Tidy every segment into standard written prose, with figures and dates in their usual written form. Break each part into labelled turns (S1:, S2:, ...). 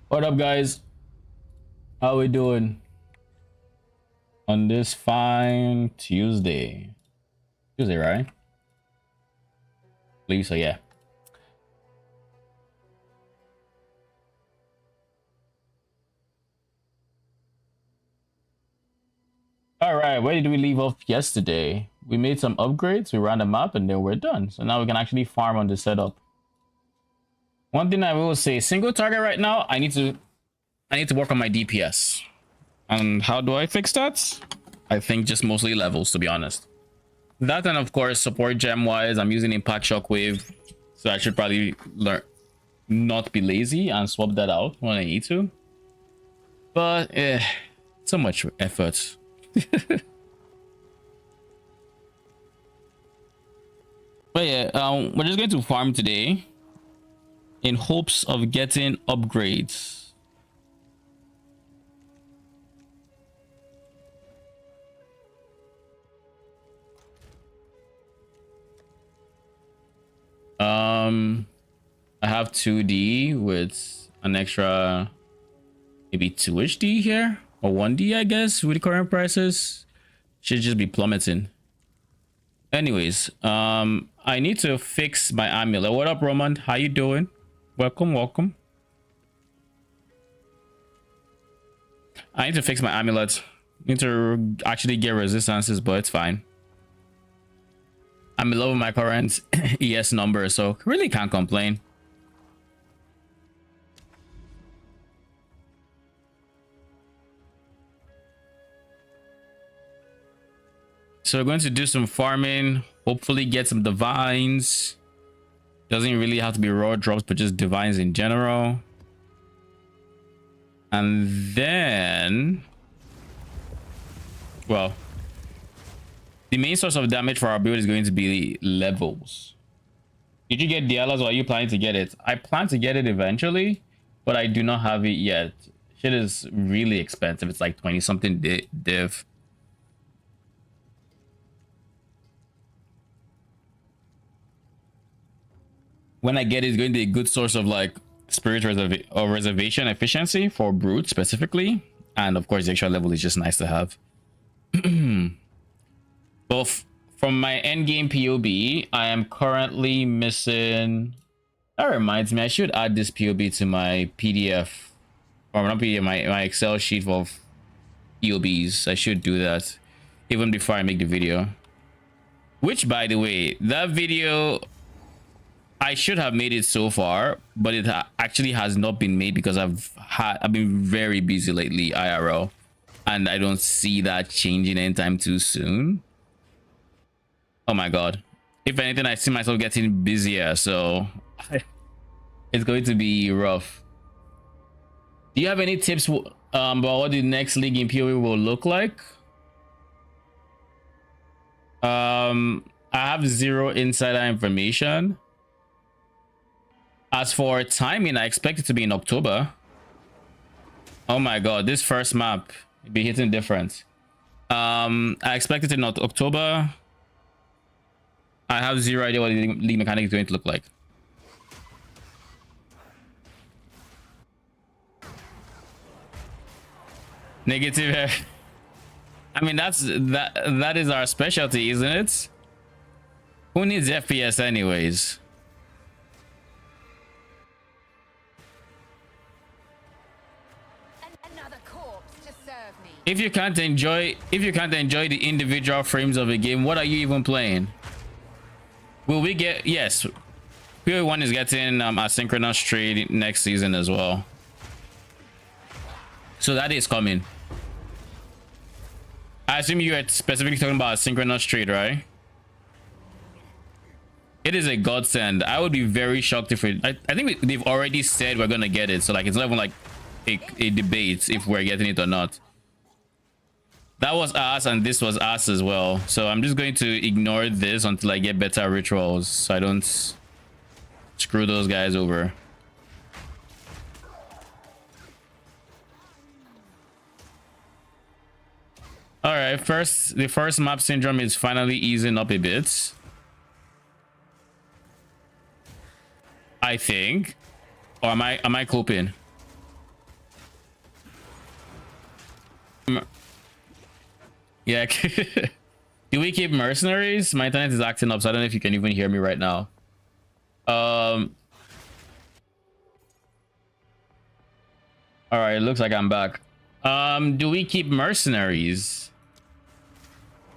S1: What up, guys? How we doing on this fine Tuesday? Tuesday, right? Believe so, yeah. All right, where did we leave off yesterday? We made some upgrades, we ran the map, and then we're done. So now we can actually farm on the setup. One thing I will say, single target right now, I need to work on my DPS. And how do I fix that? I think just mostly levels, to be honest. That, and of course, support gem wise, I'm using Impact Shockwave, so I should probably learn not be lazy and swap that out when I need to. But so much effort. But yeah, we're just going to farm today in hopes of getting upgrades. I have 2D with an extra maybe 2 HD here, or 1D, I guess, with the current prices. Should just be plummeting. Anyways, I need to fix my amulet. What up, Roman? How you doing? Welcome. I need to fix my amulet. Need to actually get resistances, but it's fine. I'm below my current ES number, so really can't complain. So we're going to do some farming, hopefully get some divines. Doesn't really have to be raw drops, but just divines in general. And then, well, the main source of damage for our build is going to be levels. Did you get Dialos, or are you planning to get it? I plan to get it eventually, but I do not have it yet. Shit is really expensive. It's like 20 something div. When I get it, it's going to be a good source of like spirit reservation efficiency for brute specifically, and of course the extra level is just nice to have. Both from my endgame POB, I am currently missing. That reminds me, I should add this POB to my PDF, or not PDF, my Excel sheet of POBs. I should do that even before I make the video. Which, by the way, that video, I should have made it so far, but it actually has not been made because I've been very busy lately, IRL, and I don't see that changing anytime too soon. Oh my god! If anything, I see myself getting busier, so it's going to be rough. Do you have any tips about what the next league in PoE will look like? I have zero insider information. As for timing, I expect it to be in October. Oh my god, this first map will be hitting different. I expect it in October. I have zero idea what the league mechanic is going to look like. Negative. I mean, that is our specialty, isn't it? Who needs FPS anyways? If you can't enjoy the individual frames of a game, what are you even playing? Will we get? Yes, PoE1 is getting asynchronous trade next season as well, so that is coming. I assume you are specifically talking about asynchronous trade, right? It is a godsend. I would be very shocked if it. I think they've already said we're gonna get it, so like it's not even like a debate if we're getting it or not. That was us, and this was us as well. So I'm just going to ignore this until I get better rituals, so I don't screw those guys over. All right, the first map syndrome is finally easing up a bit, I think. Or am I coping? Yeah. Do we keep mercenaries? My internet is acting up, so I don't know if you can even hear me right now. All right, it looks like I'm back. Do we keep mercenaries?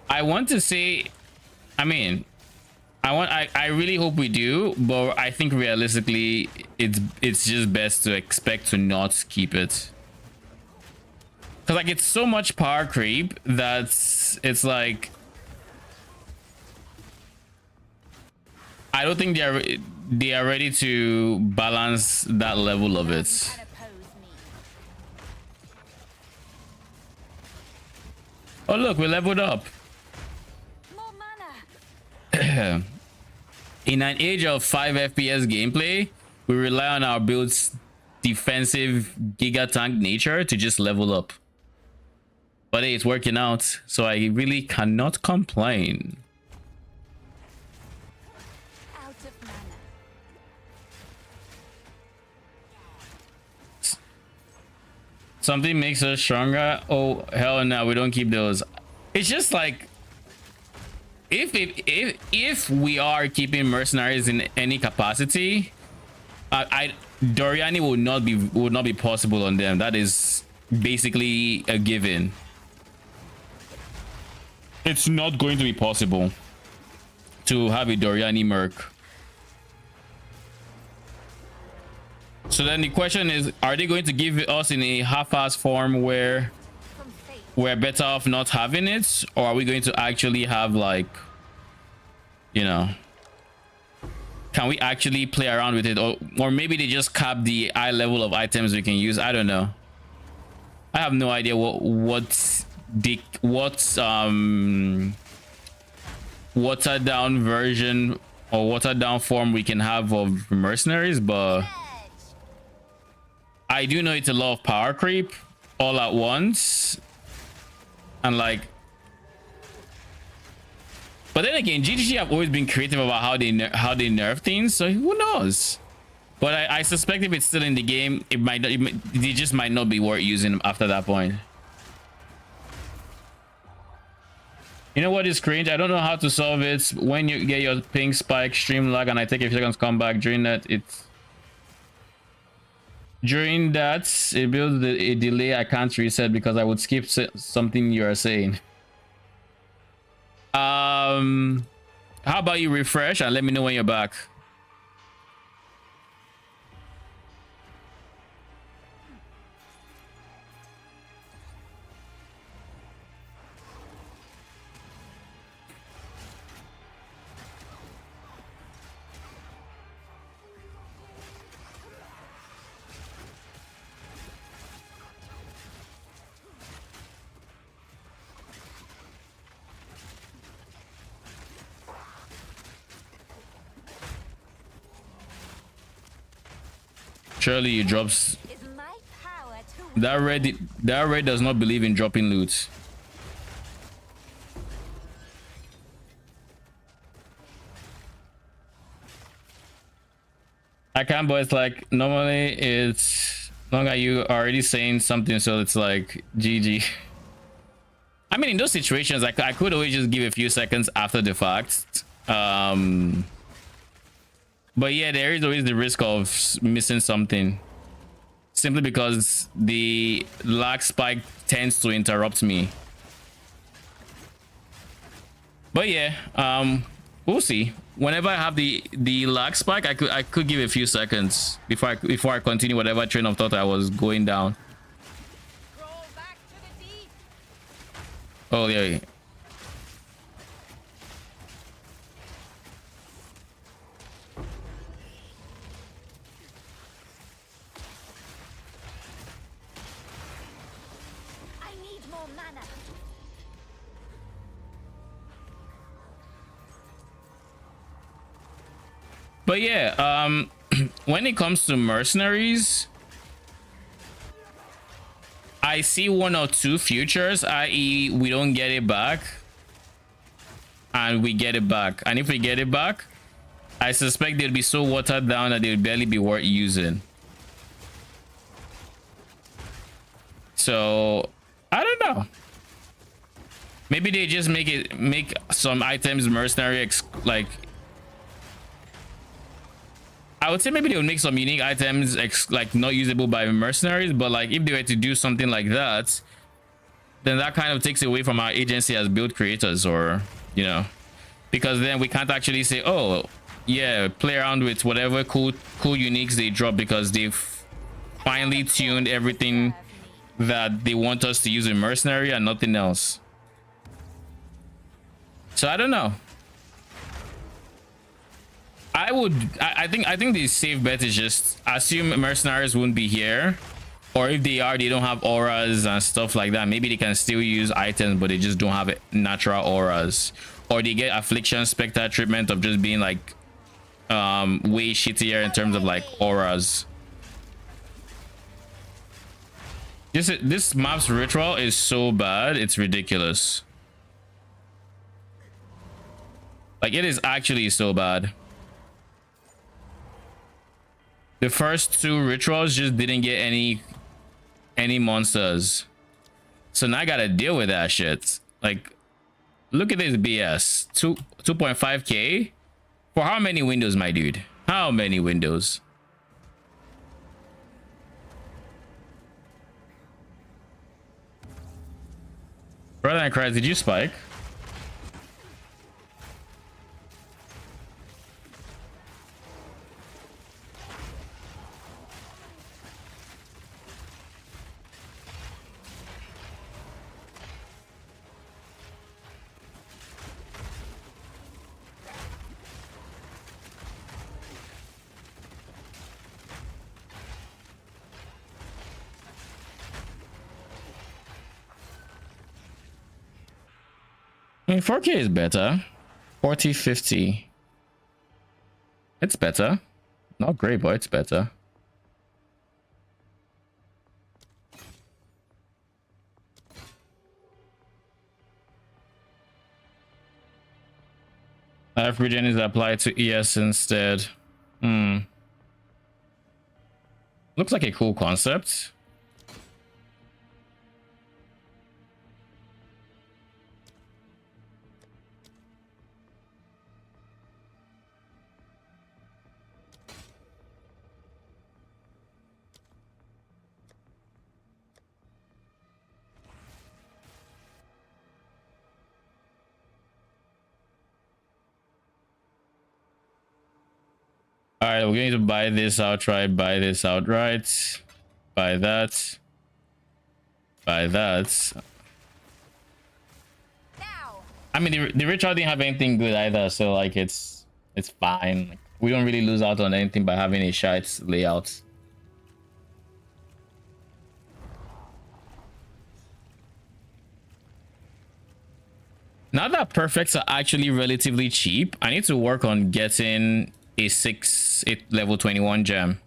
S1: I want to say, I mean, I really hope we do, but I think realistically it's just best to expect to not keep it. Cause like it's so much power creep that it's like I don't think they are ready to balance that level of it. Oh look, we leveled up. In an age of 5 FPS gameplay, we rely on our build's defensive giga tank nature to just level up. But hey, it's working out, so I really cannot complain. Something makes us stronger. Oh hell no, we don't keep those. It's just like if we are keeping mercenaries in any capacity, Doriani would not be possible on them. That is basically a given. It's not going to be possible to have a Doriani merc. So then the question is, are they going to give it us in a half-ass form where we're better off not having it, or are we going to actually have, like, you know, can we actually play around with it, or maybe they just cap the eye level of items we can use? I don't know. I have no idea what watered down version or watered down form we can have of mercenaries, but I do know it's a lot of power creep all at once. And like, but then again, GGG have always been creative about how they nerf things, so who knows? But I suspect if it's still in the game, it just might not be worth using after that point. You know what is cringe? I don't know how to solve it. When you get your ping spike, stream lag, and I take a few seconds to come back. During that, it builds a delay I can't reset because I would skip something you are saying. How about you refresh and let me know when you're back? Surely he drops that red does not believe in dropping loot. I can, but it's like normally it's long as you are already saying something, so it's like GG. I mean, in those situations, I could always just give a few seconds after the fact. But yeah, there is always the risk of missing something, simply because the lag spike tends to interrupt me. But yeah, we'll see. Whenever I have the lag spike, I could give a few seconds before I continue whatever train of thought I was going down. Oh yeah. But yeah, when it comes to mercenaries, I see one or two futures, i.e. we don't get it back and we get it back. And if we get it back, I suspect they'll be so watered down that they'll barely be worth using. So I don't know. Maybe they just make some items mercenary like I would say maybe they would make some unique items like not usable by mercenaries, but like if they were to do something like that, then that kind of takes away from our agency as build creators, or you know, because then we can't actually say, oh yeah, play around with whatever cool uniques they drop because they've finally tuned everything that they want us to use in mercenary and nothing else. So I don't know. I think the safe bet is just assume mercenaries won't be here, or if they are, they don't have auras and stuff like that. Maybe they can still use items, but they just don't have natural auras, or they get affliction spectre treatment of just being like way shittier in terms of like auras. This map's ritual is so bad, it's ridiculous. Like, it is actually so bad. The first two rituals just didn't get any monsters, so now I gotta deal with that shit. Like, look at this BS. 2.5k for how many windows, my dude? How many windows? Brother in Christ, did you spike? I mean, 4k is better. 40, 50. It's better. Not great, but it's better. Life regen is applied to ES instead. Looks like a cool concept. All right, we're going to buy this outright, buy this outright, buy that, buy that. I mean, the ritual didn't have anything good either, so like it's fine. Like, we don't really lose out on anything by having a shite layout. Now that perfects are actually relatively cheap, I need to work on getting a 8 level 21 gem.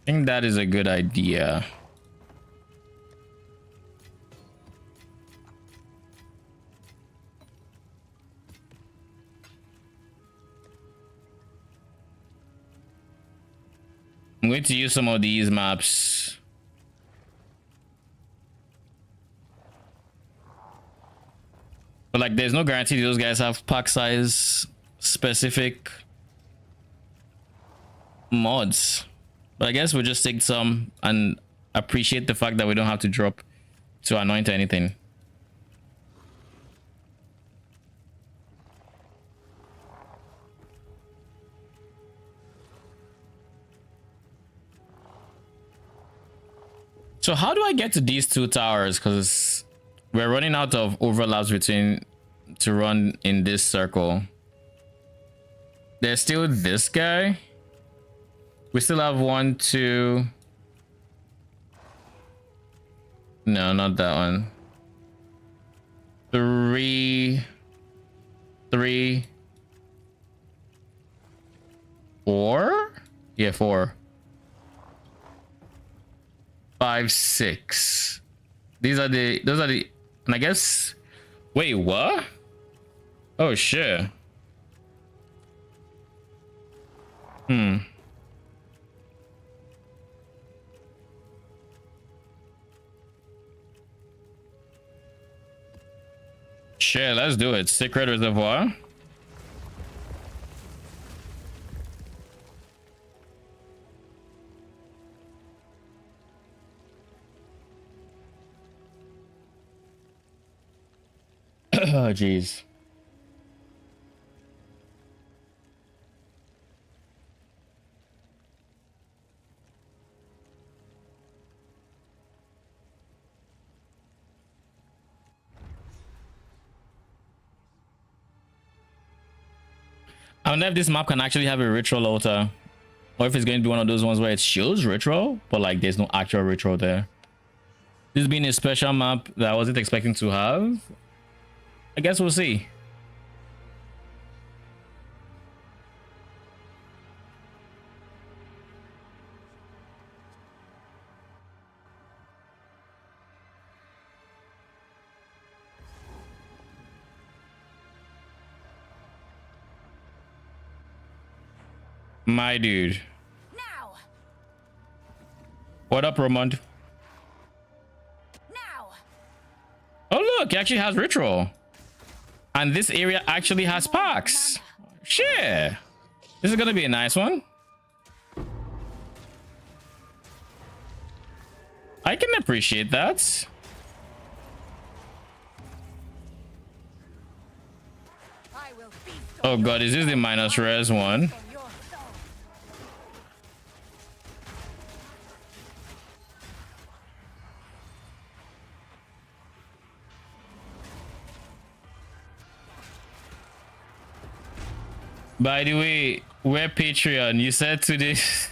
S1: I think that is a good idea. I'm going to use some of these maps. But like, there's no guarantee those guys have pack size specific mods. But I guess we'll just take some and appreciate the fact that we don't have to drop to anoint anything. So how do I get to these two towers? Because we're running out of overlaps between to run in this circle. There's still this guy. We still have 1, 2. No, not that one. 3, 4. Yeah, 4, 5, 6. Those are the, and I guess, wait, what? Oh shit. Shit, let's do it. Secret Reservoir. Oh, jeez. I wonder if this map can actually have a ritual altar, or if it's going to be one of those ones where it shows ritual, but like there's no actual ritual there. This being a special map that I wasn't expecting to have, I guess we'll see. My dude.
S2: Now.
S1: What up, Romond?
S2: Now.
S1: Oh look, it actually has ritual. And this area actually has sparks. Shit. This is gonna be a nice one. I can appreciate that. Oh god, is this the minus res one? By the way, we're Patreon. You said to this.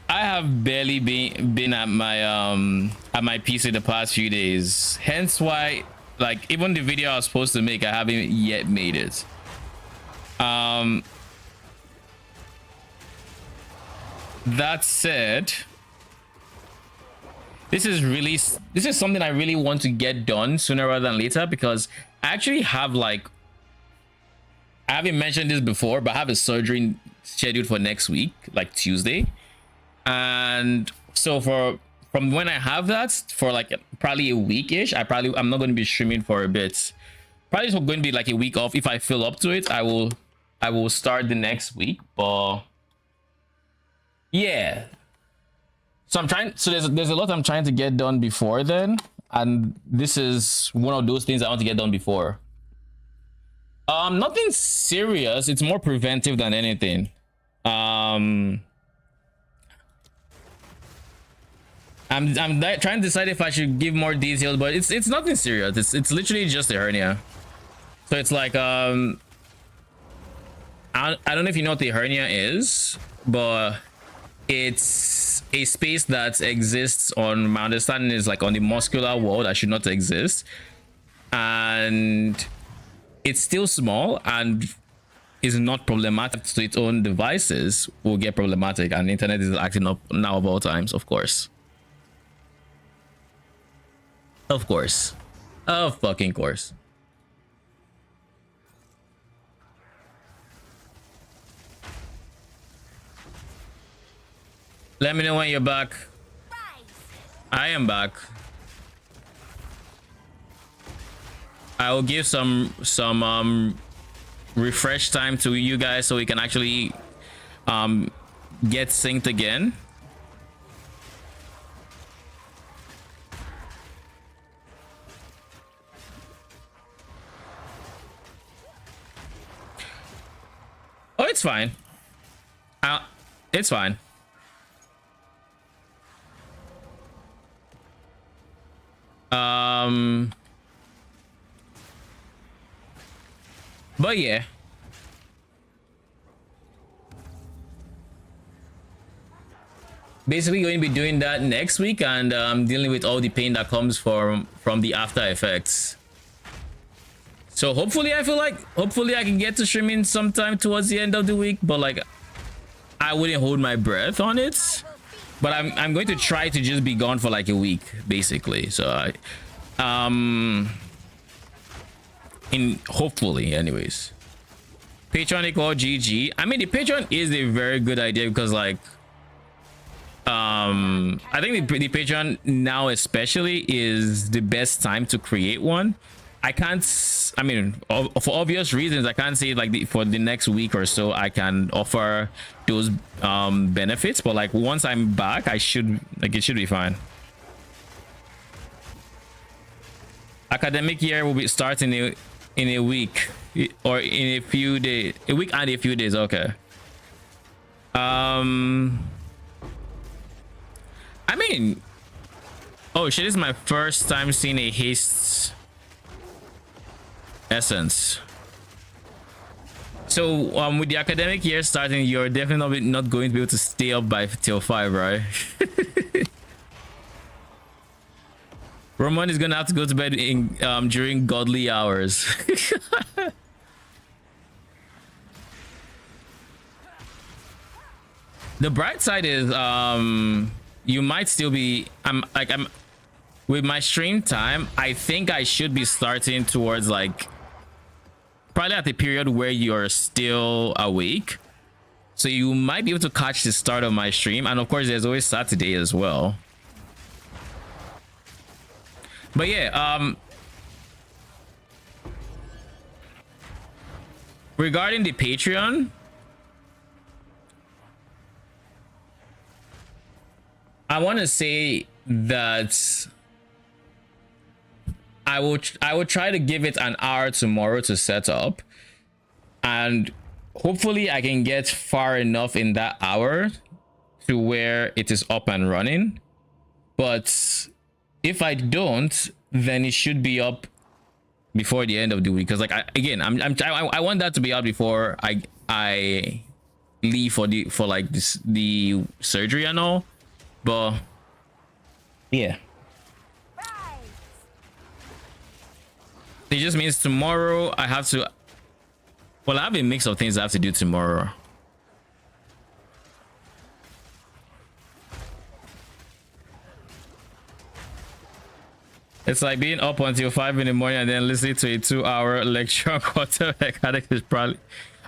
S1: I have barely been at my PC the past few days. Hence why, like, even the video I was supposed to make, I haven't yet made it. That said, this is something I really want to get done sooner rather than later, because I actually have, like, I haven't mentioned this before, but I have a surgery scheduled for next week, like Tuesday. And so from when I have that, for like probably a week-ish, I'm not going to be streaming for a bit. Probably it's going to be like a week off. If I feel up to it, I will start the next week. But yeah. So there's a lot I'm trying to get done before then. And this is one of those things I want to get done before. Nothing serious. It's more preventive than anything. I'm trying to decide if I should give more details, but it's nothing serious. It's literally just a hernia. So it's like I don't know if you know what the hernia is, but it's a space that exists on, my understanding is like on the muscular wall that should not exist, and it's still small and is not problematic to its own devices. Will get problematic, and the internet is acting up now of all times, of course. Of course. Of fucking course. Let me know when you're back. I am back. I will give some refresh time to you guys so we can actually get synced again. Oh, it's fine. It's fine. But yeah. Basically going to be doing that next week, and dealing with all the pain that comes from the after effects. So hopefully I can get to streaming sometime towards the end of the week, but like I wouldn't hold my breath on it. But I'm going to try to just be gone for like a week, basically. So hopefully, anyways. Patreon equal GG. I mean, the Patreon is a very good idea, because like I think the Patreon now especially is the best time to create one. I can't, I mean, for obvious reasons, I can't say like for the next week or so I can offer those benefits, but like once I'm back, I should, like, it should be fine. Academic year will be starting in a week or in a few days, a week and a few days. Okay. I mean, oh shit, this is my first time seeing a haste essence. So with the academic year starting, you're definitely not going to be able to stay up by till 5, right? Roman is gonna have to go to bed in during godly hours. The bright side is you might still be, I'm with my stream time, I think I should be starting towards like probably at the period where you're still awake, so you might be able to catch the start of my stream. And of course there's always Saturday as well. But yeah, regarding the Patreon, I want to say that I will try to give it an hour tomorrow to set up, and hopefully I can get far enough in that hour to where it is up and running. But if I don't, then it should be up before the end of the week, because like I want that to be out before I leave for the surgery and all. But yeah, it just means tomorrow I have to, well, I have a mix of things I have to do tomorrow. It's like being up until 5 in the morning and then listening to a 2-hour lecture on quantum mechanics is probably,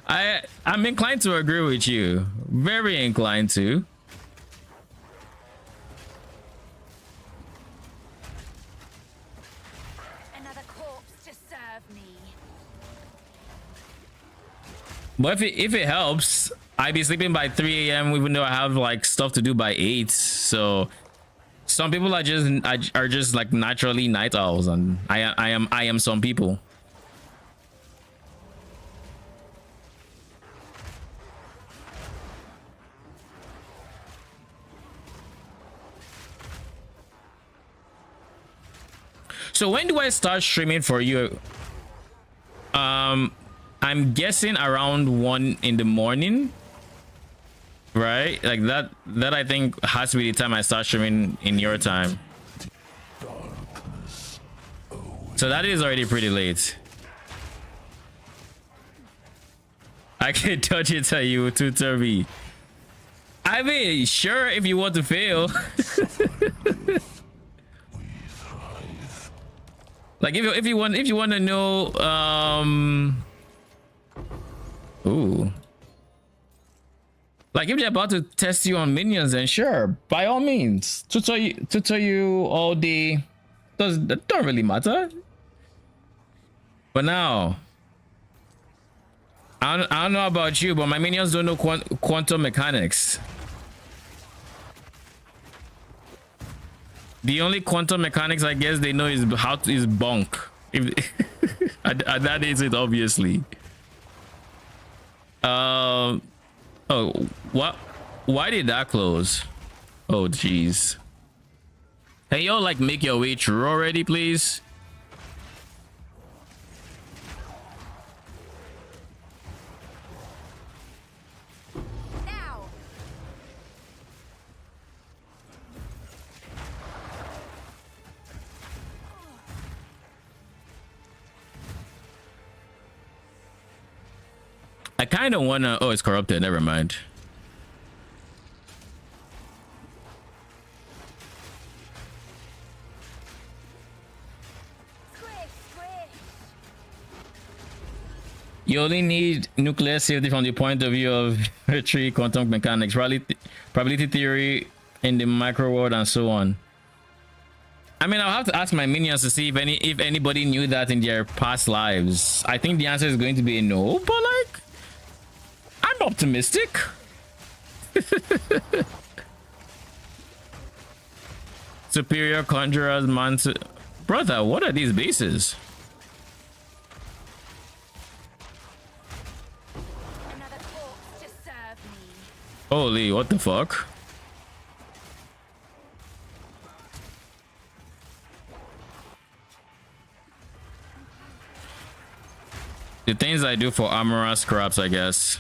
S1: I'm inclined to agree with you, very inclined to. But if it helps, I'd be sleeping by 3 a.m. even though I have like stuff to do by 8. So some people are just like naturally night owls, and I am some people. So when do I start streaming for you? I'm guessing around 1 in the morning, right? Like that I think has to be the time I start streaming in your time. So that is already pretty late. I can touch it to you, tutor me. I mean, sure, if you want to fail. Like if you want to know, ooh, like if they're about to test you on minions, then sure, by all means, tutor you all day. That don't really matter. But now, I don't know about you, but my minions don't know quantum mechanics. The only quantum mechanics I guess they know is how to is bonk. If that is it, obviously. Oh, what? Why did that close? Oh, jeez. Can y'all like make your way through already, please? I kind of want to... Oh, it's corrupted. Never mind. You only need nuclear safety from the point of view of tree quantum mechanics. Probability theory in the micro world and so on. I mean, I'll have to ask my minions to see if anybody knew that in their past lives. I think the answer is going to be a no, but like, I'm optimistic. Superior Conjurers, brother, what are these bases?
S2: Another corpse to serve me.
S1: Holy, what the fuck? The things I do for armor scraps, I guess.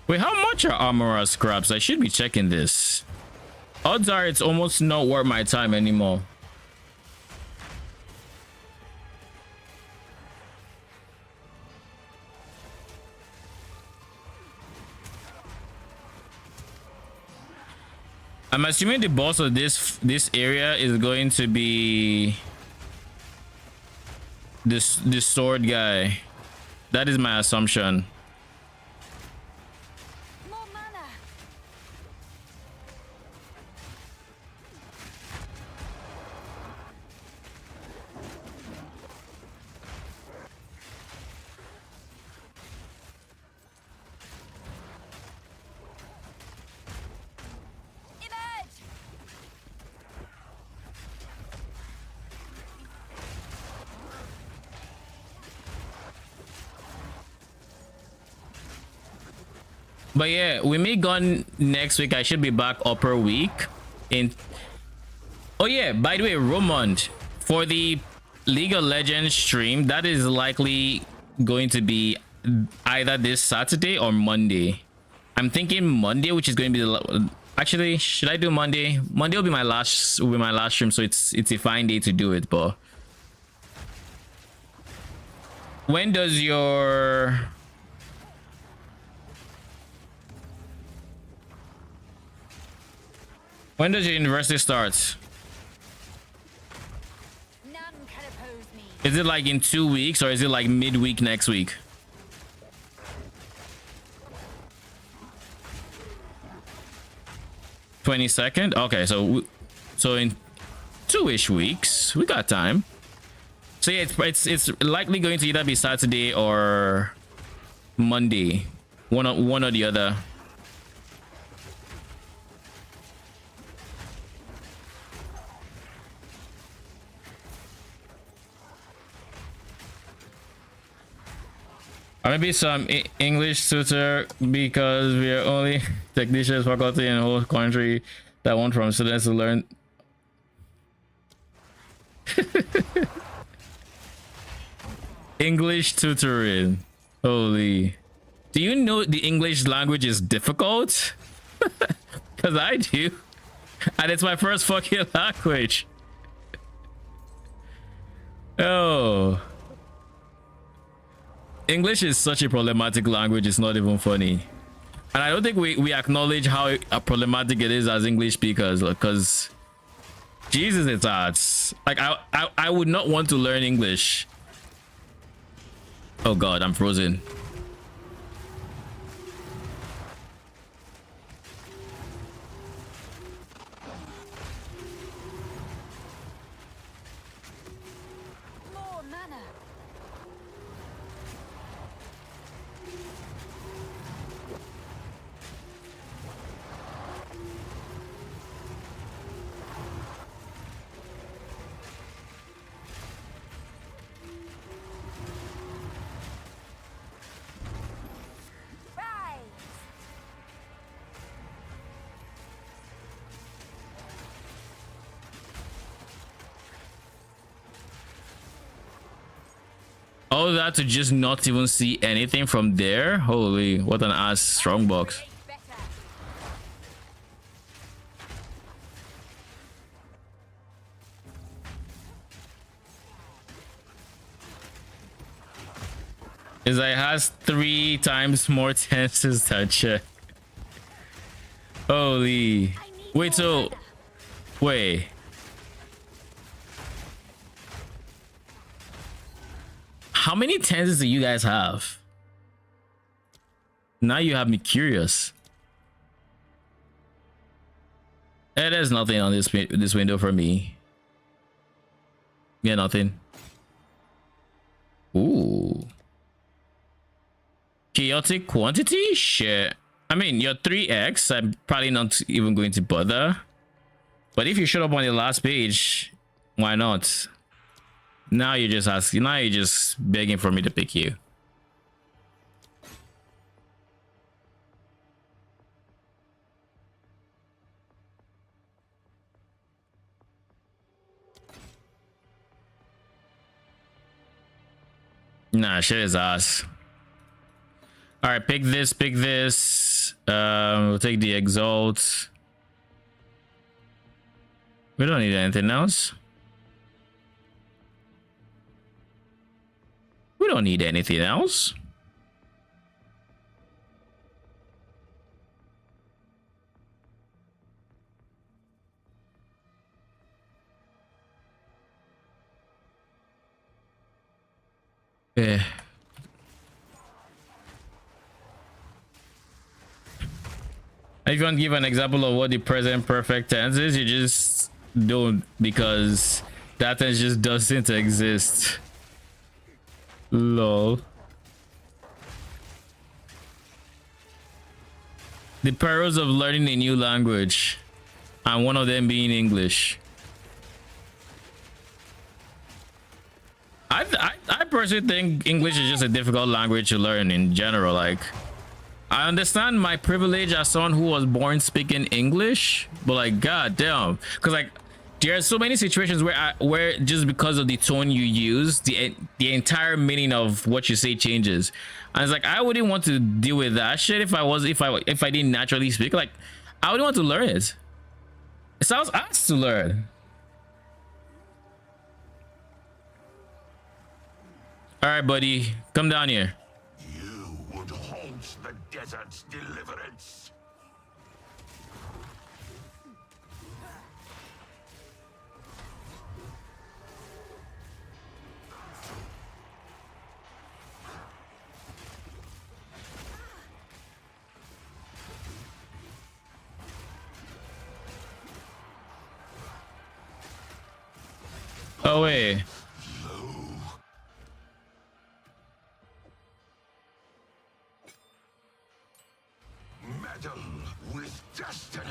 S1: Wait, how much are armor scraps? I should be checking this. Odds are it's almost not worth my time anymore. I'm assuming the boss of this area is going to be this sword guy. That is my assumption.
S2: More mana. Emerge.
S1: But yeah, we may gone next week. I should be back upper week in. Oh yeah, by the way, Romond, for the League of Legends stream, that is likely going to be either this Saturday or Monday. I'm thinking Monday, which is going to be the actually, should I do Monday? Monday will be my last stream, so it's a fine day to do it. But when does your university start?
S2: None can oppose me.
S1: Is it like in 2 weeks, or is it like midweek next week? $22nd. Okay, so in 2-ish weeks we got time. So yeah, it's likely going to either be Saturday or Monday, one or the other. Or maybe some English tutor, because we are only technicians faculty in the whole country that want from students to learn. English tutoring. Holy. Do you know the English language is difficult? Because I do. And it's my first fucking language. Oh. English is such a problematic language, it's not even funny. And I don't think we acknowledge how problematic it is as English speakers, because Jesus, it's hard. Like I would not want to learn English. Oh god, I'm frozen.
S2: More mana. Rise.
S1: All that to just not even see anything from there. Holy, what an ass strong box.
S2: Better.
S1: Exile has 3 times more chances than check. Holy. Wait, so wait. How many tenses do you guys have? Now you have me curious. There's nothing on this window for me. Yeah, nothing. Ooh. Chaotic quantity? Shit. I mean, your 3x, I'm probably not even going to bother. But if you showed up on the last page, why not? Now you're just asking, now you're just begging for me to pick you. Nah, shit is ass. All right, pick this, pick this. We'll take the Exalt. We don't need anything else. We don't need anything else. Yeah. If you want to give an example of what the present perfect tense is, you just don't, because that tense just doesn't exist. Lol. The perils of learning a new language, and one of them being English. I personally think English is just a difficult language to learn in general. Like, I understand my privilege as someone who was born speaking English, but like, god damn, because like there are so many situations where just because of the tone you use, the entire meaning of what you say changes. And it's like, I wouldn't want to deal with that shit if I didn't naturally speak. Like, I wouldn't want to learn it. It sounds ass to learn. All right, buddy, come down here.
S3: You would halt the desert's deliverance.
S1: Oh wait.
S3: Meddle with destiny.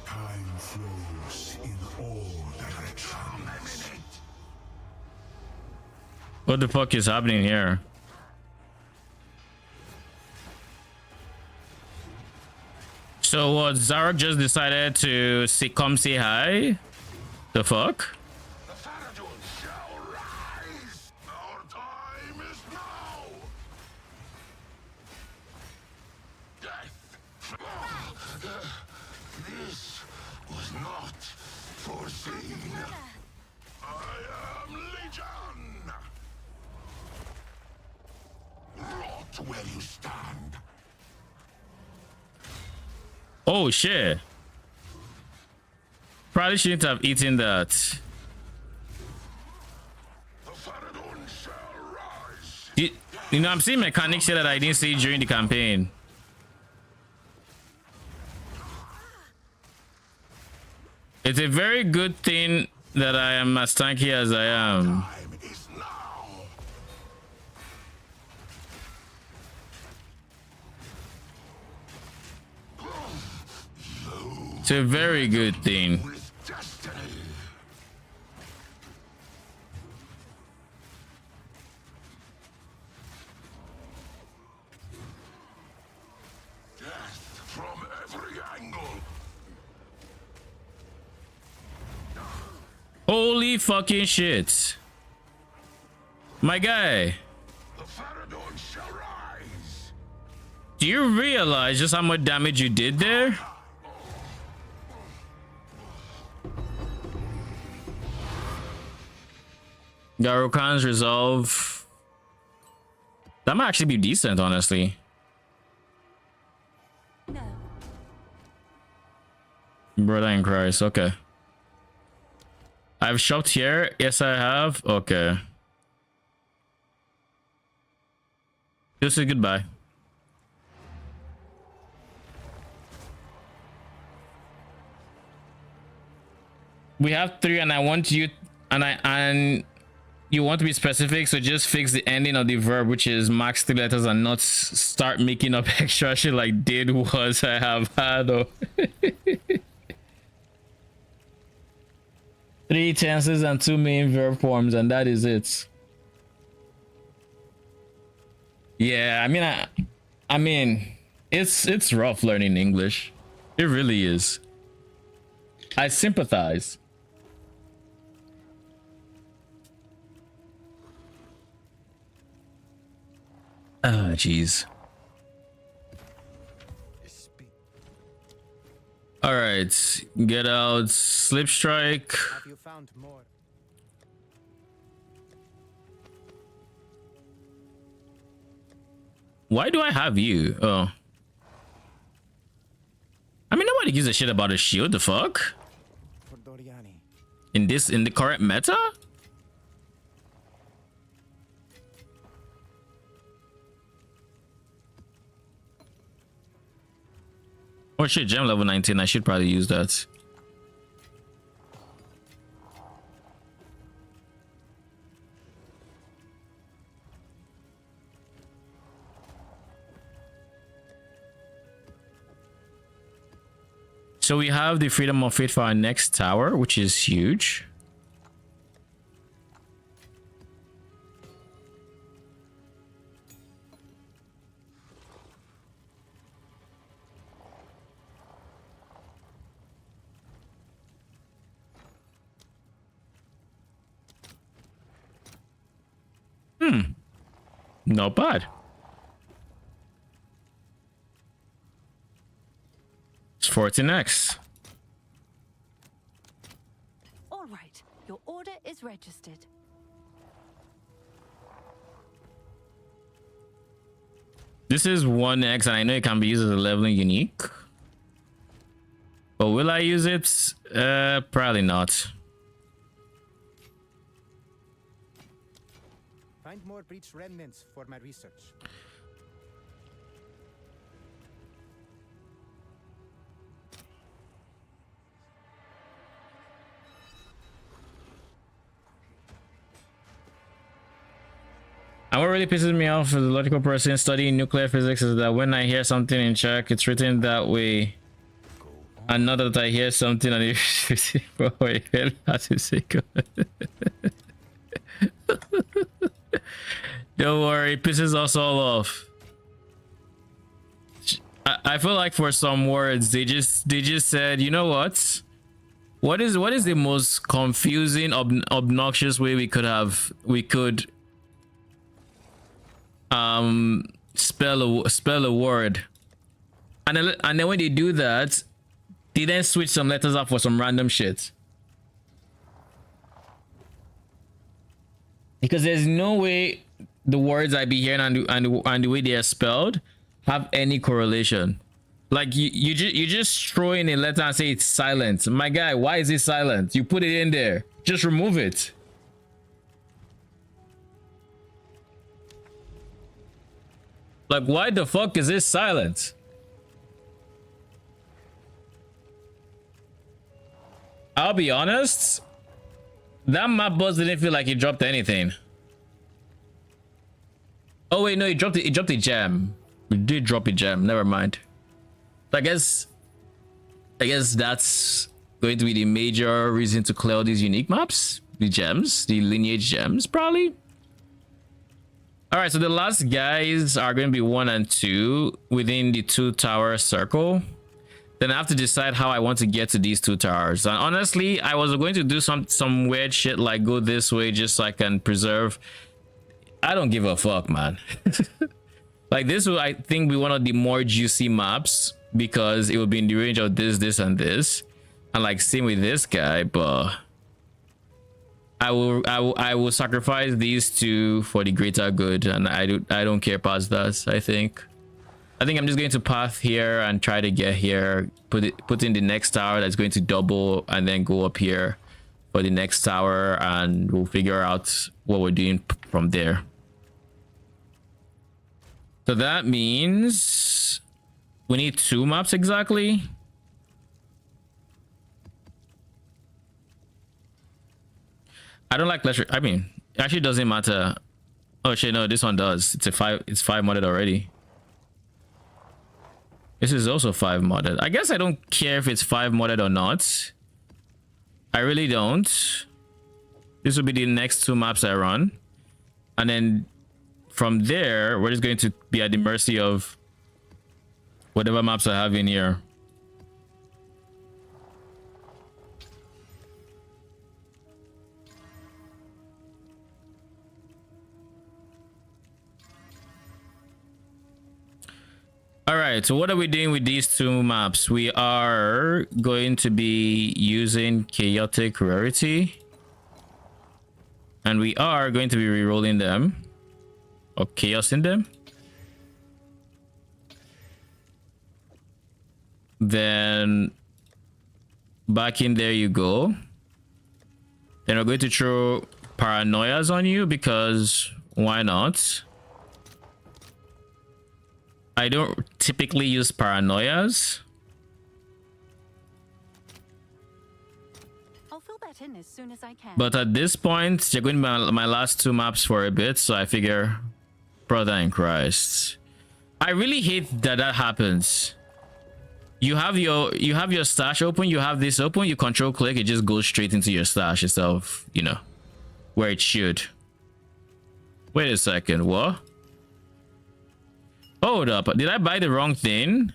S3: Time flows in all directions.
S1: What the fuck is happening here? So what, Zarok just decided to come say hi? The fuck?
S3: The Faradun shall rise. Our time is now. Death. This was not foreseen. I am Legion. Rot where you stand.
S1: Oh shit. Probably shouldn't have eaten that.
S3: The Faradun shall rise.
S1: You know, I'm seeing mechanics here that I didn't see during the campaign. It's a very good thing that I am as tanky as I am.
S3: Time is now.
S1: It's a very good thing.
S3: With destiny. Death from every angle.
S1: Holy fucking shit. My guy,
S3: The Faradun shall rise.
S1: do you realize just how much damage you did there? Garukan's resolve. That might actually be decent, honestly.
S2: No.
S1: Brother in Christ, okay. I've shopped here. Yes, I have. Okay. Just say goodbye. We have 3, and I want you, and you want to be specific, so just fix the ending of the verb, which is max 3 letters, and not start making up extra shit like did, was, I have, had, or 3 tenses and 2 main verb forms, and that is it. Yeah, I mean, it's rough learning English. It really is. I sympathize. Ah, jeez. All right, get out. Slip strike.
S4: Have you found more?
S1: Why do I have you? Oh, I mean, nobody gives a shit about a shield. The fuck?
S4: For Doriani.
S1: In the current meta? Oh shit, gem level 19. I should probably use that. So we have the freedom of faith for our next tower, which is huge. Not bad. It's 14x.
S2: All right, your order is registered.
S1: This is 1x, and I know it can be used as a leveling unique. But will I use it? Probably not.
S4: Find more breach remnants for my research.
S1: And what really pisses me off as a logical person studying nuclear physics is that when I hear something in check, it's written that way. And not that I hear something and it's bro, wait, that's Don't worry, it pisses us all off. I feel like for some words they just said, you know what? What is the most confusing, obnoxious way we could spell a word, and then when they do that, they then switch some letters up for some random shit. Because there's no way the words I be hearing and the way they are spelled have any correlation. Like you just throw in a letter and say it's silent. My guy, why is it silent? You put it in there. Just remove it. Like, why the fuck is this silent? I'll be honest, that map boss didn't feel like he dropped anything. Oh wait, no, he dropped a gem. We did drop a gem. Never mind. I guess that's going to be the major reason to clear all these unique maps. The gems, the lineage gems, probably. All right, so the last guys are going to be 1 and 2 within the 2 tower circle. Then I have to decide how I want to get to these 2 towers. And honestly, I was going to do some weird shit like go this way just so I can preserve. I don't give a fuck, man. Like this will, I think, be one of the more juicy maps because it will be in the range of this, and this. And like same with this guy, but I will sacrifice these 2 for the greater good, and I don't care past that. I think I'm just going to path here and try to get here, put in the next tower that's going to double, and then go up here for the next tower, and we'll figure out what we're doing from there. So that means we need 2 maps exactly. I don't like leisure. I mean, it actually doesn't matter. Oh shit, no, this one does. It's 5 modded already. This is also 5 modded. I guess I don't care if it's 5 modded or not. I really don't. This will be the next 2 maps I run. And then from there, we're just going to be at the mercy of whatever maps I have in here. All right, so what are we doing with these 2 maps? We are going to be using chaotic rarity, and we are going to be re-rolling them, or chaos in them. Then back in there you go. Then we're going to throw paranoias on you, because why not? I don't typically use paranoias.
S2: I'll fill that in as soon as I can.
S1: But at this point, you're going to be my last 2 maps for a bit, so I figure, brother in Christ. I really hate that happens. You have your stash open, you have this open, you control click, it just goes straight into your stash itself, you know, where it should. Wait a second, what? Hold up, did I buy the wrong thing?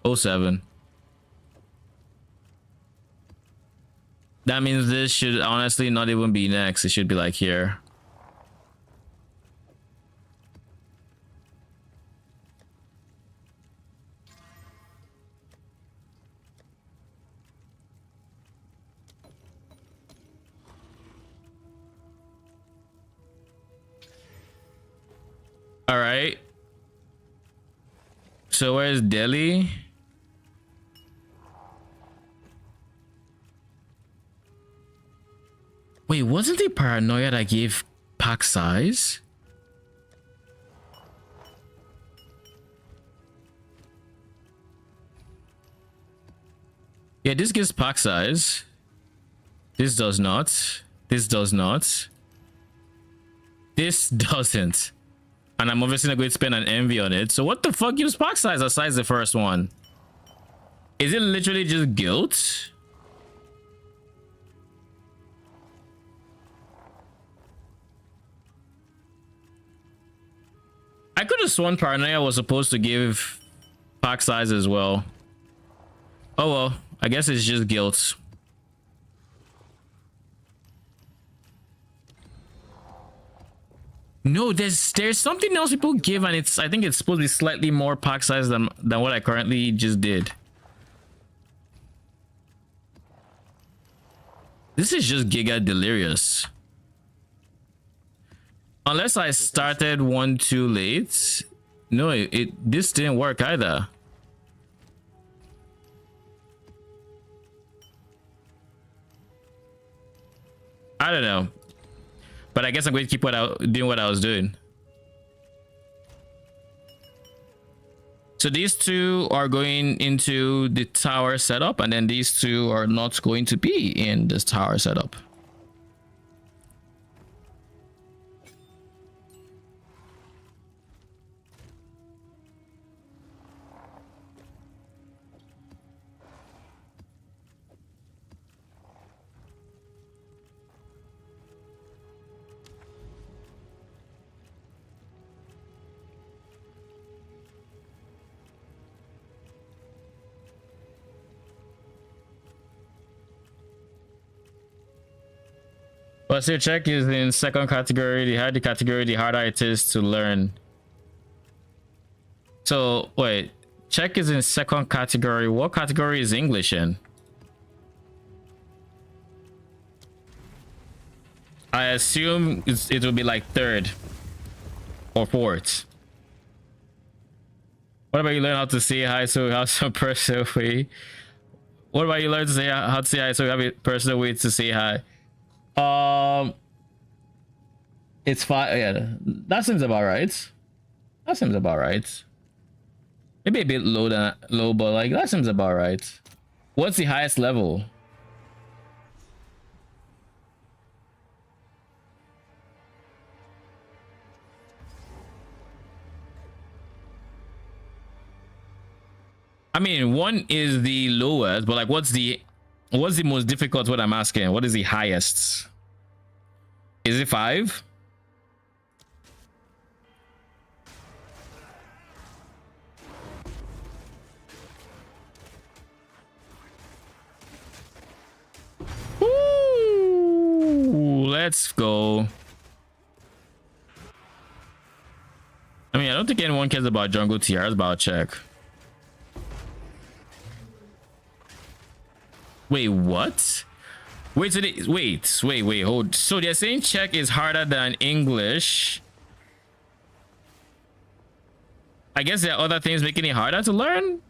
S1: 07. That means this should honestly not even be next. It should be like here. All right. So where's Delhi? Wait, wasn't it paranoia that gave pack size? Yeah, this gives pack size. This does not. This does not. This doesn't. And I'm obviously not going to spend an envy on it. So what the fuck gives pack size aside the first one? Is it literally just guilt? I could have sworn paranoia was supposed to give pack size as well. Oh well, I guess it's just guilt. No, there's something else people give, and I think it's supposed to be slightly more pack size than what I currently just did. This is just giga delirious. Unless I started one too late. No, this didn't work either. I don't know. But I guess I'm going to keep doing what I was doing. So these 2 are going into the tower setup, and then these 2 are not going to be in this tower setup. But so check is in 2nd category. The higher the category, the harder it is to learn. So wait, check is in 2nd category. What category is English in? I assume it will be like 3rd or 4th. What about you learn how to say hi? So how some person way? What about you learn to say how to say hi? So you have a personal way to say hi. It's fine. Yeah, that seems about right. That seems about right. Maybe a bit low, but like that seems about right. What's the highest level? I mean, 1 is the lowest, but like what's the most difficult? What I'm asking. What is the highest? Is it 5? Ooh, let's go. I mean, I don't think anyone cares about jungle tiers, but I'll check. Wait, what? Wait, so wait, hold. So they're saying Czech is harder than English. I guess there are other things making it harder to learn?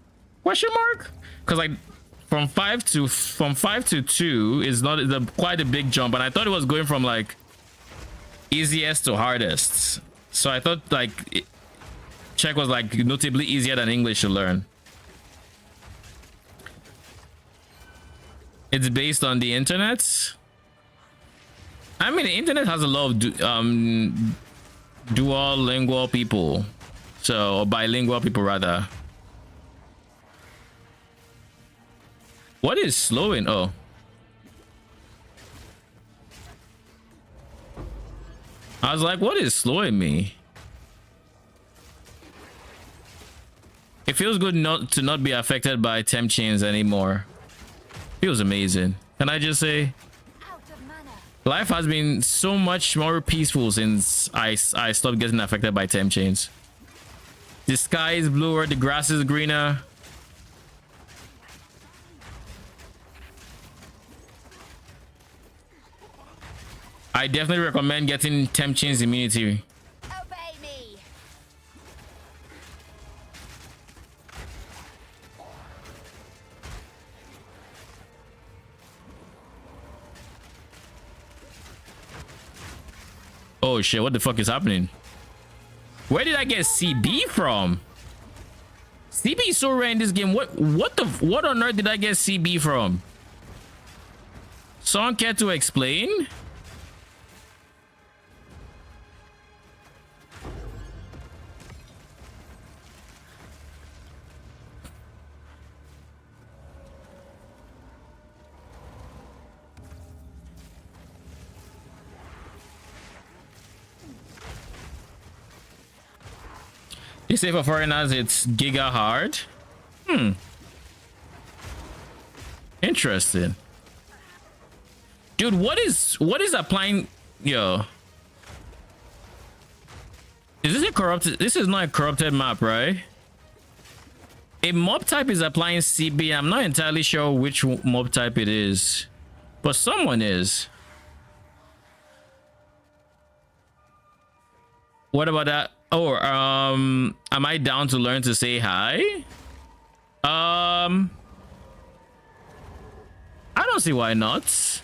S1: Question mark? Because like from 5 to 2 is not quite a big jump, and I thought it was going from like easiest to hardest. So I thought like Czech was like notably easier than English to learn. It's based on the internet. I mean, the internet has a lot of dual lingual people, so or bilingual people rather. What is slowing? Oh, I was like, what is slowing me? It feels good not to be affected by temp chains anymore. Feels amazing. Can I just say, life has been so much more peaceful since I stopped getting affected by temp chains. The sky is bluer, the grass is greener. I definitely recommend getting temp chains immunity.
S2: Obey me.
S1: Oh shit, what the fuck is happening? Where did I get CB from? CB is so rare in this game. What on earth did I get CB from? Someone care to explain? You say for foreigners it's giga hard? Interesting. Dude, what is applying? Yo, is this a corrupted? This is not a corrupted map, right? A mob type is applying CB. I'm not entirely sure which mob type it is, but someone is. What about that? Oh, am I down to learn to say hi? I don't see why not.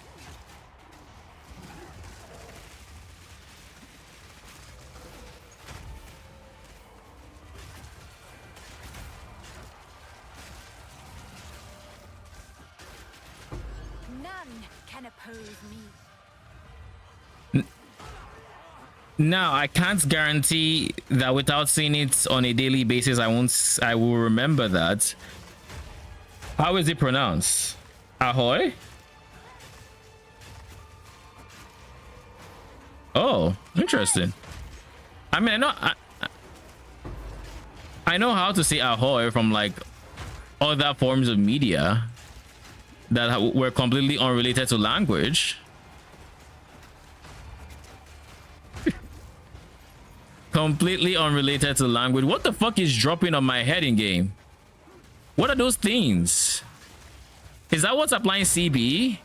S2: None can oppose me.
S1: Now, I can't guarantee that without seeing it on a daily basis, I will remember that. How is it pronounced? Ahoy? Oh, interesting. I mean, I know how to say ahoy from like other forms of media that were completely unrelated to language. Completely unrelated to language. What the fuck is dropping on my head in game? What are those things? Is that what's applying CB?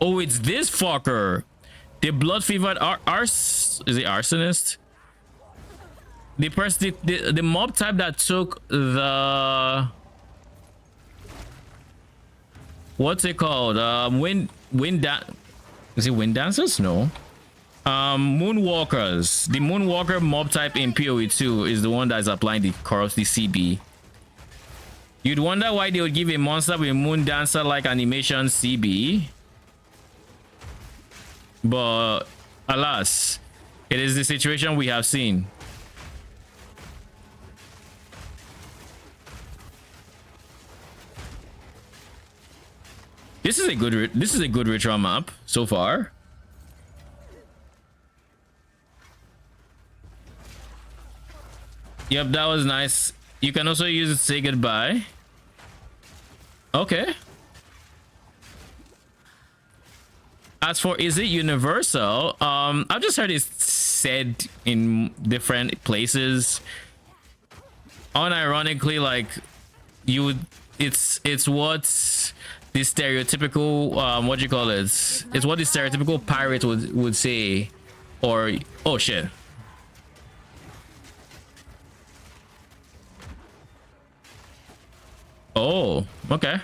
S1: Oh, it's this fucker. The blood fevered is it arsonist? The person, the mob type that took the what's it called? Is it wind dancers? No. Moonwalkers. The moonwalker mob type in PoE2 is the one that's applying the corruptive CB. You'd wonder why they would give a monster with moon dancer like animation CB. But alas, it is the situation we have seen. This is a good ritual map so far. Yep, that was nice. You can also use it to say goodbye. Okay. As for is it universal? I've just heard it said in different places. Unironically, like you would, it's what's the stereotypical what do you call it? It's what the stereotypical pirate would say, or oh shit. Oh, okay.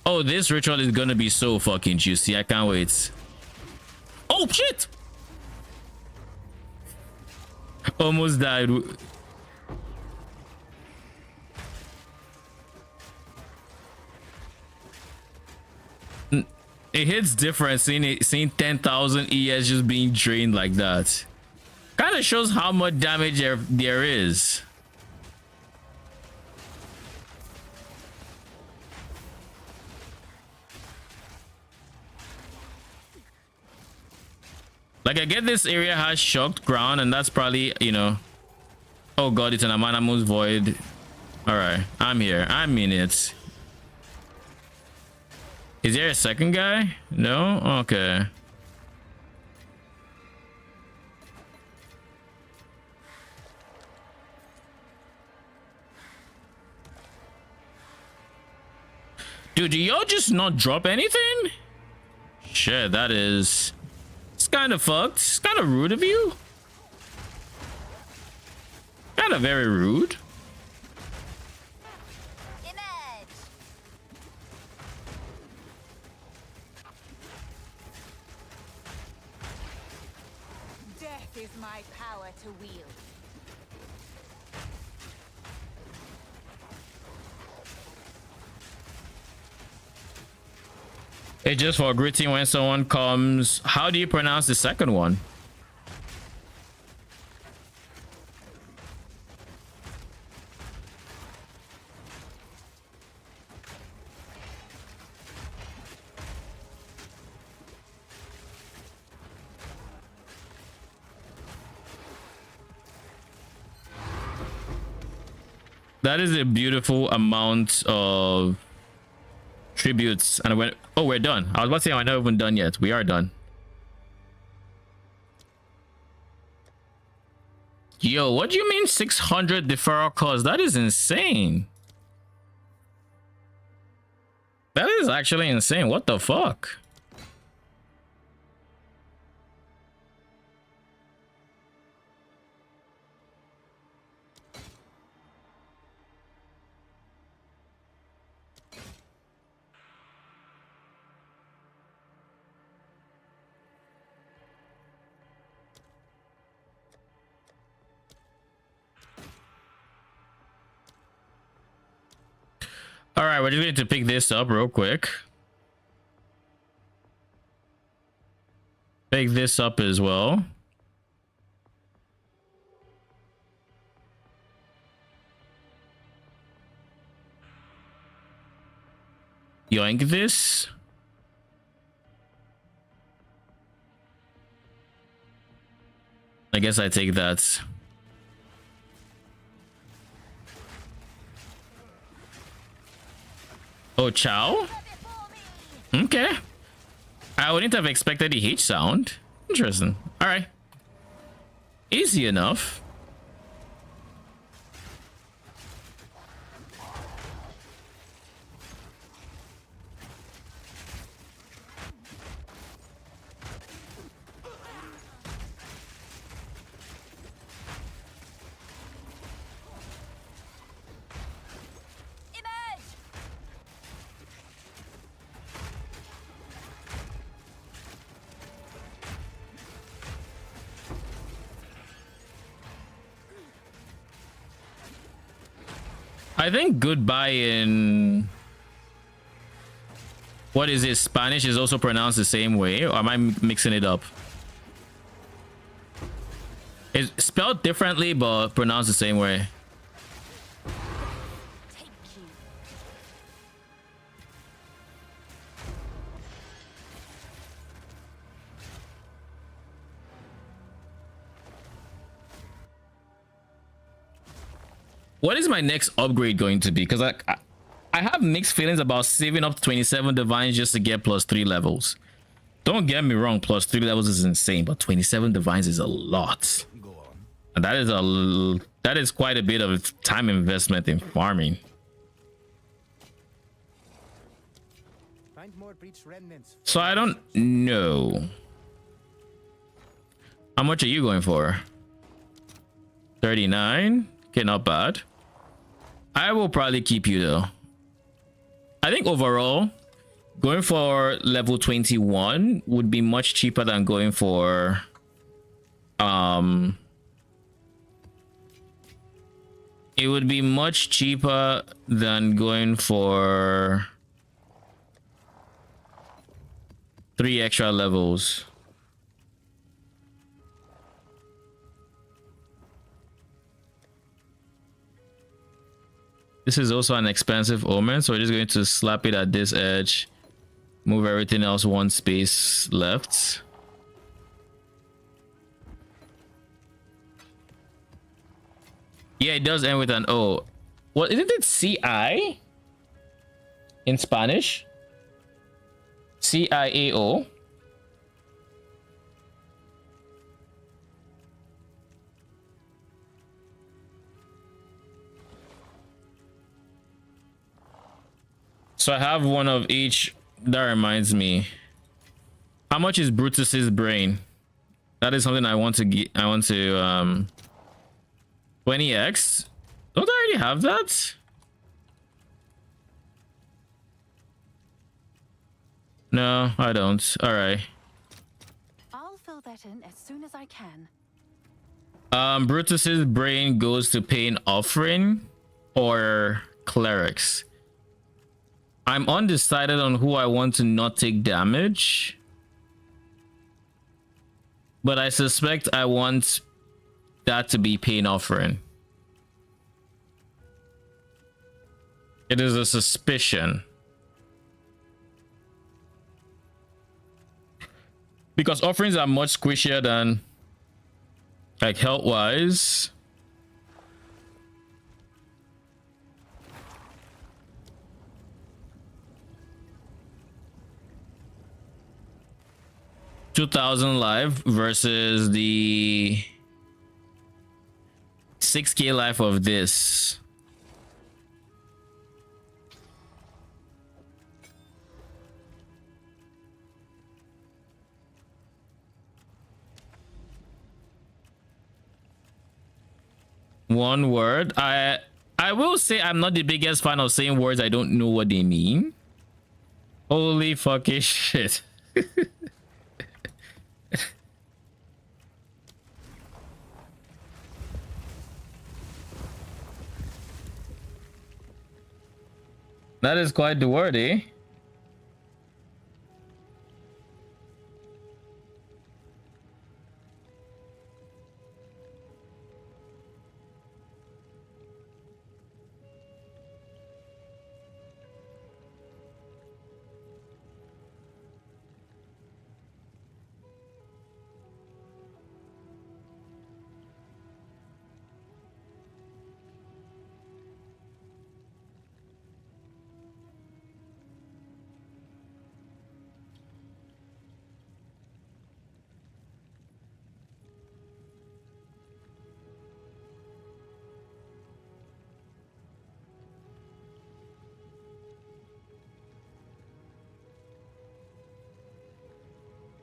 S1: Oh, this ritual is gonna be so fucking juicy. I can't wait. Oh shit! Almost died. It hits different seeing 10,000 ES just being drained like that. Kind of shows how much damage there is. Like, I get this area has shocked ground, and that's probably, you know. Oh god, it's an Amanamus Void. Alright, I'm here. I'm in it. Is there a second guy? No? Okay. Dude, do y'all just not drop anything? Shit, that is... It's kind of fucked. It's kind of rude of you. Kind of very rude.
S2: Death is my power to wield.
S1: It's just for greeting when someone comes. How do you pronounce the second one? That is a beautiful amount of tributes. And I went, oh, we're done. I was about to say I'm not even done yet. We are done. Yo, what do you mean 600 deferral cost? That is insane. That is actually insane. What the fuck? All right, we're just going to pick this up real quick. Pick this up as well. Yoink this. I guess I take that. Oh, Chow? Okay. I wouldn't have expected the H sound. Interesting. All right. Easy enough. I think goodbye in what is it? Spanish is also pronounced the same way, or am I mixing it up? It's spelled differently, but pronounced the same way.
S2: Take you.
S1: What is my next upgrade going to be? Because I have mixed feelings about saving up to 27 divines just to get +3 levels. Don't get me wrong, +3 levels is insane, but 27 divines is a lot.
S3: Go on.
S1: And that is quite a bit of time investment in farming.
S4: Find more breach remnants.
S1: So I don't know. How much are you going for? 39? Okay, not bad. I will probably keep you though. I think overall, going for level 21 would be much cheaper than going for it would be much cheaper than going for 3 extra levels. This is also an expensive omen, so we're just going to slap it at this edge, move everything else one space left. Yeah, it does end with an O. Well, isn't it CI in Spanish? CIAO. So I have one of each. That reminds me. How much is Brutus's brain? That is something I want to get. I want to 20x. Don't I already have that? No, I don't. All right.
S2: I'll fill that in as soon as I can.
S1: Brutus's brain goes to Pain Offering or Clerics. I'm undecided on who I want to not take damage, but I suspect I want that to be Pain Offering. It is a suspicion. Because offerings are much squishier than like health wise. $2,000 life versus the 6k life of this. One word. I will say I'm not the biggest fan of saying words I don't know what they mean. Holy fucking shit. That is quite the word, eh?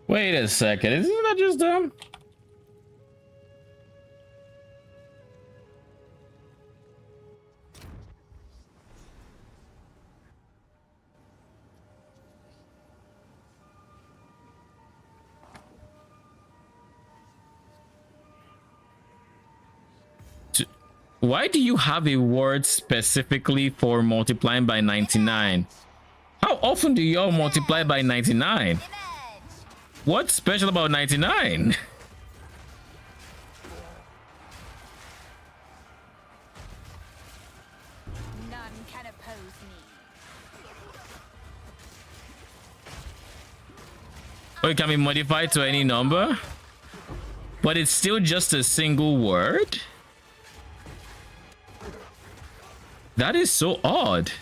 S1: Wait a second, isn't that just dumb? Why do you have a word specifically for multiplying by 99? How often do y'all multiply by 99? What's special about 99?
S2: None can oppose me.
S1: Oh, it can be modified to any number? But it's still just a single word? That is so odd.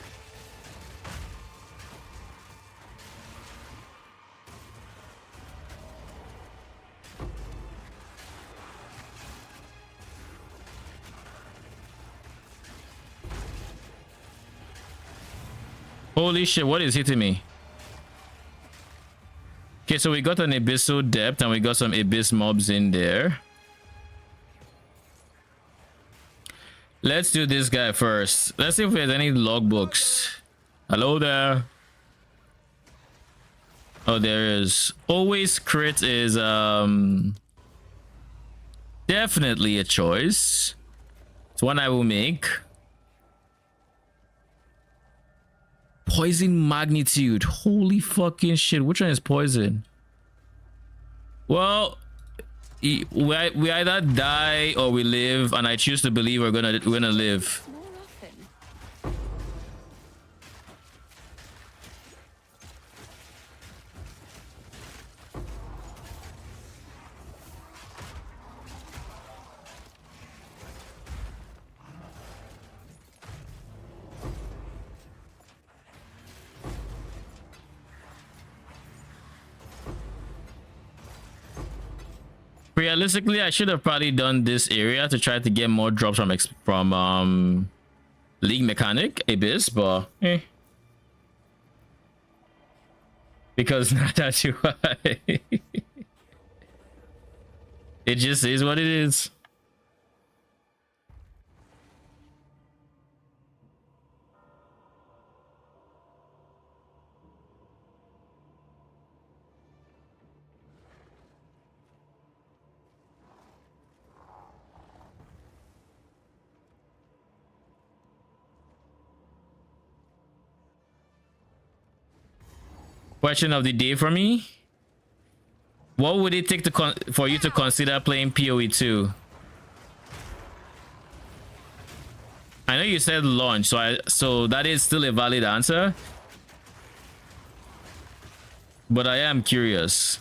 S1: Holy shit, what is hitting me? Okay, so we got an abyssal depth and we got some abyss mobs in there. Let's do this guy first. Let's see if there's any logbooks. Hello there. Oh, there is. Always crit is definitely a choice. It's one I will make. Poison magnitude. Holy fucking shit. Which one is poison? Well, we either die or we live, and I choose to believe we're gonna live.
S2: More often.
S1: Realistically, I should have probably done this area to try to get more drops from League Mechanic Abyss, but because not that too high. It just is what it is. Question of the day for me: what would it take to for you to consider playing PoE 2? I know you said launch, so that is still a valid answer, but I am curious.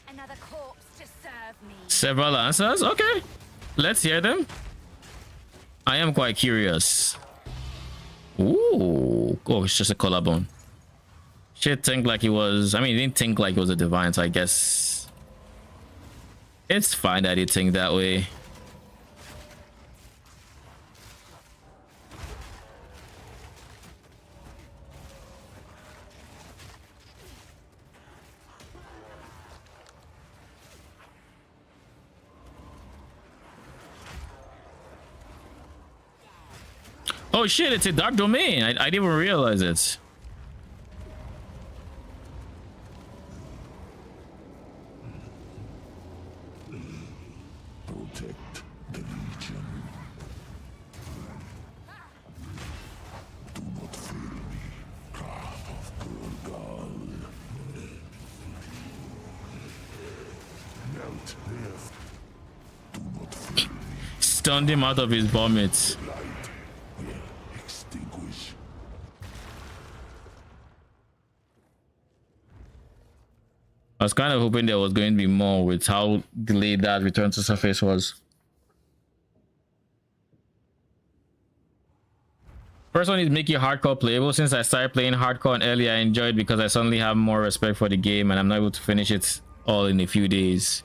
S2: Another corpse to serve me.
S1: Several answers? Okay, let's hear them. I am quite curious. Ooh, oh, it's just a collarbone. Shit, think like he was. I mean, he didn't think like it was a divine, so I guess it's fine that he think that way. Oh shit, it's a dark domain. I didn't even realize it.
S3: Protect the Legion. Do not fail me, Craft of Burgal. Melt death. Do not fail me.
S1: Stunned him out of his vomit.
S3: Light will extinguish.
S1: I was kind of hoping there was going to be more with how delayed that return to surface was. First one is make it hardcore playable. Since I started playing hardcore and early, I enjoyed because I suddenly have more respect for the game and I'm not able to finish it all in a few days.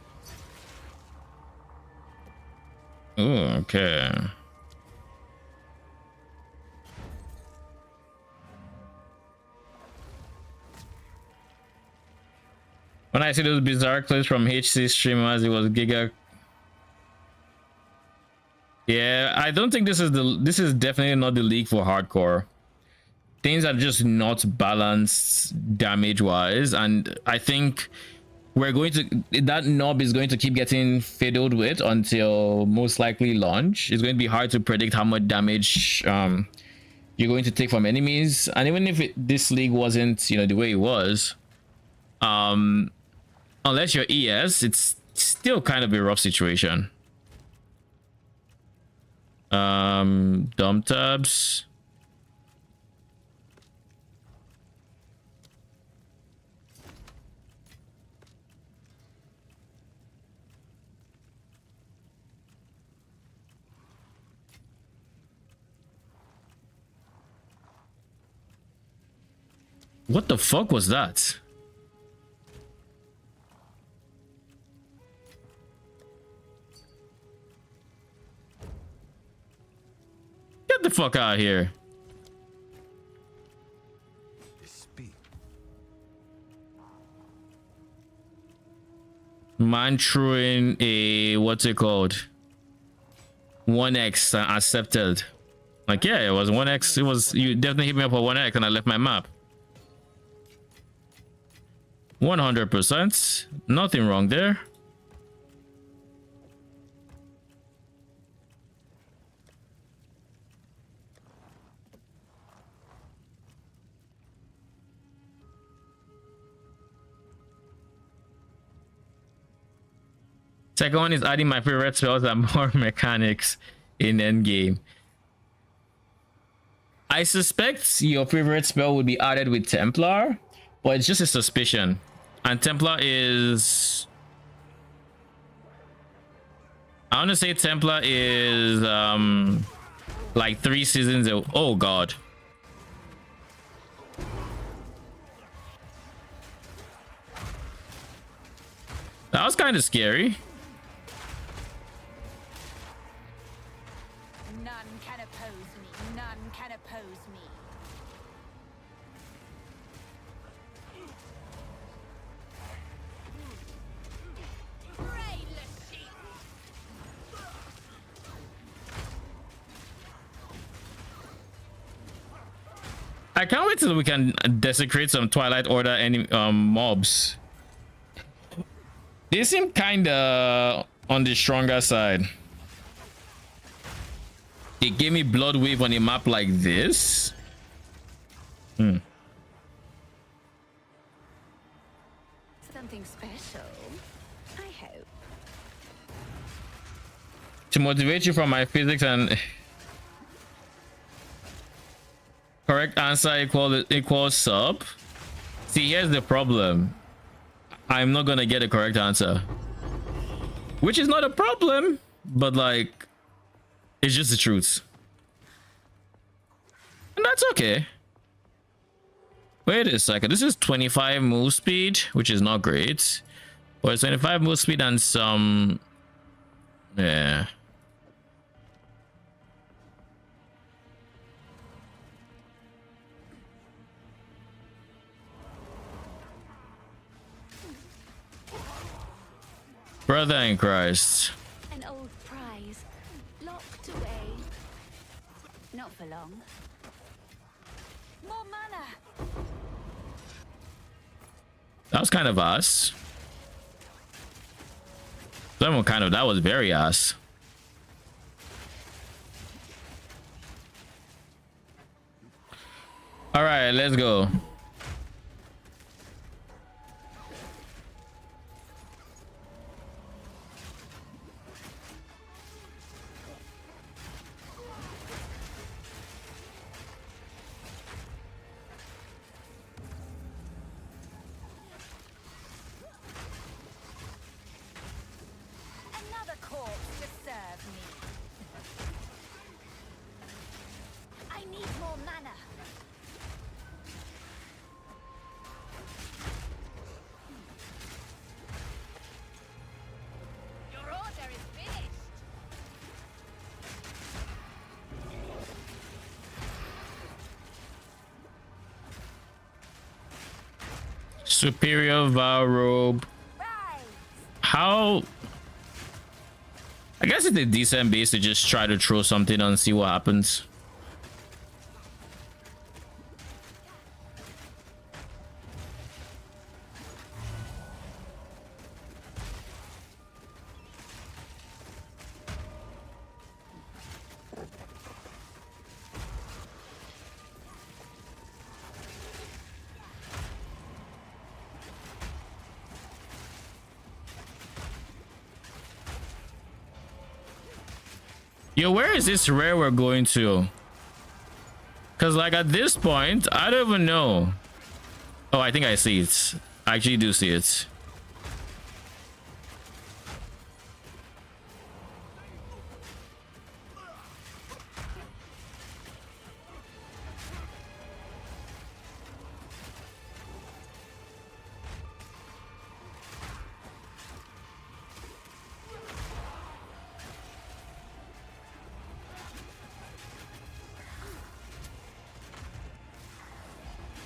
S1: Oh, okay. When I see those bizarre clips from HC streamers, it was Giga. Yeah, I don't think this is definitely not the league for hardcore. Things are just not balanced damage wise, and I think that knob is going to keep getting fiddled with until most likely launch. It's going to be hard to predict how much damage you're going to take from enemies, and even if this league wasn't, you know, the way it was, unless you're ES, it's still kind of a rough situation. Dump tabs. What the fuck was that? Get the fuck out of here. Man throwing a, what's it called? 1x accepted. Like, yeah, it was 1x. It was, you definitely hit me up for 1x and I left my map. 100%. Nothing wrong there. Second one is adding my favorite spells and more mechanics in endgame. I suspect your favorite spell would be added with Templar, but it's just a suspicion. And Templar is... I want to say Templar is like 3 seasons of... Oh god. That was kind of scary.
S2: None can oppose me. None can oppose me. Brainless sheep.
S1: I can't wait till we can desecrate some Twilight Order mobs. They seem kinda on the stronger side. It gave me Blood Wave on a map like this.
S2: Something special, I hope.
S1: To motivate you from my physics and correct answer equals sub. See, here's the problem. I'm not gonna get a correct answer, which is not a problem, but like, it's just the truth, and that's okay. Wait a second, this is 25 move speed, which is not great, but it's 25 move speed and some, yeah. Brother in Christ.
S2: An old prize, locked away. Not for long. More mana.
S1: That was kind of us. Someone kind of, that was very us. All right, let's go.
S2: Another corpse to serve me. I need more
S1: Superior Vow Robe. How? I guess it's a decent base to just try to throw something and see what happens. Yo, where is this rare we're going to? Because, like, at this point, I don't even know. Oh, I think I see it. I actually do see it.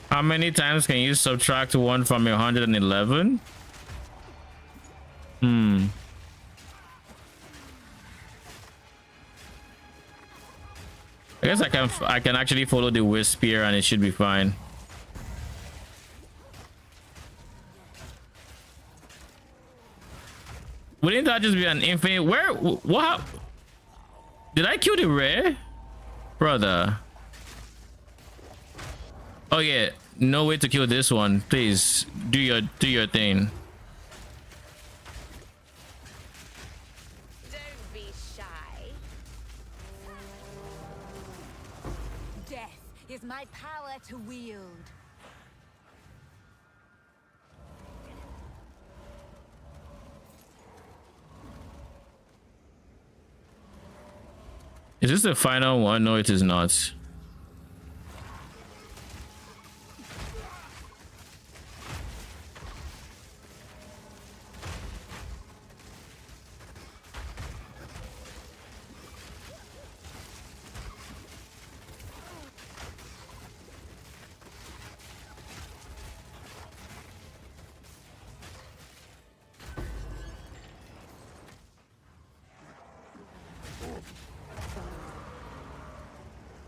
S1: How many times can you subtract 1 from 111? I guess I can actually follow the wisp here and it should be fine. Wouldn't that just be an infinite? Where? What? Did I kill the rare? Brother. Oh yeah, no way to kill this one. Please do your thing.
S2: Don't be shy. Death is my power to wield.
S1: Is this the final one? No, it is not.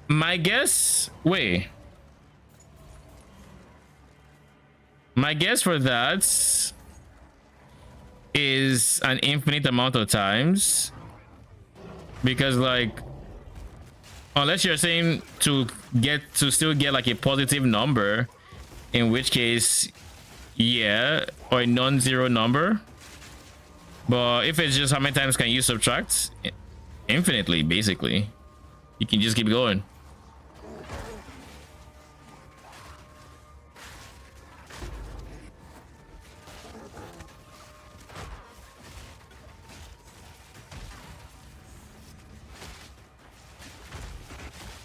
S1: My guess, wait. My guess for that is an infinite amount of times. Because, like, unless you're saying to still get like a positive number, in which case, yeah, or a non-zero number. But if it's just how many times can you subtract? Infinitely, basically. You can just keep going.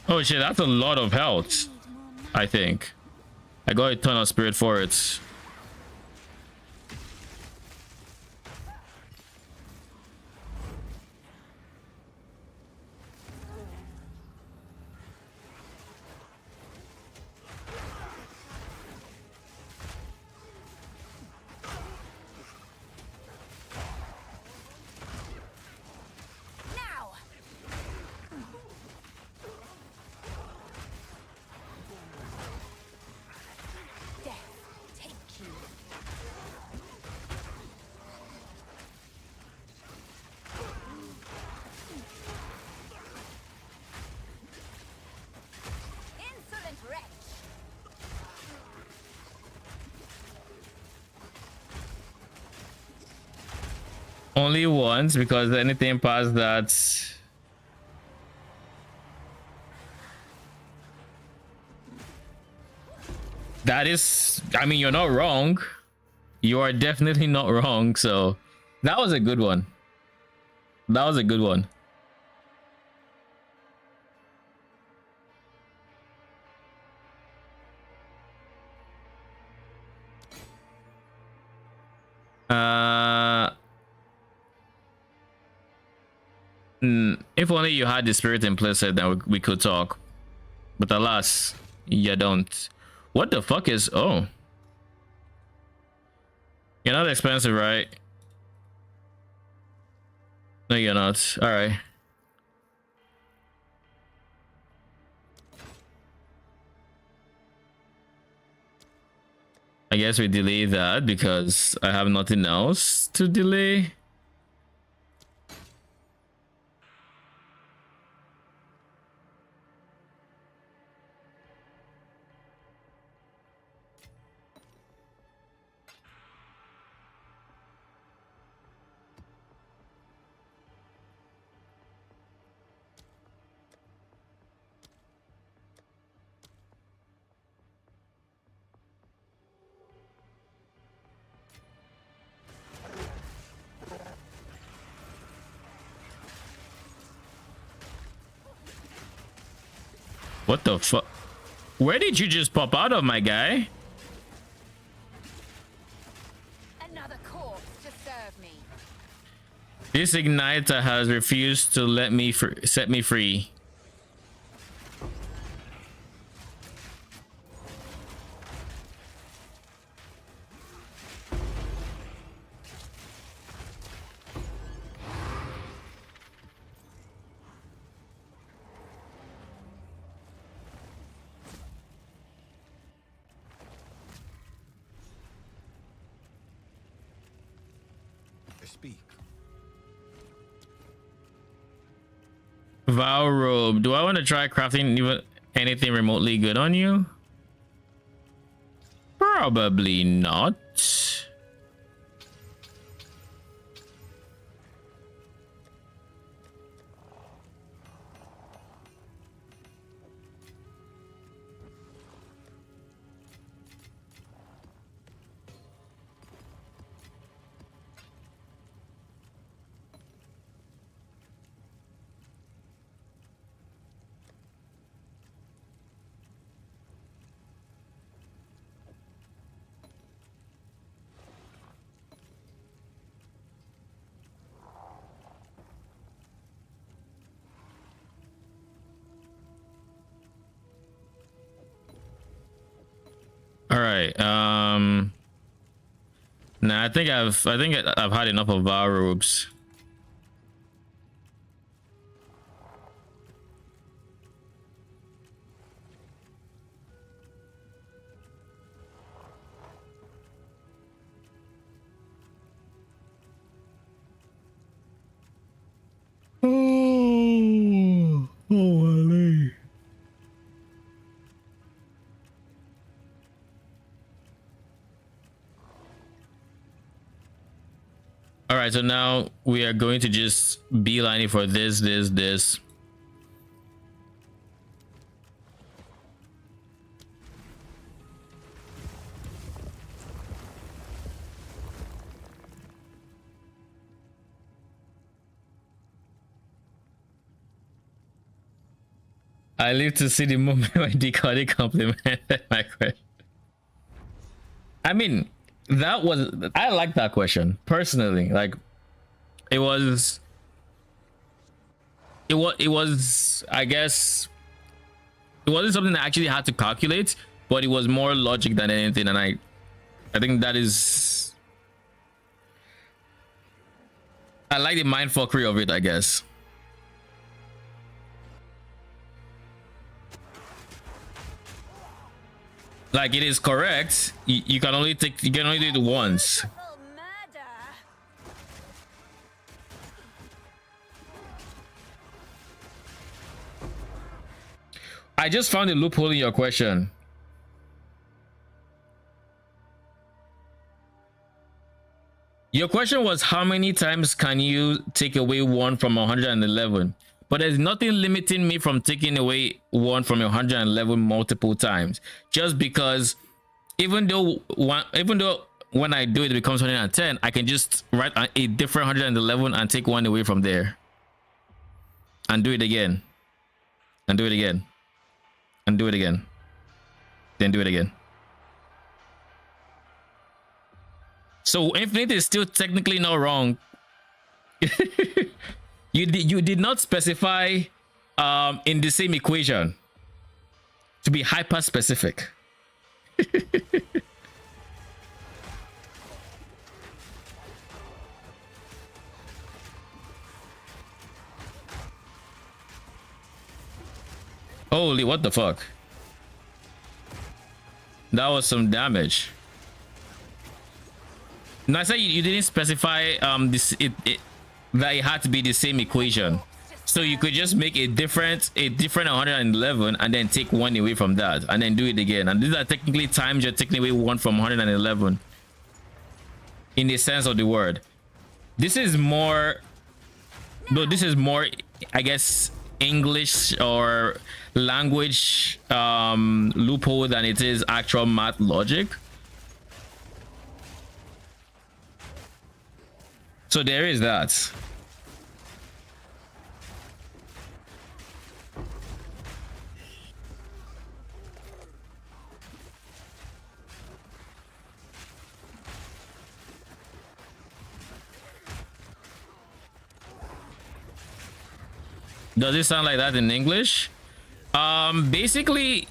S1: Oh shit, that's a lot of health. I think I got a ton of spirit for it. Only once, because anything past that, that is, I mean, you're not wrong. You are definitely not wrong. So that was a good one. That was a good one. If only you had the spirit implicit, then we could talk. But alas, you don't. What the fuck is... Oh. You're not expensive, right? No, you're not. All right. I guess we delay that because I have nothing else to delay. What the fuck? Where did you just pop out of, my guy?
S2: Another corpse to serve me.
S1: This igniter has refused to let me set me free.
S3: Speak.
S1: Vow robe. Do I want to try crafting even anything remotely good on you? Probably not. All right. Nah, I think I've had enough of vow robes. Oh, holy. All right, so now we are going to just beeline it for this. I live to see the moment when Decoding complimented my question. I mean, I like that question personally. Like, it was, I guess, it wasn't something I actually had to calculate, but it was more logic than anything. And I think that is, I like the mindfuckery of it, I guess. Like, it is correct. You can only do it once. I just found a loophole in your question. Your question was, how many times can you take away one from 111? But there's nothing limiting me from taking away one from 111 multiple times. Just because even though when I do it, it becomes 110, I can just write a different 111 and take one away from there. And do it again. And do it again. And do it again. Then do it again. So infinite is still technically not wrong. You did not specify in the same equation to be hyper specific. Holy, what the fuck? That was some damage. No, I said you didn't specify that it had to be the same equation. So you could just make a different 111 and then take one away from that and then do it again. And these are technically times you're taking away one from 111 in the sense of the word. This is more, no, this is more, I guess, English or language loophole than it is actual math logic. So there is that. Does it sound like that in English? Basically,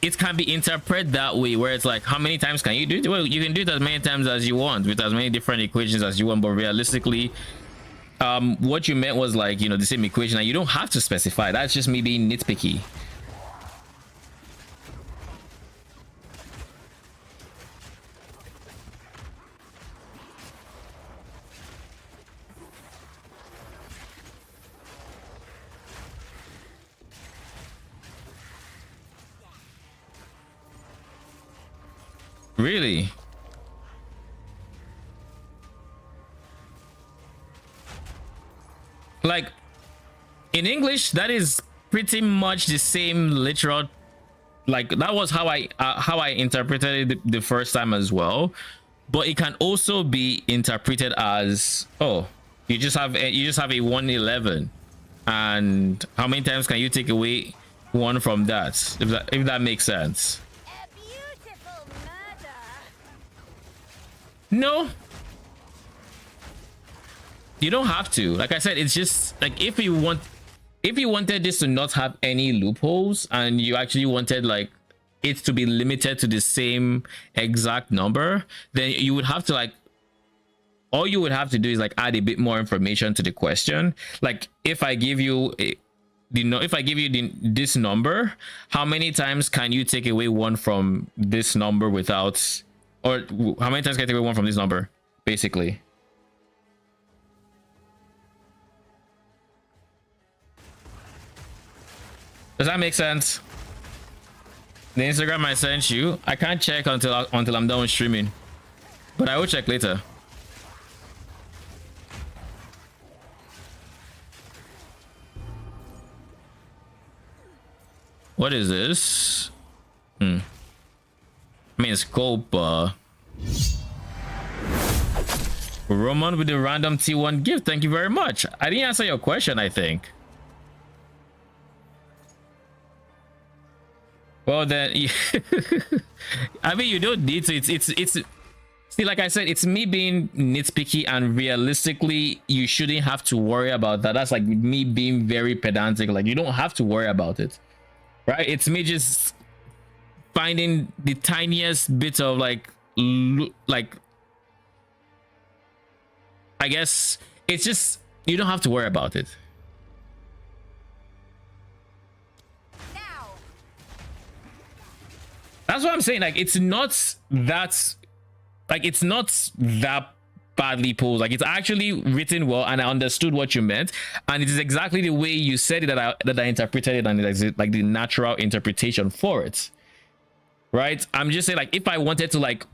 S1: it can be interpreted that way, where it's like, how many times can you do it? Well, you can do it as many times as you want with as many different equations as you want, but realistically, what you meant was like, you know, the same equation, and you don't have to specify. That's just me being nitpicky. Really? Like, in English, that is pretty much the same literal, like that was how I interpreted it the first time as well. But it can also be interpreted as, oh, you just have a 111, and how many times can you take away one from that, if that makes sense.
S2: A beautiful murder.
S1: No, you don't have to. Like I said, it's just like, if you wanted this to not have any loopholes, and you actually wanted like it to be limited to the same exact number, then you would have to, like, all you would have to do is like add a bit more information to the question. Like, if I give you this number, how many times can you take away one from this number without, or how many times can I take away one from this number, basically. Does that make sense? The Instagram I sent you, I can't check until I'm done with streaming, but I will check later. What is this? I mean, scope. Roman with the random T1 gift. Thank you very much. I didn't answer your question, I think. Well then, I mean, you don't need to. It's see, like I said, it's me being nitpicky, and realistically, you shouldn't have to worry about that. That's like me being very pedantic. Like, you don't have to worry about it, right? It's me just finding the tiniest bit of like I guess it's just, you don't have to worry about it. That's what I'm saying. Like, it's not that, like, it's not that badly posed. Like, it's actually written well, and I understood what you meant, and it is exactly the way you said it that I interpreted it, and it's like the natural interpretation for it, right? I'm just saying, like, if I wanted to like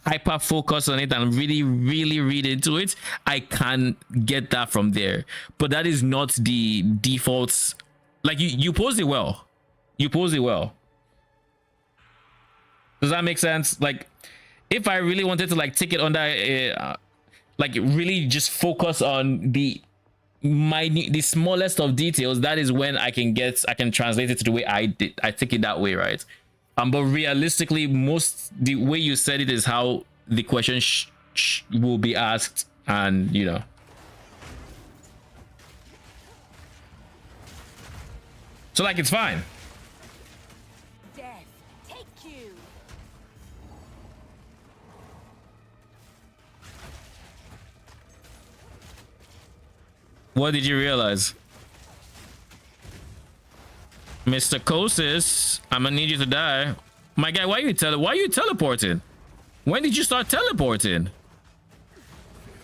S1: hyper focus on it and really read into it, I can get that from there, but that is not the default. Like, you posed it well. You posed it well. Does that make sense? Like, if I really wanted to like take it under like really just focus on the smallest of details, that is when I can translate it to the way I take it that way, right? But realistically, the way you said it is how the question will be asked, and you know. So like, it's fine. What did you realize? Mr. Kosis, I'm gonna need you to die. My guy, why you teleporting? When did you start teleporting?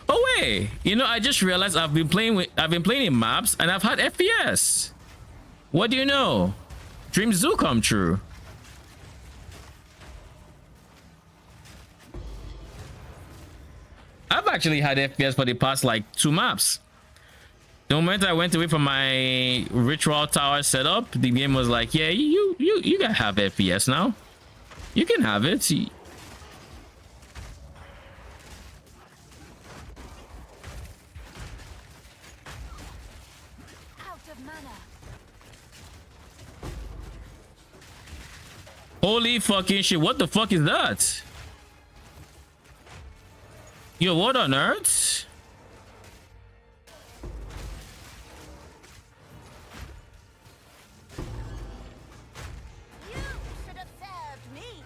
S1: Oh wait, you know, I just realized I've been playing in maps and I've had FPS. What do you know? Dreams do come true. I've actually had FPS for the past like 2 maps. The moment I went away from my ritual tower setup, the game was like, yeah, you can have FPS now. You can have it.
S2: Out of mana.
S1: Holy fucking shit, what the fuck is that? Yo, what on earth?
S2: You should have served me.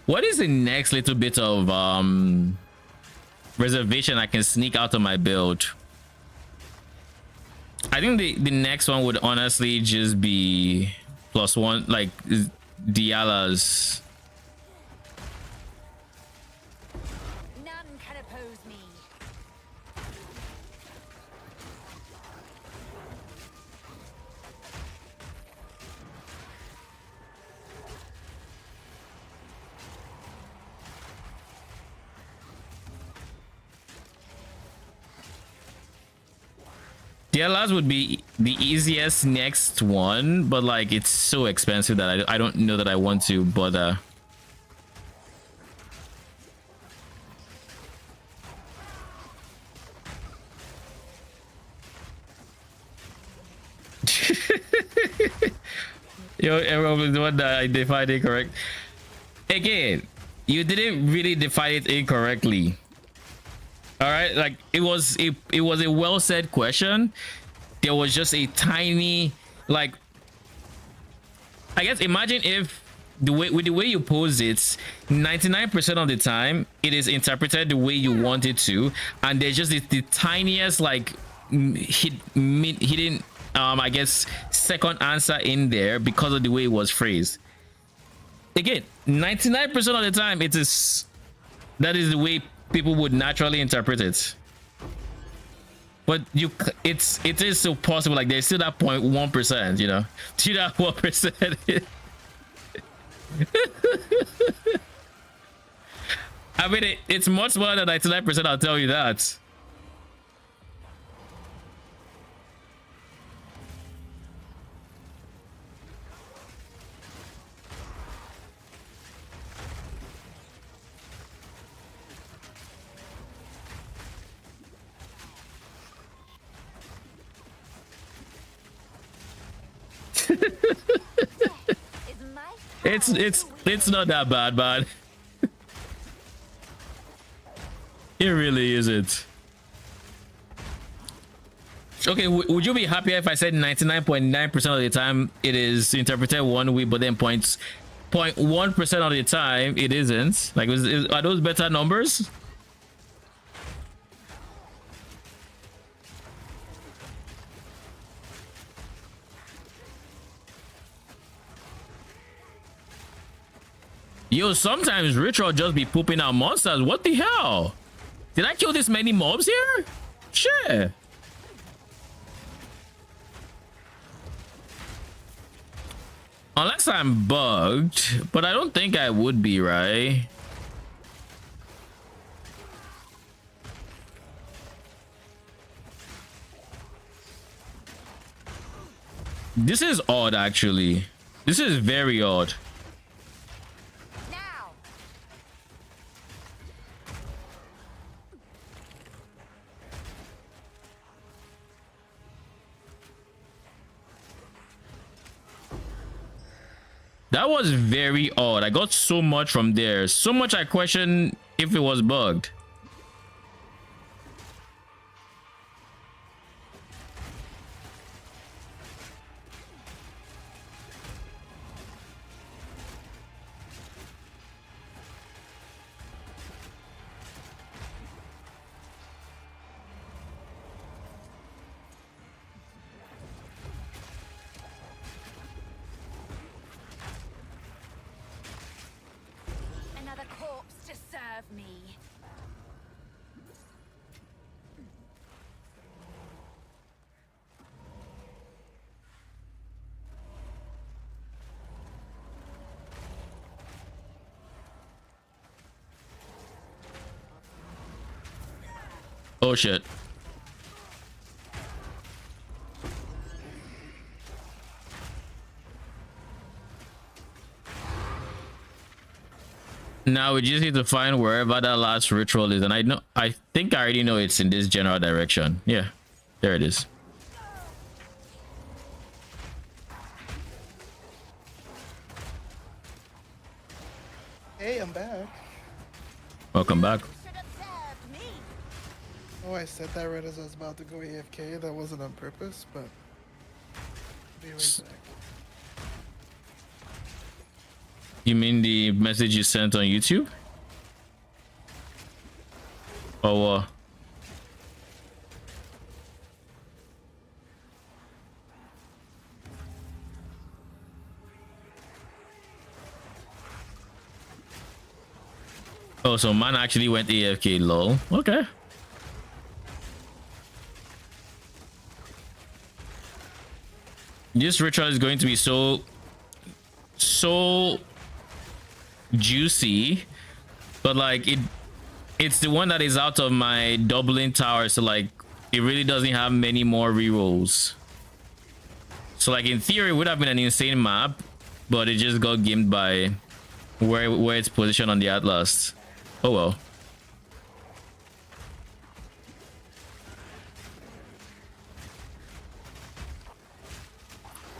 S1: What is the next little bit of reservation I can sneak out of my build? I think the next one would honestly just be +1, like Diala's.
S2: None can oppose me.
S1: Diala's would be the easiest next one, but like it's so expensive that I don't know that I want to bother. Yo, everyone was the one that I defined it correct. Again, you didn't really define it incorrectly. All right, like it was a well said question. There was just a tiny, like, I guess imagine if the way you pose it, 99% of the time it is interpreted the way you want it to, and there's just the tiniest like hidden I guess second answer in there because of the way it was phrased. Again, 99% of the time that is the way people would naturally interpret it. But it is so possible, like there's still that 0.1%, you know, to that 1%. I mean, it's much more than 99%, I'll tell you that. It's not that bad, man. It really isn't. Okay, would you be happier if I said 99.9% of the time it is interpreted one way, but then 0.1% of the time it isn't? Like, are those better numbers? Yo, sometimes Ritual just be pooping out monsters. What the hell? Did I kill this many mobs here? Shit. Unless I'm bugged, but I don't think I would be, right? This is odd, actually. This is very odd. That was very odd. I got so much from there. So much I question if it was bugged. Oh shit. Now we just need to find wherever that last ritual is, and I think I already know it's in this general direction. Yeah, there it is.
S5: Hey, I'm back.
S1: Welcome back.
S5: Oh, I said that right as I was about to go AFK. That wasn't on purpose, but be right back.
S1: You mean the message you sent on YouTube? Oh, oh, so man actually went AFK, lol. Okay. This ritual is going to be so juicy, but like it's the one that is out of my Dublin tower, so like it really doesn't have many more rerolls. So like in theory it would have been an insane map, but it just got gimped by where it's positioned on the atlas. Oh well.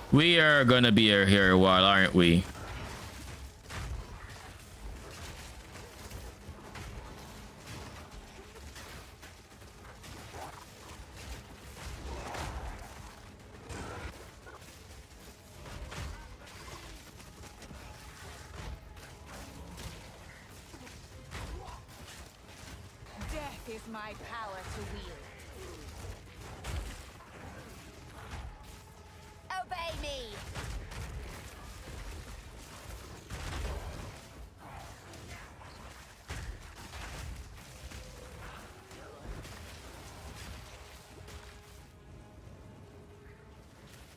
S1: We are gonna be here a while, aren't we?
S2: Death is my power to wield. Obey me.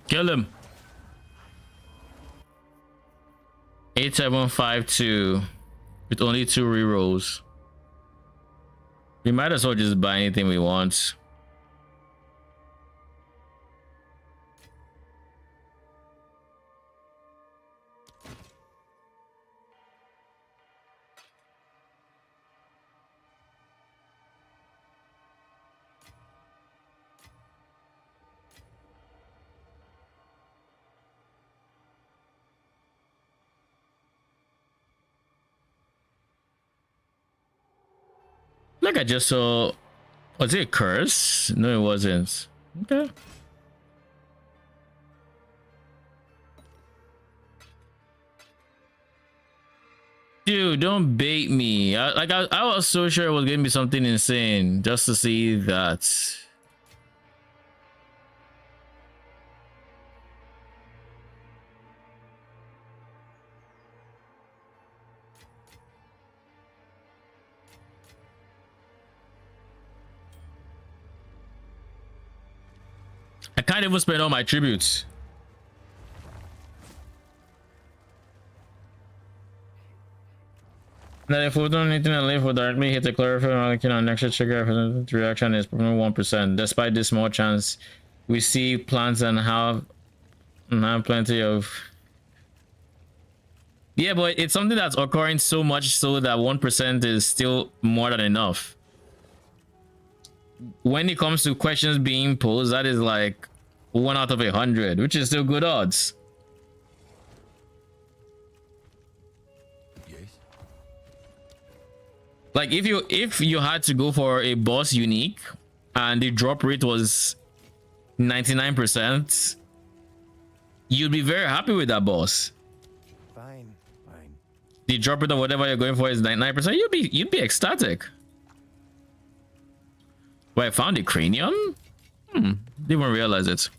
S1: Kill him. 8752 with only 2 rerolls. We might as well just buy anything we want. Like I just saw, was it a curse? No, it wasn't. Okay. Dude, don't bait me. I was so sure it was gonna be something insane just to see that. I can't even spend all my tributes. That if we don't need to live will directly hit the chlorophyll molecule on next trigger, the reaction is 1%. Despite this small chance, we see plants and have plenty of. Yeah, but it's something that's occurring so much so that 1% is still more than enough. When it comes to questions being posed, that is like 1 out of 100, which is still good odds.
S3: Yes.
S1: Like if you had to go for a boss unique and the drop rate was 99%, you'd be very happy with that boss.
S4: Fine.
S1: The drop rate of whatever you're going for is 99%, you'd be ecstatic. Wait, I found a cranium? Didn't even realize it.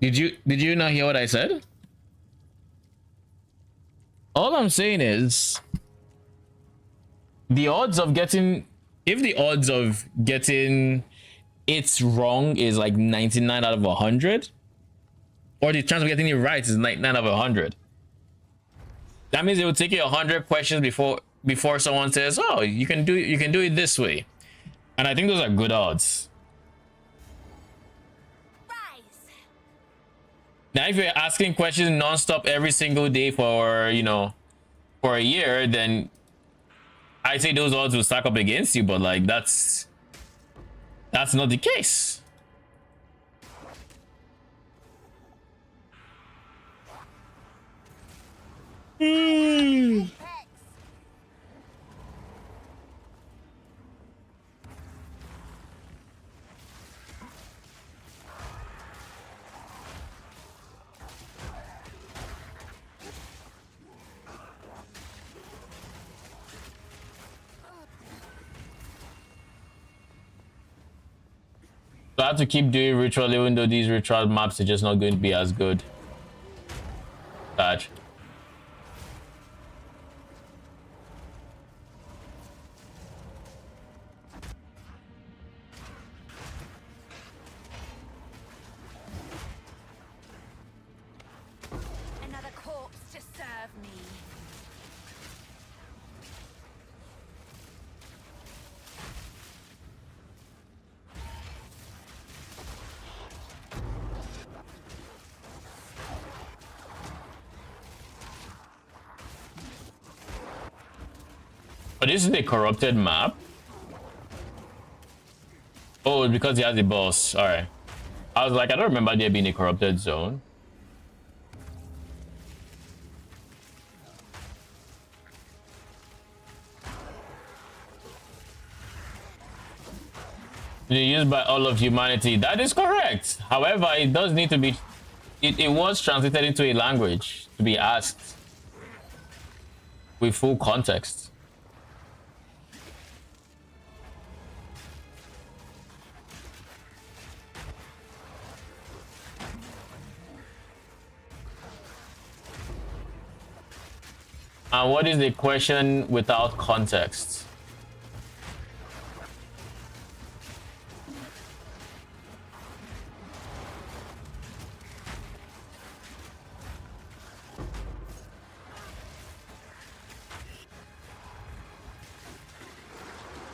S1: Did you not hear what I said? All I'm saying is the odds of getting, if the odds of getting it's wrong is like 99 out of 100, or the chance of getting it right is 99 out of 100, that means it will take you 100 questions before someone says, oh, you can do it this way. And I think those are good odds. Now, if you're asking questions nonstop every single day for, you know, for a year, then I say those odds will stack up against you, but like that's not the case. So I have to keep doing ritual, even though these ritual maps are just not going to be as good. Bad.
S2: Another corpse to serve me.
S1: But this is a corrupted map. Oh, it's because he has the boss. All right. I was like, I don't remember there being a corrupted zone. Used by all of humanity. That is correct. However, it does need to be. It was translated into a language to be asked with full context. And what is the question without context?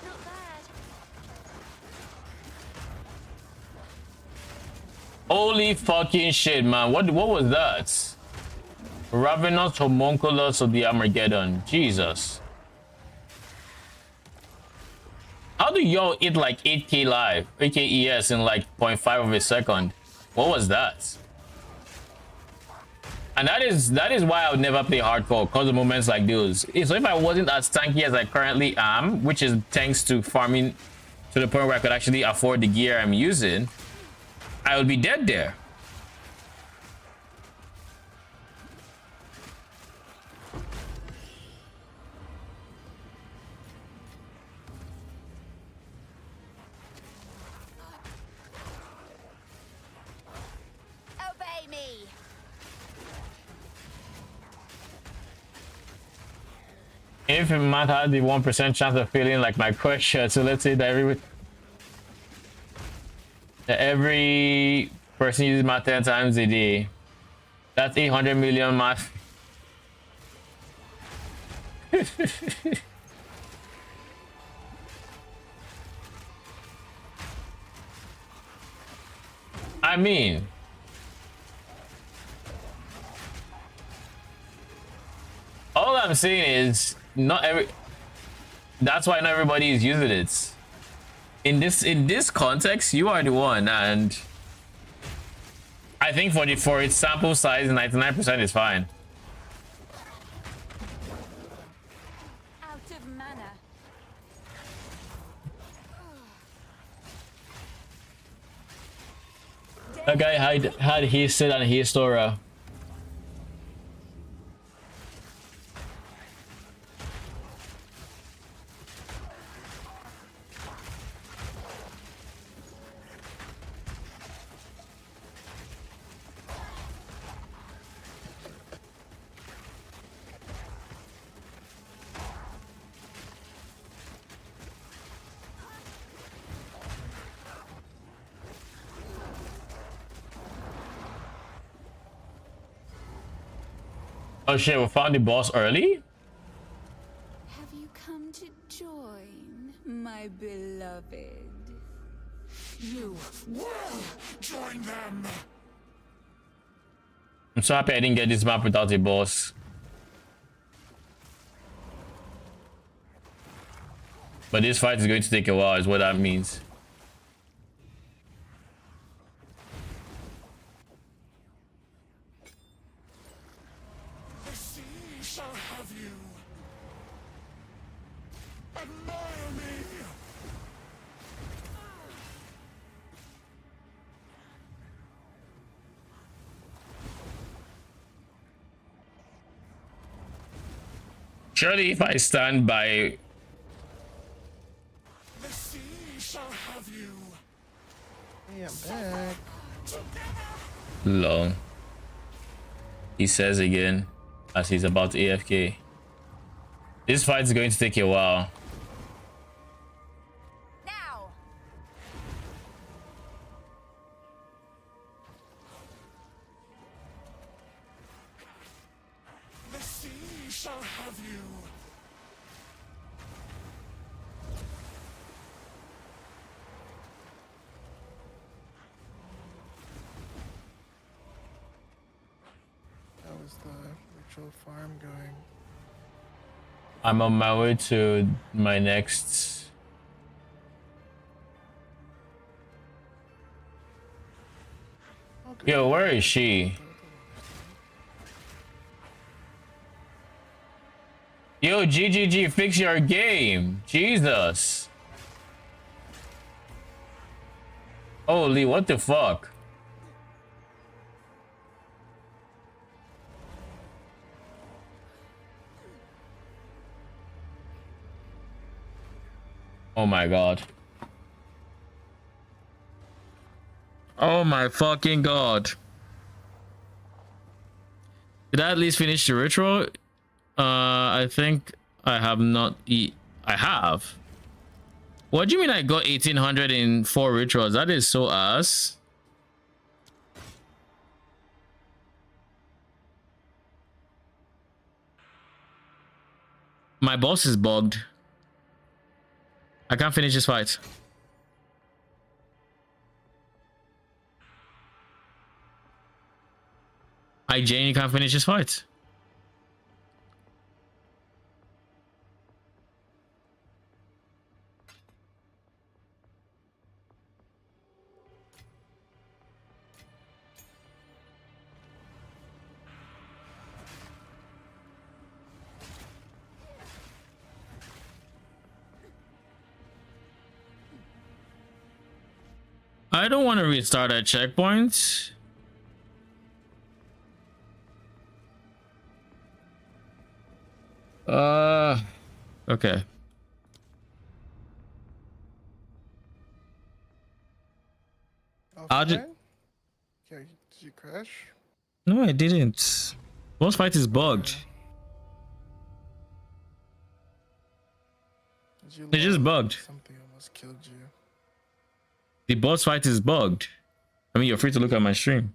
S2: Not bad.
S1: Holy fucking shit, man. What was that? Ravenous homunculus of the Armageddon. Jesus. How do y'all hit like 8k live, 8k ES in like 0.5 of a second? What was that? And that is why I would never play hardcore, because of moments like those. So if I wasn't as tanky as I currently am, which is thanks to farming to the point where I could actually afford the gear I'm using, I would be dead there.
S2: Obey me.
S1: If Matt had the 1% chance of feeling like my crush shirt, so let's say that every person uses math 10 times a day, that's 800 million math. I mean, all I'm saying is that's why not everybody is using it. In this context, you are the one, and I think for its sample size, 99% is fine.
S2: Out of mana.
S1: That guy had Histed and Histora. Oh shit, we found the boss early?
S2: Have you come to join, my beloved?
S3: You will join them.
S1: I'm so happy I didn't get this map without a boss. But this fight is going to take a while, is what that means.
S3: The sea shall have you. Admire me.
S1: Surely if I stand by...
S3: The sea shall have you.
S5: Hey, I'm back.
S1: Long. He says again as he's about to AFK. This fight is going to take a while.
S2: Now!
S3: The sea shall have you.
S5: How is the ritual farm going?
S1: I'm on my way to my next...
S5: Okay.
S1: Yo, where is she? Yo, GGG, fix your game. Jesus. Holy, what the fuck? Oh my god. Oh my fucking god. Did I at least finish the ritual? I think I have not I have. What do you mean I got 1800 in 4 rituals? That is so ass. My boss is bugged. I can't finish this fight. I genuinely can't finish this fight. I don't want to restart at checkpoints. Okay. I'll just...
S5: Okay, did you crash?
S1: No, I didn't. Boss fight is bugged.
S5: Did you
S1: It's just
S5: log?
S1: bugged.
S5: Something almost killed you.
S1: The boss fight is bugged. I mean, you're free to look at my stream.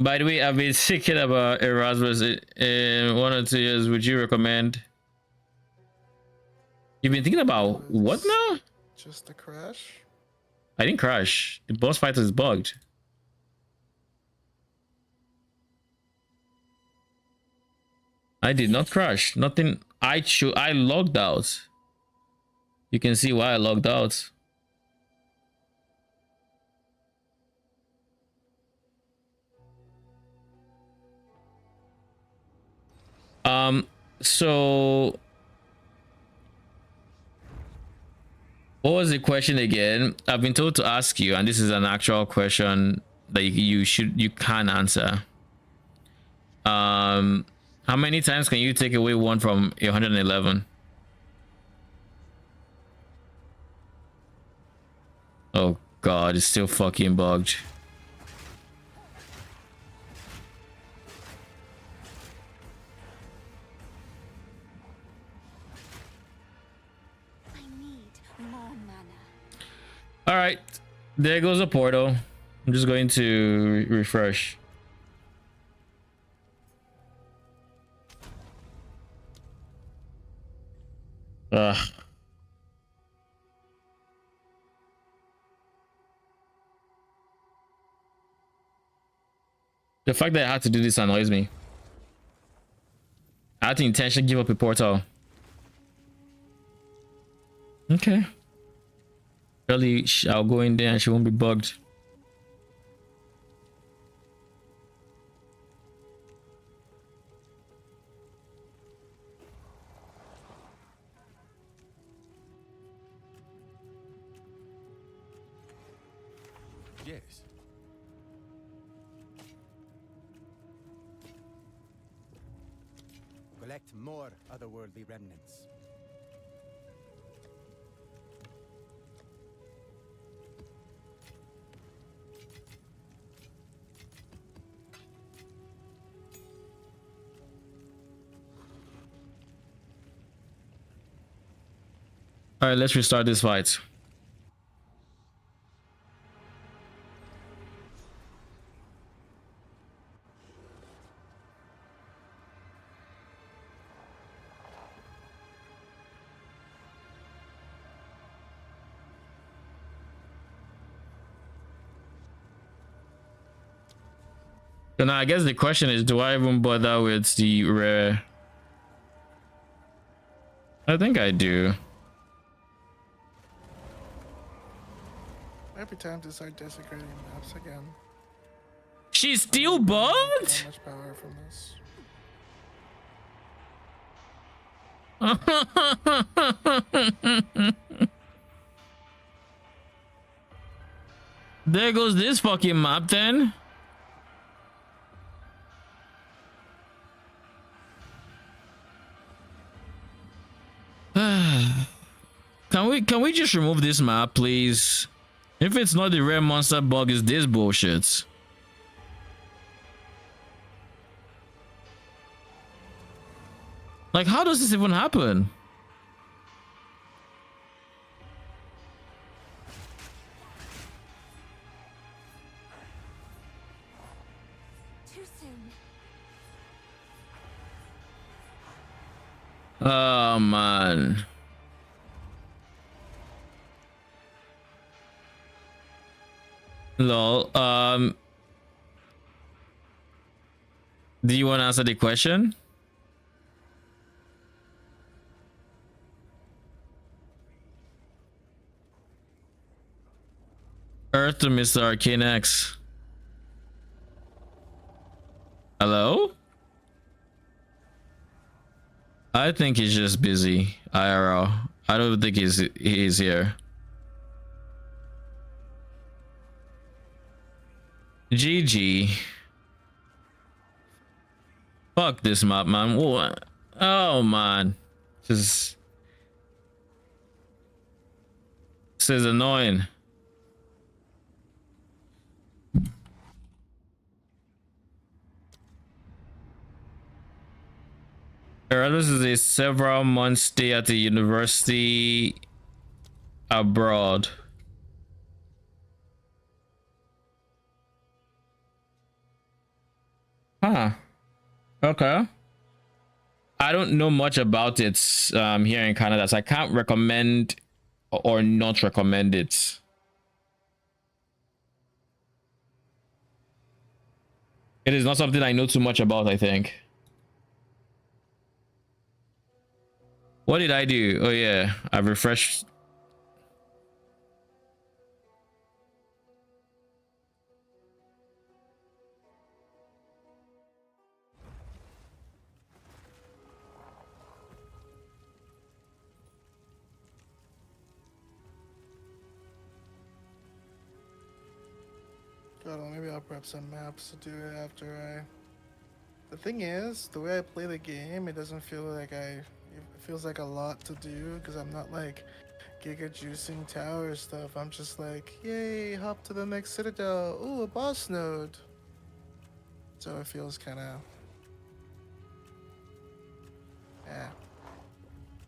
S1: By the way, I've been thinking about Erasmus in 1 or 2 years. Would you recommend? You've been thinking about what now?
S5: Just a crash?
S1: I didn't crash. The boss fight is bugged. I did not crash. Nothing. I logged out. You can see why I logged out. So what was the question again? I've been told to ask you, and this is an actual question that you can answer. How many times can you take away 1 from 111? Oh god, it's still fucking bugged.
S2: I need more mana.
S1: All right, there goes a portal. I'm just going to refresh. Ugh. The fact that I had to do this annoys me. I had to intentionally give up a portal. Okay. Surely I'll go in there and she won't be bugged.
S4: Yes. Collect more otherworldly remnants.
S1: All right, let's restart this fight. So now I guess the question is, do I even bother with the rare? I think I do.
S5: Every time to start desecrating maps again.
S1: She's still bugged?
S5: So much power from this.
S1: There goes this fucking map then. Can we just remove this map, please? If it's not the rare monster bug, is this bullshit? Like, how does this even happen?
S2: Too soon.
S1: Oh man. Lol. Do you want to answer the question? Earth to Mr. Arcane X. Hello? I think he's just busy. IRL. I don't think he's here. GG. Fuck this map, man. What? Oh man. This is annoying. This is a several month stay at the university abroad. Huh. Okay. I don't know much about it here in Canada, so I can't recommend or not recommend it. It is not something I know too much about, I think. What did I do? Oh yeah, I've refreshed.
S5: I don't know, maybe I'll prep some maps to do it after I... The thing is, the way I play the game, it doesn't feel like it feels like a lot to do, because I'm not like giga juicing tower stuff. I'm just like, yay, hop to the next citadel. Ooh, a boss node. So it feels kind of... yeah.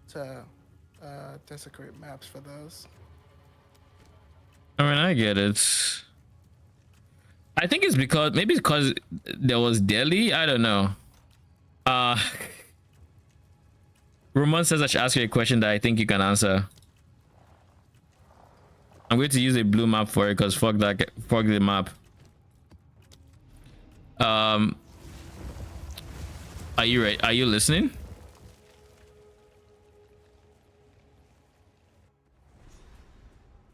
S5: To desecrate maps for those.
S1: I mean, I get it. I think it's because maybe it's because there was Delhi. I don't know. Uh Roman says I should ask you a question that I think you can answer. I'm going to use a blue map for it because fuck the map. Are you ready? Are you listening?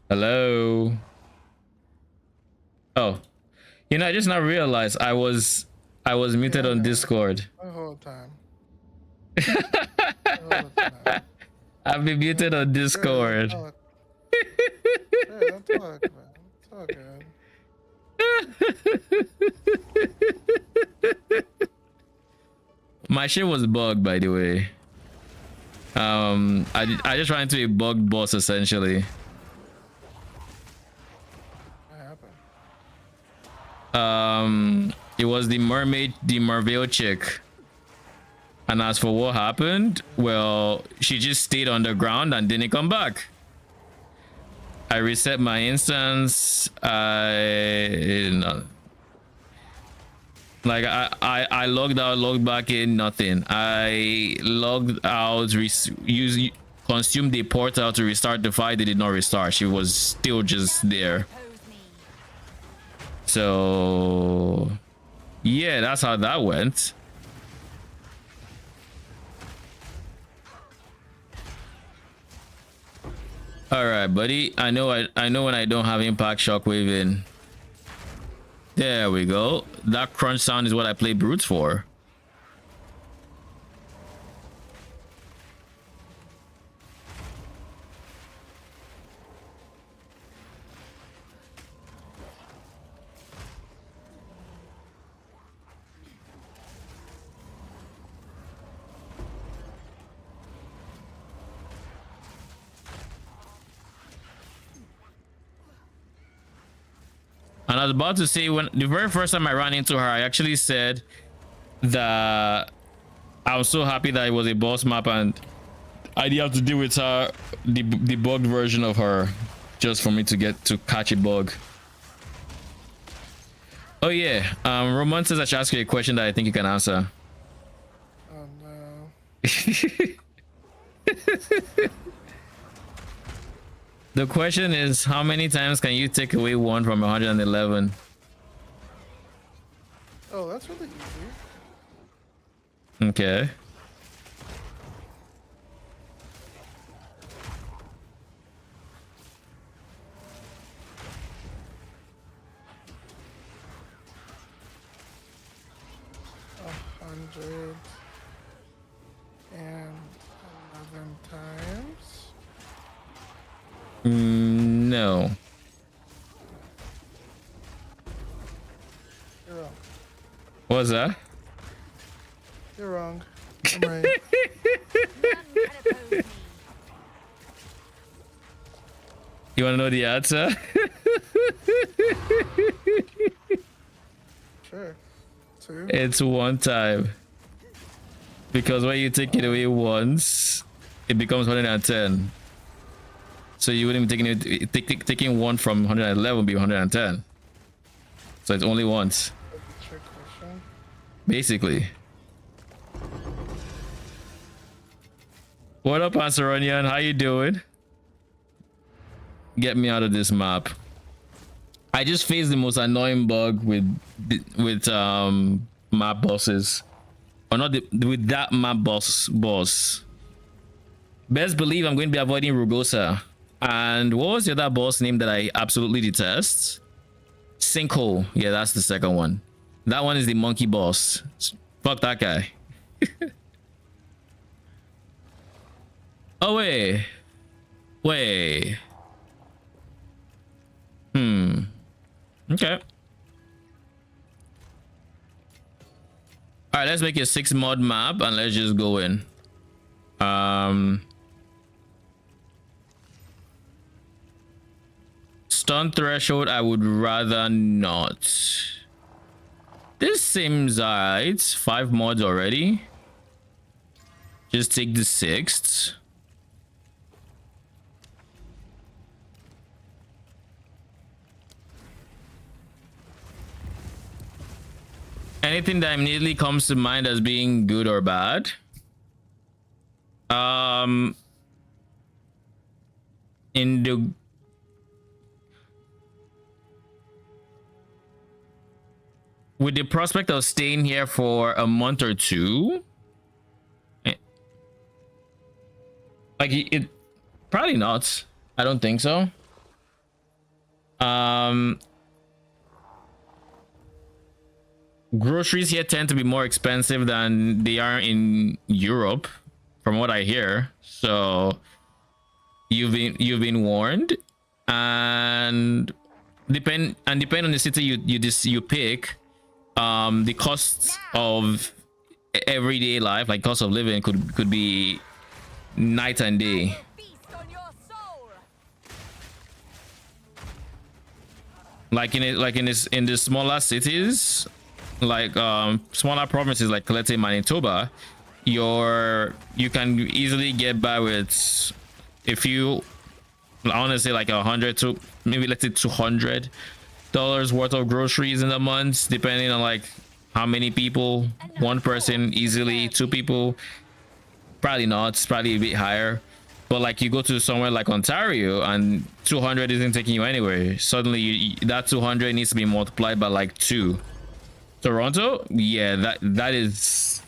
S1: Hello. Oh, you know, I just now realized I was muted on Discord.
S5: The whole time. The whole time.
S1: I've been muted on Discord.
S5: Don't talk, man. It's all good.
S1: My shit was bugged, by the way. I just ran into a bugged boss essentially.
S5: What happened?
S1: It was the mermaid, the Marvel chick. And as for what happened, well, she just stayed on the ground and didn't come back. I reset my instance. I logged out, logged back in, nothing. I logged out, consumed the portal to restart the fight. It did not restart. She was still just there. So yeah, that's how that went. All right, buddy. I know when I don't have impact shockwave in. There we go. That crunch sound is what I play brutes for. And I was about to say, when the very first time I ran into her, I actually said that I was so happy that it was a boss map and I didn't have to deal with her, the bugged version of her, just for me to get to catch a bug. Oh yeah, Roman says I should ask you a question that I think you can answer.
S5: Oh no.
S1: The question is, how many times can you take away 1 from 111?
S5: Oh, that's really easy.
S1: Okay.
S5: $111 times.
S1: No.
S5: You're wrong.
S1: What was that?
S5: You're wrong. I'm right.
S1: You want to know the answer?
S5: Sure. 2.
S1: It's 1 time. Because when you take it away once, it becomes 110. So you wouldn't be taking 1 from 111 would be 110. So it's only once.
S5: That's a trick question.
S1: Basically. What up, Ansaronian? How you doing? Get me out of this map. I just faced the most annoying bug with map bosses. Or not with that map boss. Best believe I'm going to be avoiding Rugosa. And what was the other boss name that I absolutely detest? Sinkhole. Yeah, that's the second one. That one is the monkey boss. Fuck that guy. Oh, wait. Okay. All right, let's make a 6 mod map and let's just go in. Stun threshold, I would rather not. This seems alright. 5 mods already. Just take the 6th. anything that immediately comes to mind as being good or bad. In the with the prospect of staying here for a month or two, like it probably not. I don't think so. Groceries here tend to be more expensive than they are in Europe, from what I hear. So you've been warned, and depend on the city you pick, the costs of everyday life, like cost of living, could be night and day. Like in the smaller cities, like smaller provinces like Skeletal, Manitoba, you can easily get by with, if you, I want to say like 100 to maybe let's say $200 worth of groceries in a month, depending on like how many people. One person easily, two people probably not, it's probably a bit higher. But like you go to somewhere like Ontario and 200 isn't taking you anywhere. Suddenly that 200 needs to be multiplied by like 2. Toronto, yeah, that is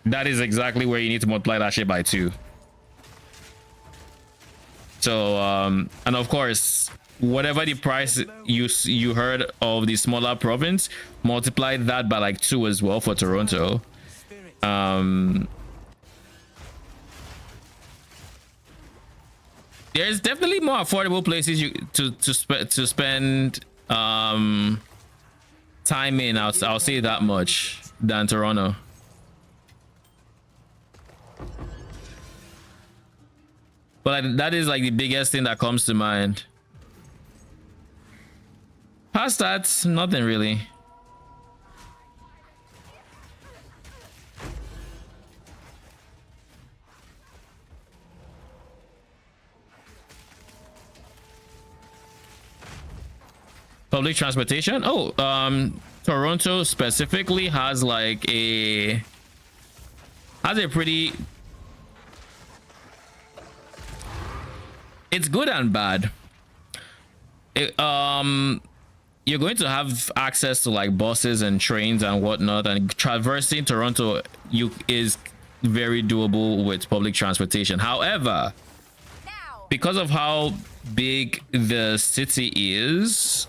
S1: exactly where you need to multiply that shit by 2. So and of course, whatever the price you heard of the smaller province, multiply that by like 2 as well for Toronto. There's definitely more affordable places to spend time in. I'll say that much, than Toronto. But like, that is like the biggest thing that comes to mind. Past that, nothing really. Public transportation. Oh, Toronto specifically has like a pretty, it's good and bad. You're going to have access to like buses and trains and whatnot, and traversing Toronto is very doable with public transportation. However, because of how big the city is,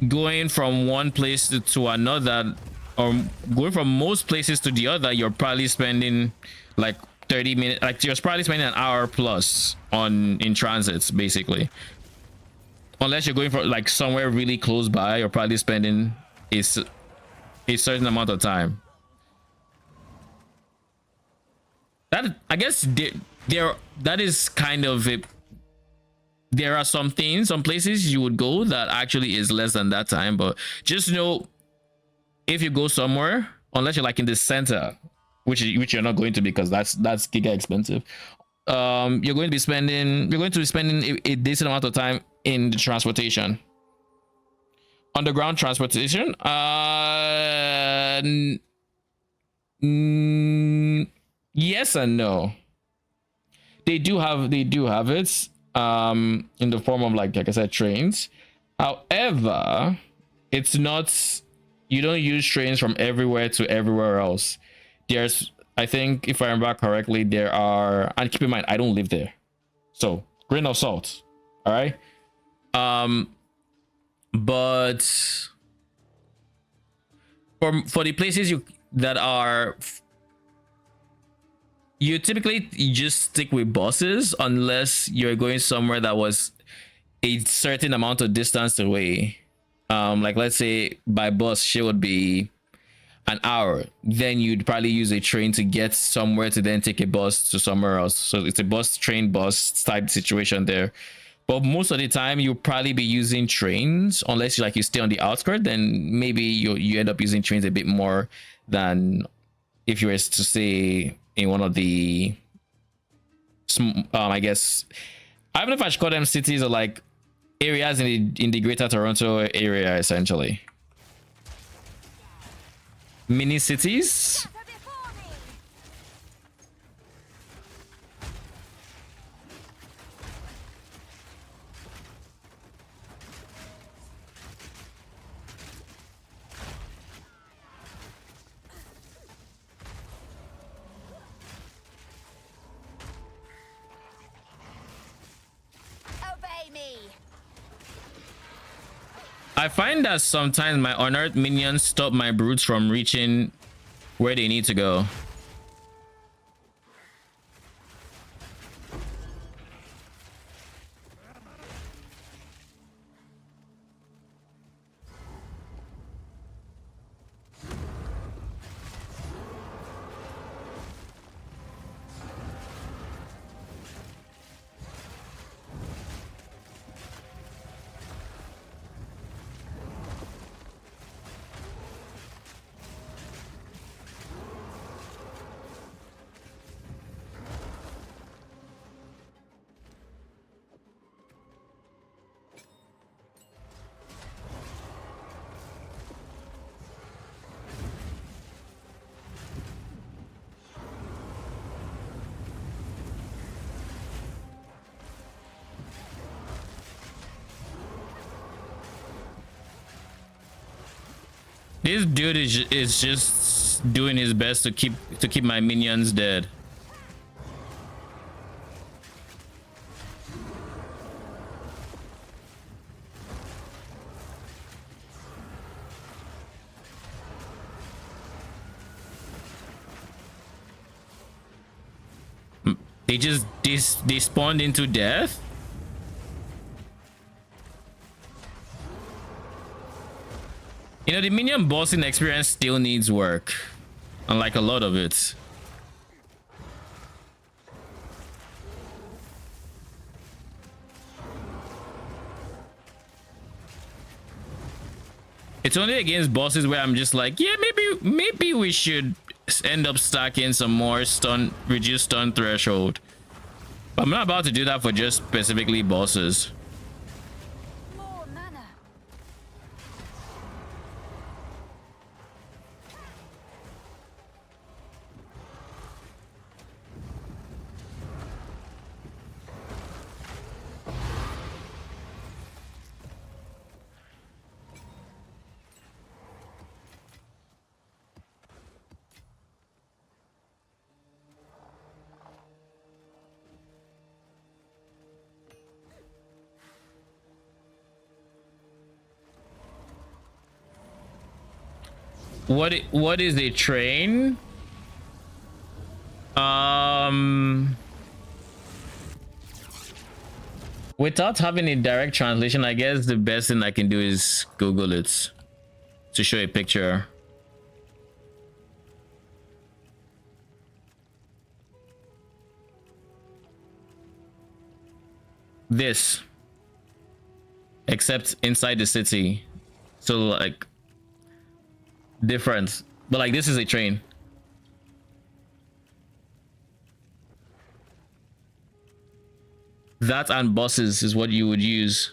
S1: going from one place to another, or going from most places to the other, you're probably spending like 30 minutes, like you're probably spending an hour plus in transits, basically. Unless you're going for like somewhere really close by, you're probably spending a certain amount of time. That, I guess, that is kind of it. There are some places you would go that actually is less than that time, but just know, if you go somewhere, unless you're like in the center, which you're not going to, because that's giga expensive, you're going to be spending a decent amount of time in the transportation. Underground transportation, yes and no. They do have it in the form of like I said, trains. However, it's not, you don't use trains from everywhere to everywhere else. There's, I think if I remember correctly, there are, and keep in mind I don't live there, so grain of salt, all right. But for the places you typically just stick with buses, unless you're going somewhere that was a certain amount of distance away. Like let's say by bus shit would be an hour, then you'd probably use a train to get somewhere to then take a bus to somewhere else. So it's a train bus type situation there. But most of the time you'll probably be using trains, unless you stay on the outskirts, then maybe you end up using trains a bit more than if you were to stay in one of the I guess, I don't know if I should call them cities, or like areas in the greater Toronto area, essentially. mini cities.
S2: Obey me.
S1: I find that sometimes my unearthed minions stop my brutes from reaching where they need to go. This dude is just doing his best to keep my minions dead. They spawned into death. You know, the minion bossing experience still needs work, unlike a lot of it. It's only against bosses where I'm just like, yeah, maybe we should end up stacking some more reduced stun threshold. But I'm not about to do that for just specifically bosses.
S2: More mana.
S1: What is a train? Without having a direct translation, I guess the best thing I can do is Google it to show a picture. This, except inside the city, so like different, but like this is a train. That and buses is what you would use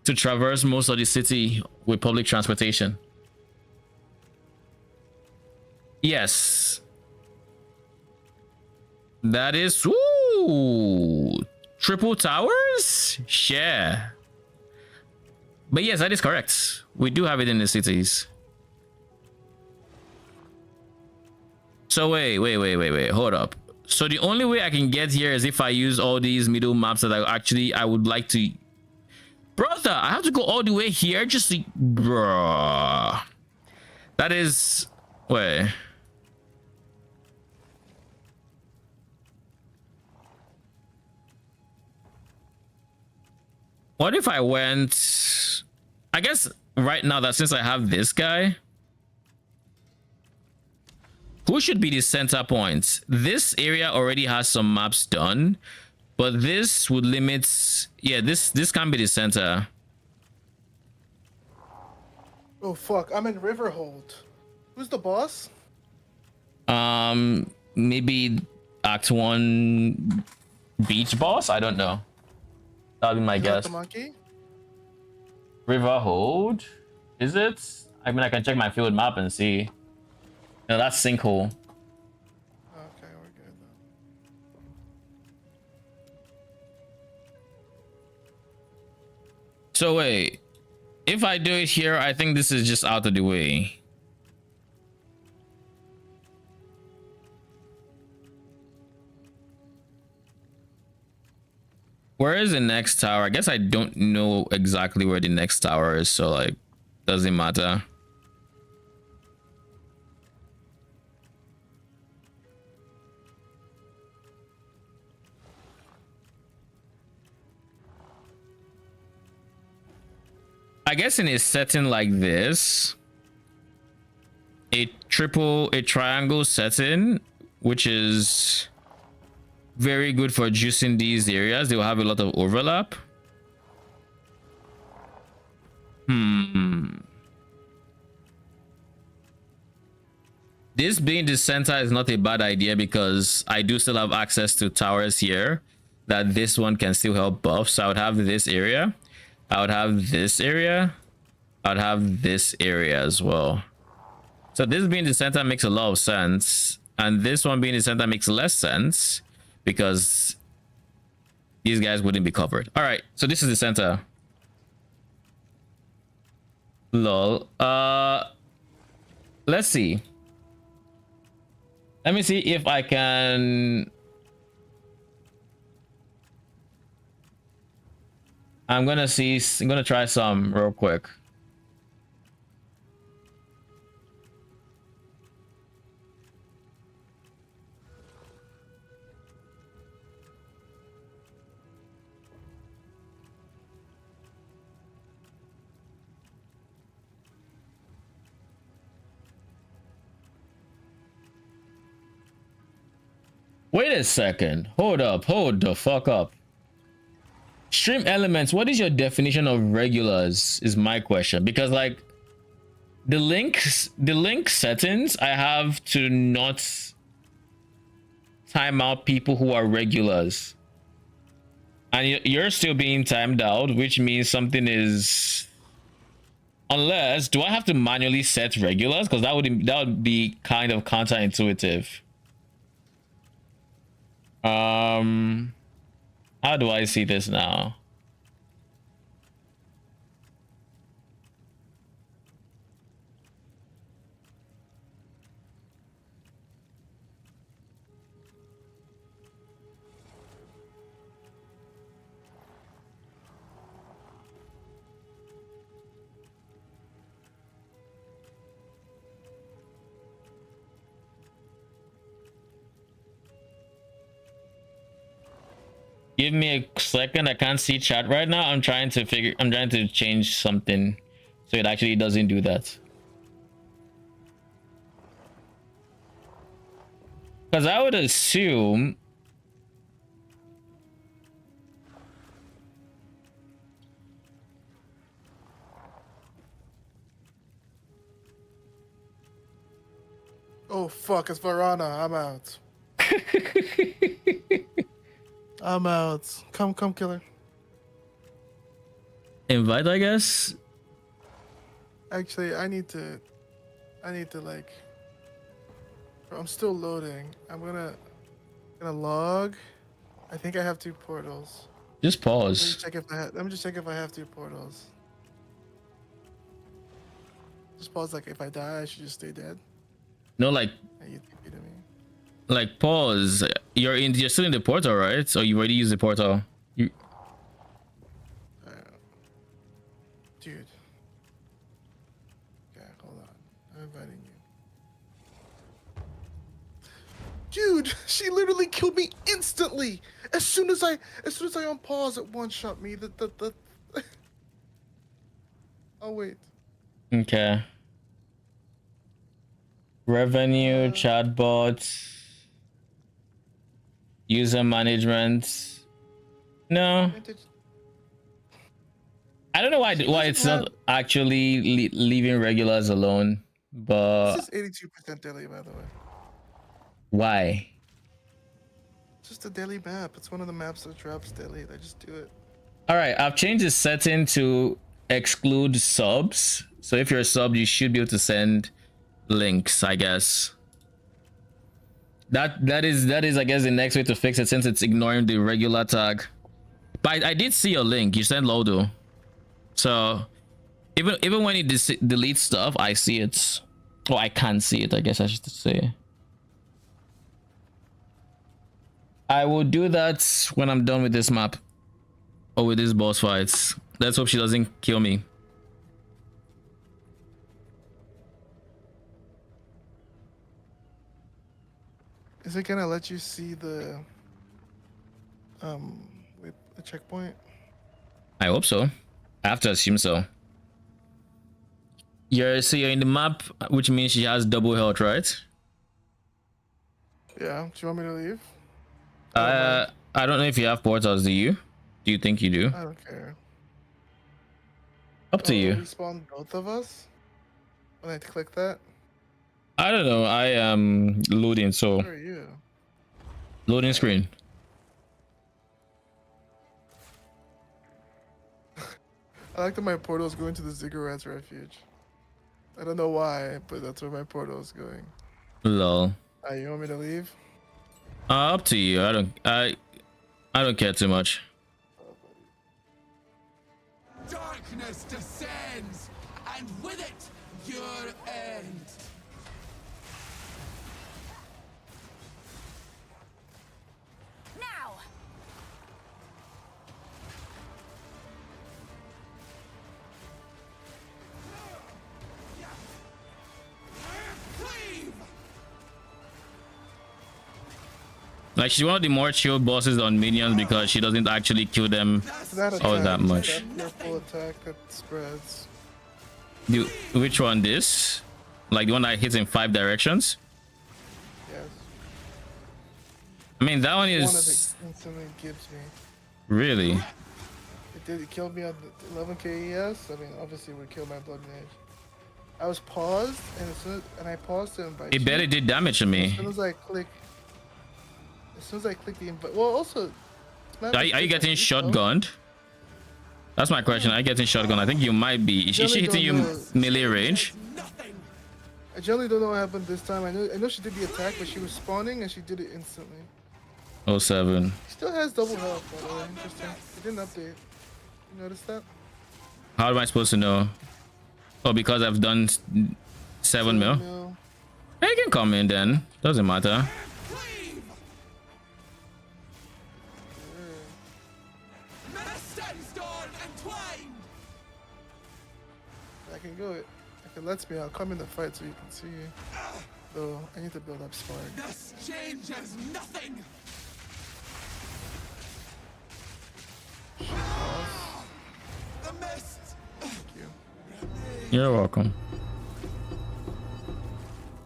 S1: to traverse most of the city with public transportation. Yes, that is, ooh, triple towers. Yeah, but yes, that is correct. We do have it in the cities. So wait, hold up. So the only way I can get here is if I use all these middle maps that I would like to. Brother, I have to go all the way here just to, bruh. That is, wait. What if I went, I guess right now that since I have this guy, who should be the center points? This area already has some maps done, but this would limit, yeah, this can be the center.
S5: Oh fuck, I'm in Riverhold. Who's the boss?
S1: Maybe Act 1 beach boss? I don't know. That'll be my
S5: Is that
S1: guess.
S5: the monkey?
S1: Riverhold? Is it? I mean, I can check my field map and see. No, that's sinkhole.
S5: Okay, we're good then.
S1: So wait, if I do it here, I think this is just out of the way. Where is the next tower? I guess I don't know exactly where the next tower is, so like, doesn't matter. I guess in a setting like this, a triangle setting, which is very good for juicing these areas, they will have a lot of overlap. This being the center is not a bad idea because I do still have access to towers here that this one can still help buff. So I would have this area. I would have this area. I would have this area as well. So this being the center makes a lot of sense. And this one being the center makes less sense because these guys wouldn't be covered. All right, so this is the center. Lol. Let's see. Let me see if I can. I'm gonna try some real quick. Wait a second. Hold up. Hold the fuck up. Stream elements. What is your definition of regulars? Is my question. Because like the link settings, I have to not time out people who are regulars. And you're still being timed out, which means something is. Unless, do I have to manually set regulars? Because that would be kind of counterintuitive. How do I see this now? Give me a second. I can't see chat right now. I'm trying to change something so it actually doesn't do that. Because I would assume
S5: Oh fuck, it's Varana. I'm out. I'm out. Come, killer.
S1: invite, I guess.
S5: Actually, I need to like. I'm still loading. I'm gonna log. I think I have 2 portals.
S1: Just
S5: Let me
S1: pause.
S5: check if I have. Let me just check if I have 2 portals. Just pause. Like if I die, I should just stay dead.
S1: No, like
S5: And you TP to me.
S1: pause. You're still in the portal, right? So you already used the portal. You
S5: Dude. Okay, hold on. I'm inviting you. Dude, she literally killed me instantly. As soon as I unpause, it one-shot me. The Oh wait.
S1: okay. Revenue, chatbots, user management. No, I don't know why it's not actually leaving regulars alone, but
S5: This is 82% daily, by the way.
S1: why?
S5: Just a daily map. It's one of the maps that drops daily. I just do it.
S1: All right, I've changed the setting to exclude subs. So if you're a sub, you should be able to send links, I guess. That is I guess the next way to fix it, since it's ignoring the regular tag. But I did see your link. You sent Lodo. So even when it deletes stuff, I see it. Oh, I can't see it, I guess I should say. I will do that when I'm done with this map. Or with these boss fights. Let's hope she doesn't kill me.
S5: Is it gonna let you see the with the checkpoint?
S1: I hope so. I have to assume so. You're in the map, which means she has double health, right?
S5: Yeah. Do you want me to leave?
S1: I don't know if you have portals. Do you? Do you think you do?
S5: I don't care.
S1: Up to you.
S5: Respawn both of us when I click that.
S1: I don't know. I am loading, so
S5: Where are you?
S1: loading screen.
S5: I like that my portal is going to the Ziggurats refuge. I don't know why, but that's where my portal is going.
S1: Lol.
S5: You want me to leave?
S1: Up to you. I don't care too much.
S3: Darkness descends, and with it, your end.
S2: Now!
S3: Cleave!
S1: Like, she's one of the more chill bosses on minions because she doesn't actually kill them all that much.
S5: Your full attack that spreads.
S1: Which one? This? Like the one that hits in 5 directions?
S5: Yes.
S1: I mean, that one
S5: One of
S1: is
S5: it instantly gives me.
S1: really.
S5: It did. It killed me on the 11k ES. I mean, obviously, it would kill my blood mage. I was paused, and I paused to invite.
S1: It barely did damage to me.
S5: As soon as I click the invite. Well, also.
S1: Are you getting shotgunned? That's my question. Are you getting shotgun? I think you might be. Is she hitting you melee range?
S5: I generally don't know what happened this time. I know she did the attack, but she was spawning and she did it instantly.
S1: 07.
S5: She still has double health, by the way. Interesting. It didn't update. You notice that?
S1: How am I supposed to know? Oh, because I've done 7 mil. Hey, you can come in then. Doesn't matter.
S5: I can go. If it lets me, I'll come in the fight so you can see. Though I need to build up spark.
S3: This changes nothing. The mist.
S5: Thank you.
S1: You're welcome.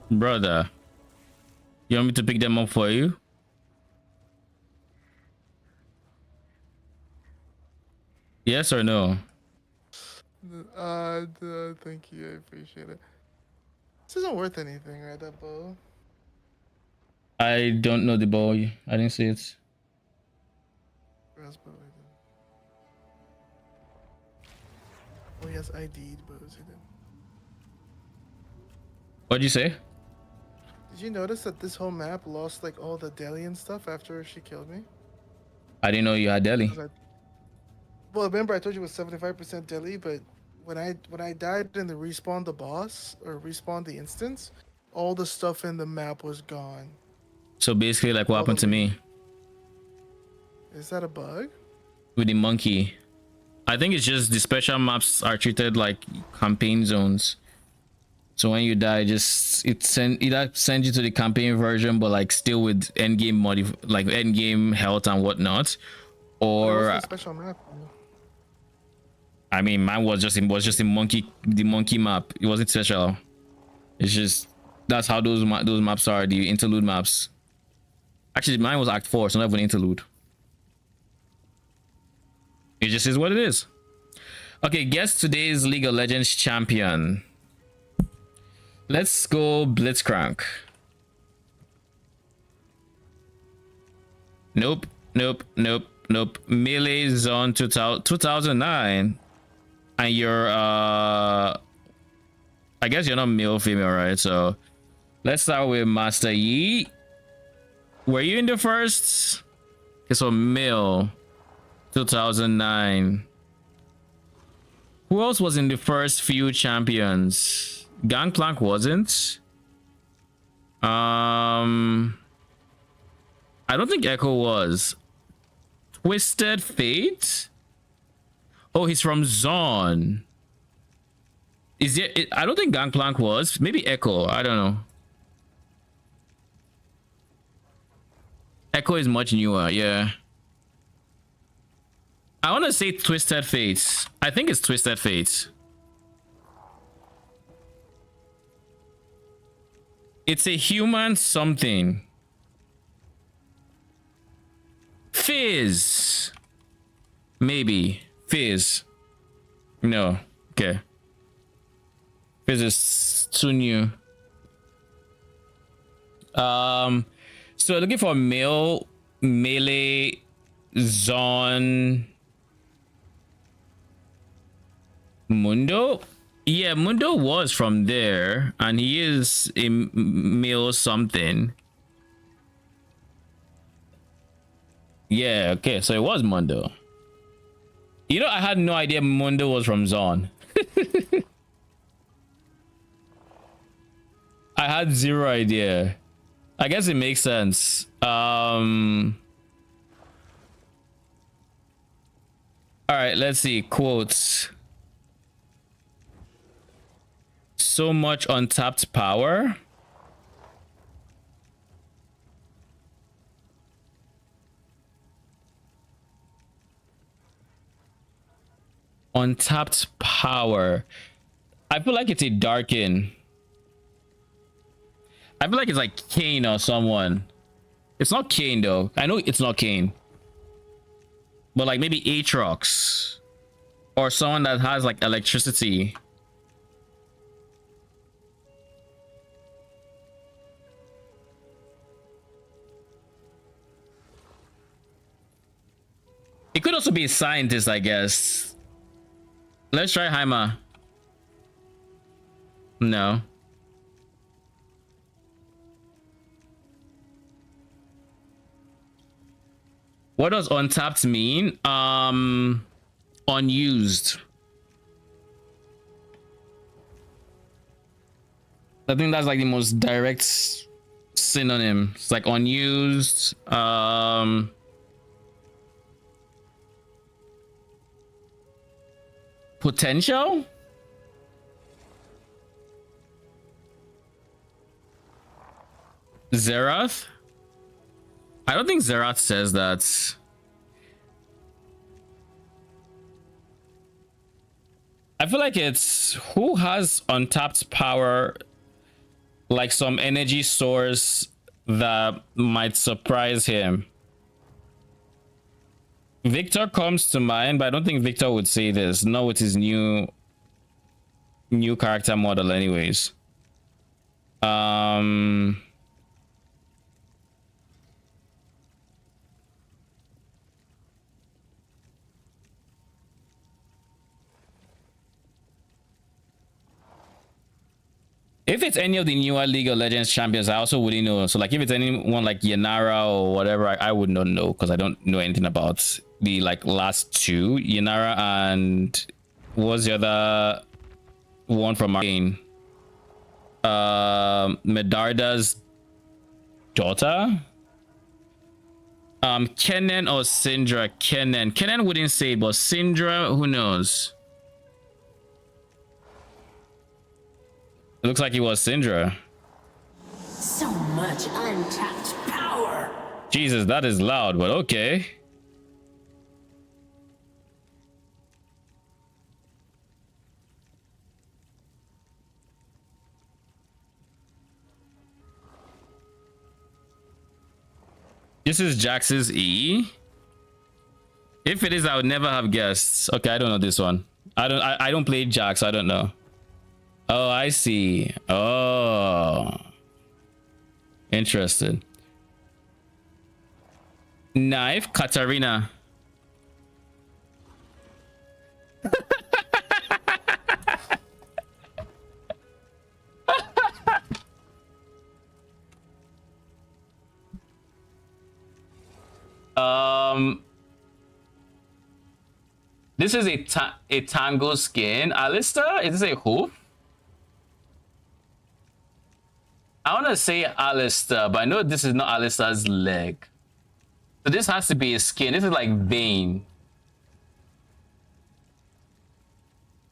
S1: Brother. You want me to pick them up for you? Yes or no?
S5: Thank you. I appreciate it. This isn't worth anything, right? That bow.
S1: I don't know the bow. I didn't see it.
S5: Raspberry. Oh, he has ID'd bows. He didn't.
S1: What'd you say?
S5: Did you notice that this whole map lost like all the deli and stuff after she killed me?
S1: I didn't know you had Delhi.
S5: Well, remember I told you it was 75% deli, but when I died in the respawn the boss or respawn the instance, all the stuff in the map was gone.
S1: So basically, like what happened to me
S5: Is that a bug?
S1: with the monkey. I think it's just the special maps are treated like campaign zones. So when you die, just it either sends you to the campaign version, but like still with end game like end game health and whatnot, or
S5: What's the special map?
S1: I mean, mine was just the monkey map. It wasn't special. It's just that's how those maps are, the interlude maps. Actually, mine was Act 4, so not even interlude. It just is what it is. Okay, guess today's League of Legends champion. Let's go Blitzcrank. Nope. Melee Zone 2009. And you're I guess you're not male, female, right? So let's start with Master Yi. Were you in the first? Okay, so male, 2009. Who else was in the first few champions? Gangplank wasn't. I don't think Echo was. Twisted Fate? Oh, he's from Zon. Is it? I don't think Gangplank was. Maybe Echo. I don't know. Echo is much newer. Yeah. I want to say Twisted Fates. I think it's Twisted Fates. It's a human something. Fizz. Maybe. Fizz. No. Okay. Fizz is too new. So looking for male melee Zon Mundo. Yeah, Mundo was from there, and he is a male something. Yeah, okay, so it was Mundo. You know, I had no idea Mundo was from Zon. I had zero idea. I guess it makes sense. All right, let's see. Quotes. So much untapped power. Untapped power. I feel like it's a Darkin. I feel like it's like Kane or someone. It's not Kane though. I know it's not Kane. But like maybe Aatrox. Or someone that has like electricity. It could also be a scientist, I guess. Let's try Haima. No. What does untapped mean? Unused. I think that's like the most direct synonym. It's like unused. Potential? Zerath? I don't think Zerath says that. I feel like it's who has untapped power, like some energy source that might surprise him. Victor comes to mind, but I don't think Victor would say this. No, with his new character model anyways. If it's any of the newer League of Legends champions, I also wouldn't know. So like if it's anyone like Yanara or whatever, I would not know because I don't know anything about the like last two. Yanara and what was the other one from Arcane? Medarda's daughter? Kennen or Syndra? Kennen wouldn't say, but Syndra, who knows? It looks like he was Syndra.
S6: So much untapped power.
S1: Jesus, that is loud, but okay. This is Jax's E. If it is, I would never have guessed. Okay, I don't know this one. I don't play Jax, I don't know. Oh, I see. Oh. Interesting. Knife, Katarina. This is a tango skin. Alistair, is this a hoof? I want to say Alistair, but I know this is not Alistair's leg. So this has to be a skin. This is like vein.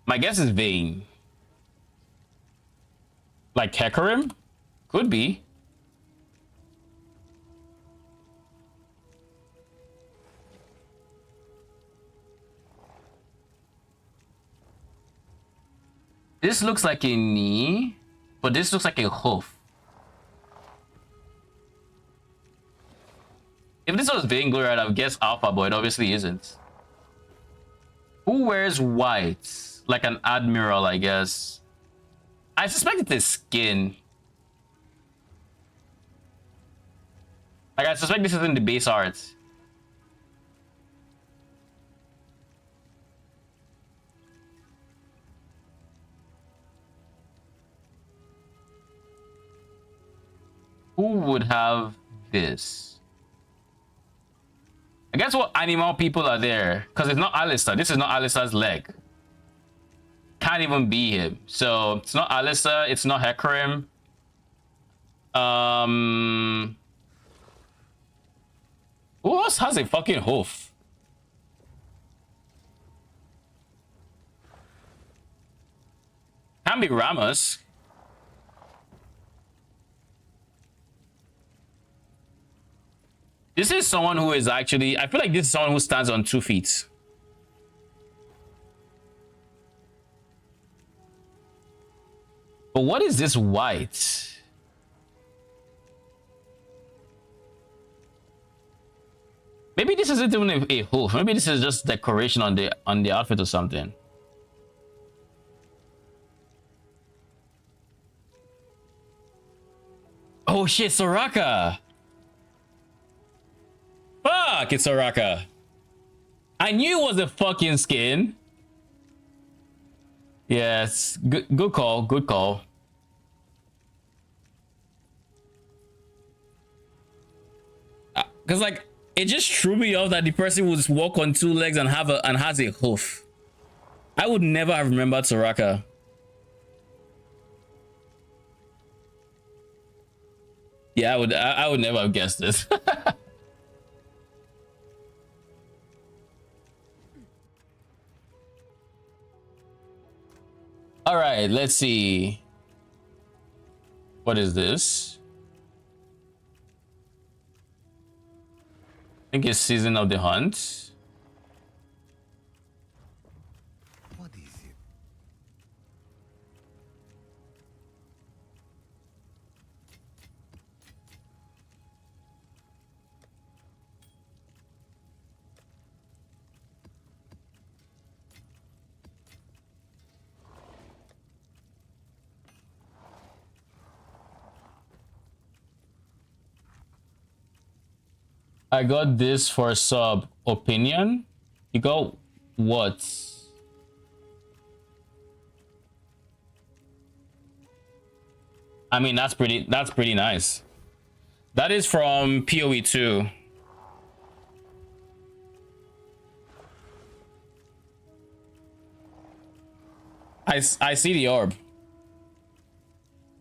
S1: My guess is vein. Like Hecarim? Could be. This looks like a knee, but this looks like a hoof. If this was Vainglory, I'd have guessed Alpha, but it obviously isn't. Who wears white? Like an admiral, I guess. I suspect it's his skin. Like, I suspect this isn't the base art. Who would have this? I guess what animal people are there? Because it's not Alistair. This is not Alistair's leg. Can't even be him. So it's not Alistair. It's not Hecarim. Who else has a fucking hoof? Can't be Ramos. This is someone who is actually, I feel like this is someone who stands on 2 feet. But what is this white? Maybe this isn't even a hoof. Maybe this is just decoration on the outfit or something. Oh shit, Soraka! Fuck, it's Soraka. I knew it was a fucking skin. Yes, good call, good call. Cause like it just threw me off that the person would just walk on 2 legs and has a hoof. I would never have remembered Soraka. Yeah, I would never have guessed this. All right, let's see. What is this? I think it's Season of the Hunt.
S3: What is it?
S1: I got this for sub opinion. You got what? I mean, that's pretty nice. That is from PoE 2. I see the orb.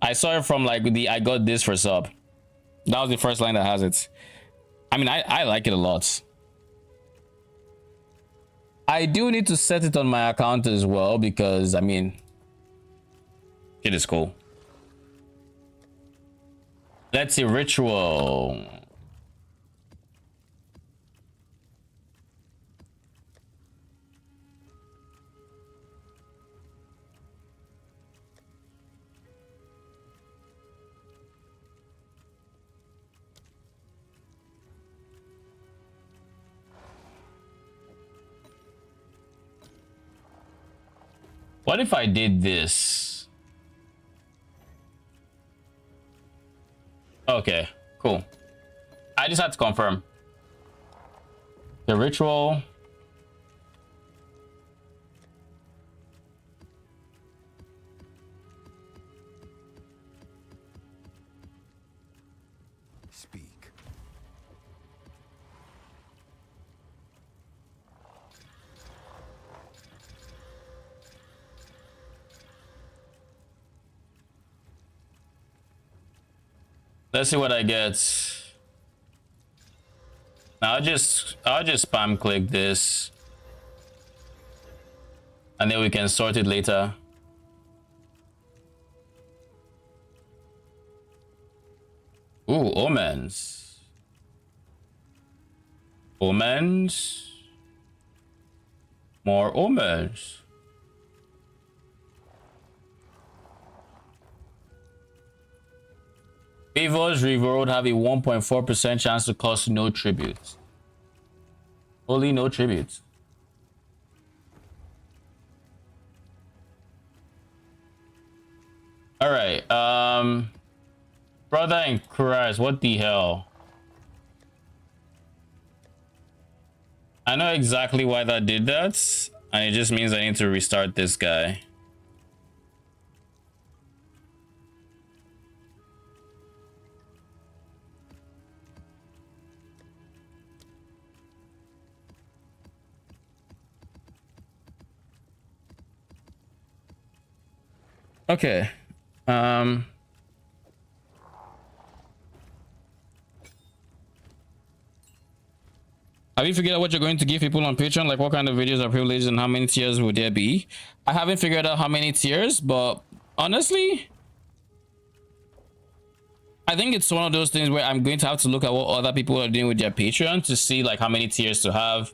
S1: I saw it from like the I got this for sub. That was the first line that has it. I mean, I like it a lot. I do need to set it on my account as well because, I mean, it is cool. Let's see, ritual. What if I did this? Okay, cool. I just had to confirm. The ritual.
S3: Speak.
S1: Let's see what I get. I'll just spam click this, and then we can sort it later. Ooh, omens. Omens. More omens. Favors rerolled have a 1.4% chance to cost no tribute. Only no tribute. Alright, brother in Christ, what the hell? I know exactly why that did that, and it just means I need to restart this guy. Okay. Have you figured out what you're going to give people on Patreon? Like what kind of videos are privileged and how many tiers would there be? I haven't figured out how many tiers, but honestly, I think it's one of those things where I'm going to have to look at what other people are doing with their Patreon to see like how many tiers to have.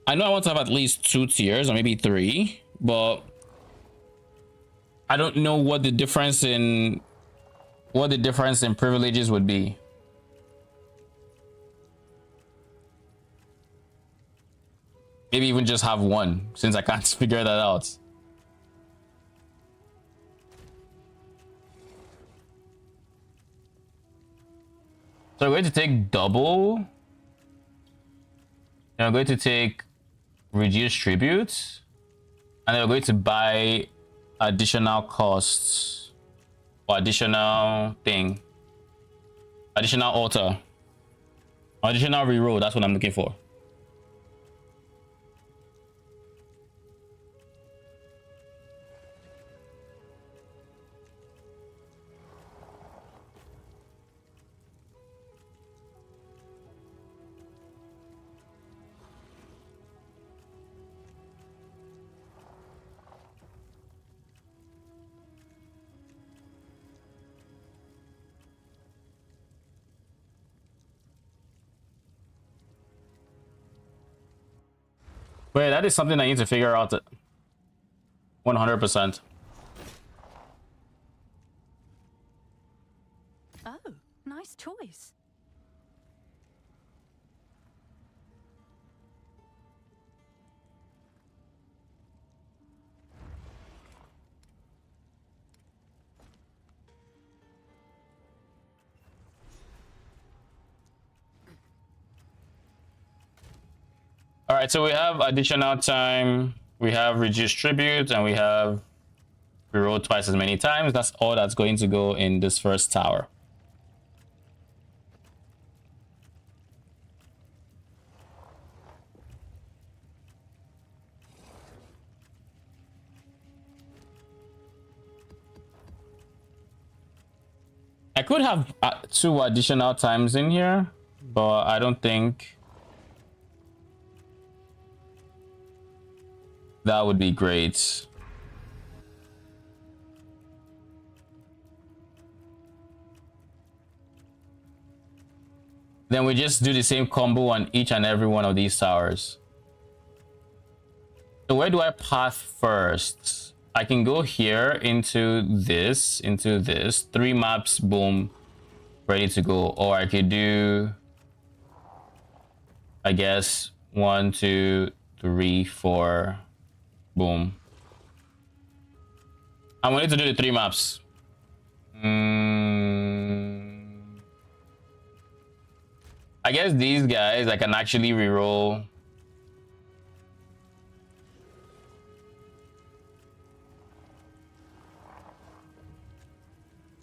S1: I know I want to have at least 2 tiers or maybe 3, but I don't know what the difference in privileges would be. Maybe even just have 1, since I can't figure that out. So we're going to take double. And we're going to take reduce tributes. And then we're going to buy additional costs. Or additional thing. Additional altar. Additional reroll, that's what I'm looking for. Wait, that is something I need to figure out 100%.
S2: Oh, nice choice.
S1: All right, so we have additional time, we have reduced tribute, and we have reroll twice as many times. That's all that's going to go in this first tower. I could have 2 additional times in here, but I don't think that would be great. Then we just do the same combo on each and every one of these towers. So where do I path first? I can go here into this, 3 maps, boom, ready to go. Or I could do, I guess, 1, 2, 3, 4, boom. I'm going to do the 3 maps. I guess these guys I can actually reroll.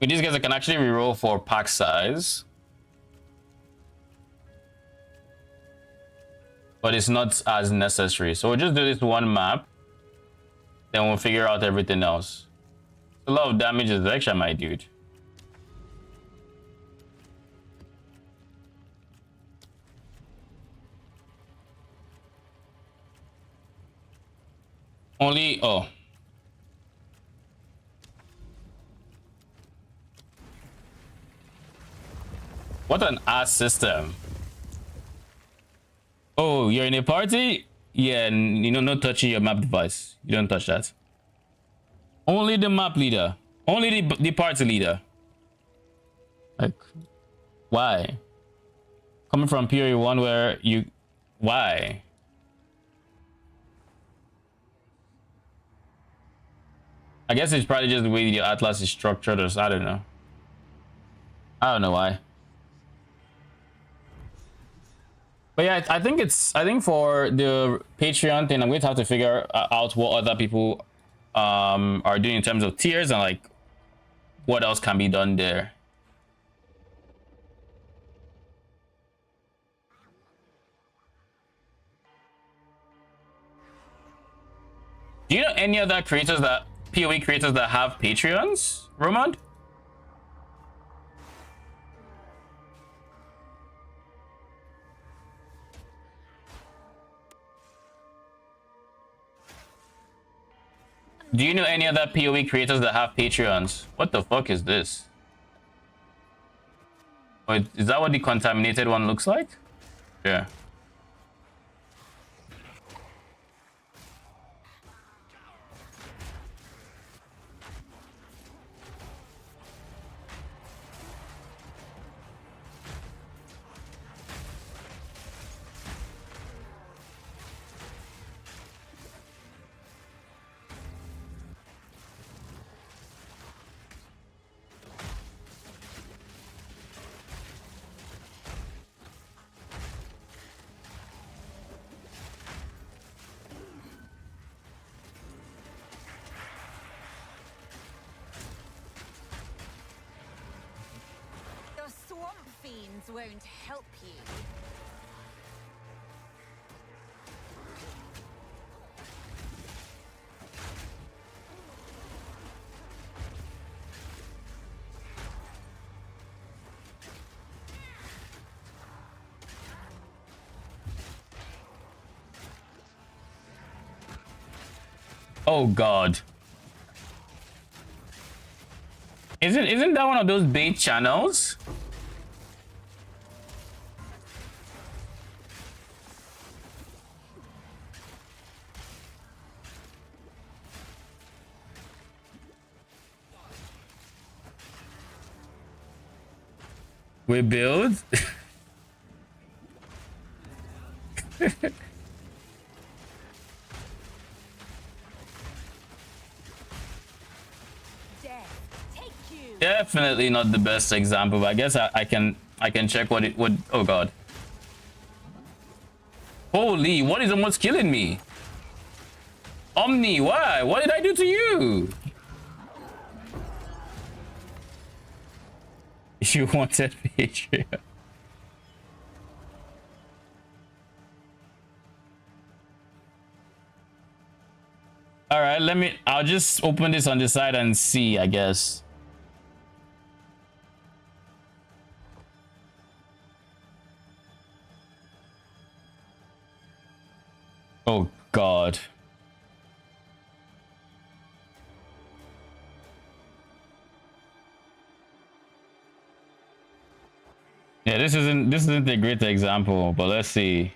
S1: With these guys I can actually reroll for pack size. But it's not as necessary. So we'll just do this 1 map. Then we'll figure out everything else. A lot of damage is extra, my dude. Only oh. What an ass system. Oh, you're in a party? Yeah, you know, no touching your map device. You don't touch that. Only the map leader. Only the party leader. Like, why? Coming from period one where you... Why? I guess it's probably just the way your atlas is structured or I don't know. I don't know why. But yeah, I think for the Patreon thing, I'm going to have to figure out what other people are doing in terms of tiers and like what else can be done there. Do you know any other creators that PoE creators that have Patreons, Romand? Do you know any other PoE creators that have Patreons? What the fuck is this? Wait, is that what the contaminated one looks like? Yeah.
S2: The swamp fiends won't help you.
S1: Oh god. Isn't that one of those bait channels? We build? Definitely not the best example, but I guess I can check what it would. Oh god. Holy, what is almost killing me? Omni, why? What did I do to you? You wanted Patreon. All right, I'll just open this on the side and see, I guess. Oh god. Yeah, this isn't a great example, but let's see.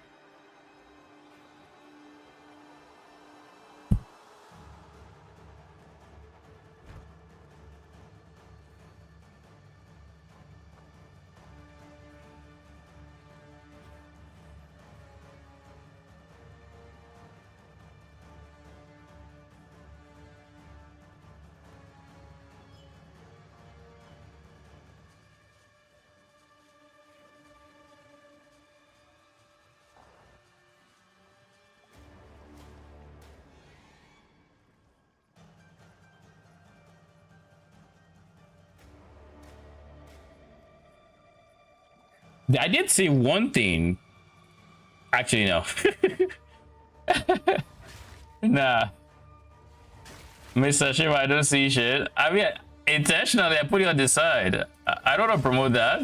S1: I did see one thing. Actually, no. Nah. Mr. Shiva, I don't see shit. I mean, intentionally, I put it on the side. I don't want to promote that.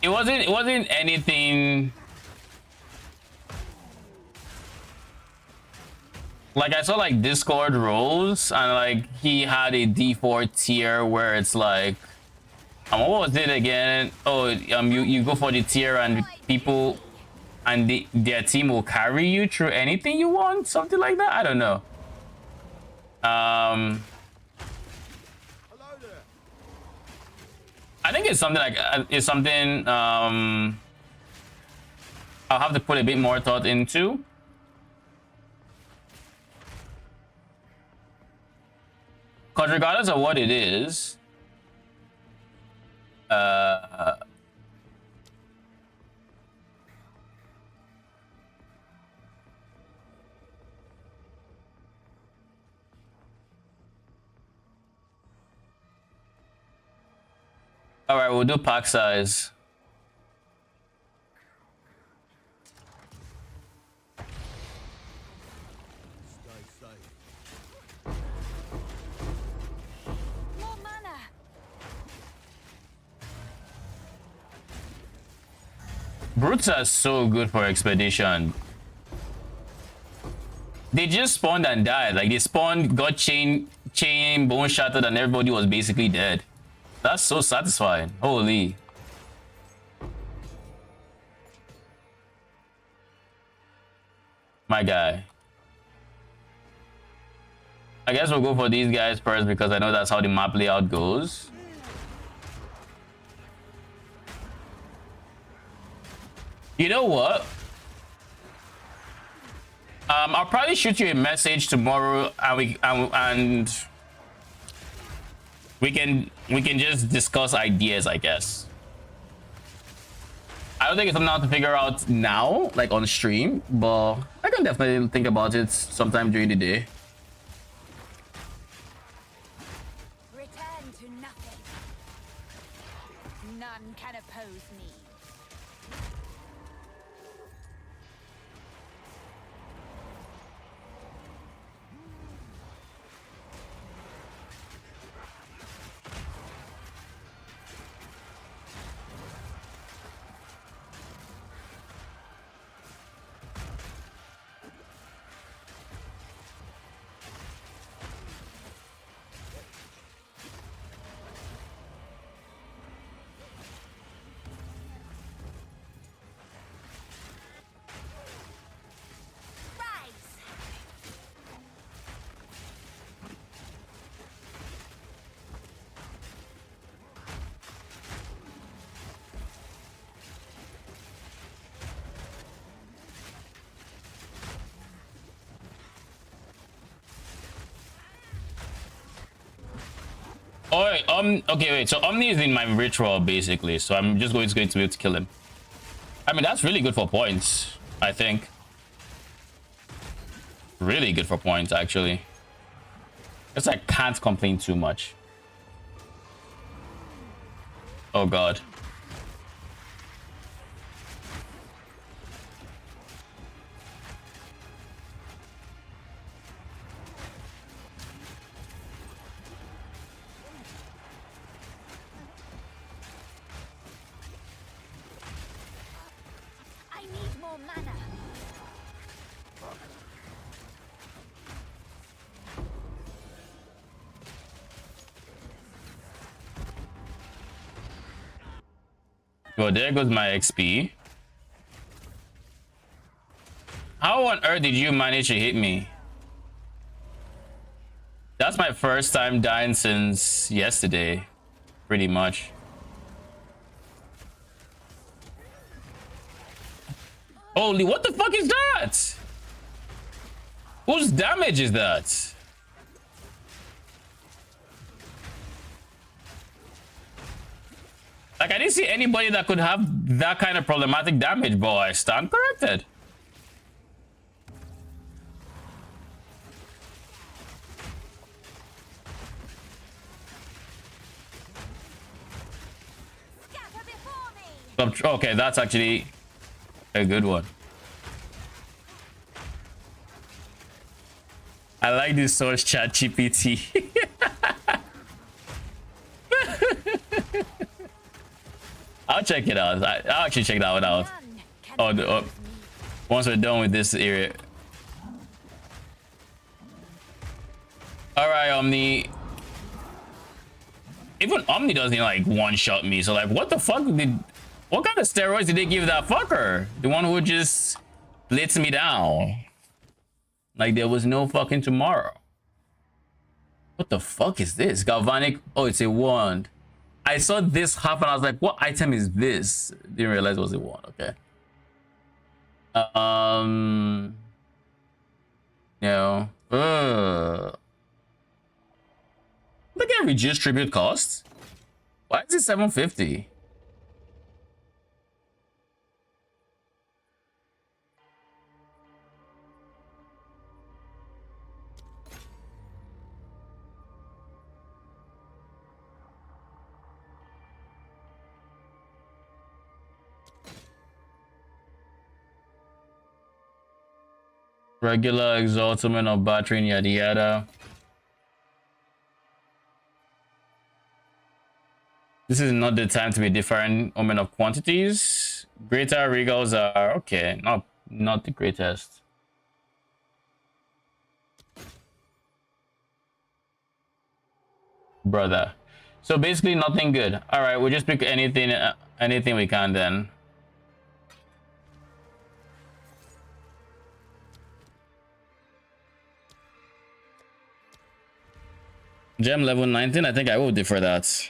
S1: It wasn't anything. Like, I saw like Discord roles, and like he had a D4 tier where it's like, what was it again? Oh, you go for the tier and people and their team will carry you through anything you want, something like that. I don't know. I think it's something like I'll have to put a bit more thought into. Because regardless of what it is, all right, we'll do pack size.
S2: More mana.
S1: Brutes are so good for expedition. They just spawned and died. Like, they spawned, got chain, bone shattered, and everybody was basically dead. That's so satisfying. Holy. My guy. I guess we'll go for these guys first because I know that's how the map layout goes. You know what? I'll probably shoot you a message tomorrow, and we can just discuss ideas, I guess. I don't think it's something I have to figure out now, like on stream, but I can definitely think about it sometime during the day.
S2: Return to nothing. None can oppose me.
S1: Oh, wait, okay, wait. So Omni is in my ritual basically, so I'm just going to be able to kill him. I mean, that's really good for points, I think. Really good for points, actually. Guess I can't complain too much. Oh god.
S2: I need more mana.
S1: Well, there goes my XP. How on earth did you manage to hit me? That's my first time dying since yesterday, pretty much. Holy, what the fuck is that? Whose damage is that? Like, I didn't see anybody that could have that kind of problematic damage, but I stand corrected.
S2: Scatter before me.
S1: Okay, that's actually a good one. I like this source chat GPT. I'll check it out. I'll actually check that one out.
S2: None can
S1: Oh,
S2: oppose me.
S1: once we're done with this area. All right, Omni. Even Omni doesn't like one-shot me. So like, what the fuck did? What kind of steroids did they give that fucker? The one who just blitz me down. Like there was no fucking tomorrow. What the fuck is this? Galvanic. Oh, it's a wand. I saw this happen. I was like, what item is this? Didn't realize it was a wand. Okay. No. Look at reduced tribute costs. Why is it 750? Regular exaltment of battery and yada yada. This is not the time to be different omen of quantities. Greater regals are okay, not the greatest. Brother. So basically nothing good. All right, we'll just pick anything we can then. Gem level 19, I think I will defer that.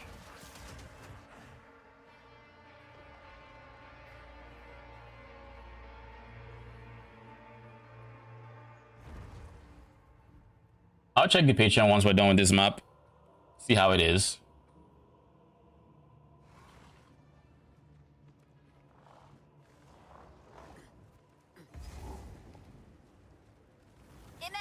S1: I'll check the Patreon once we're done with this map. See how it is.
S2: Image.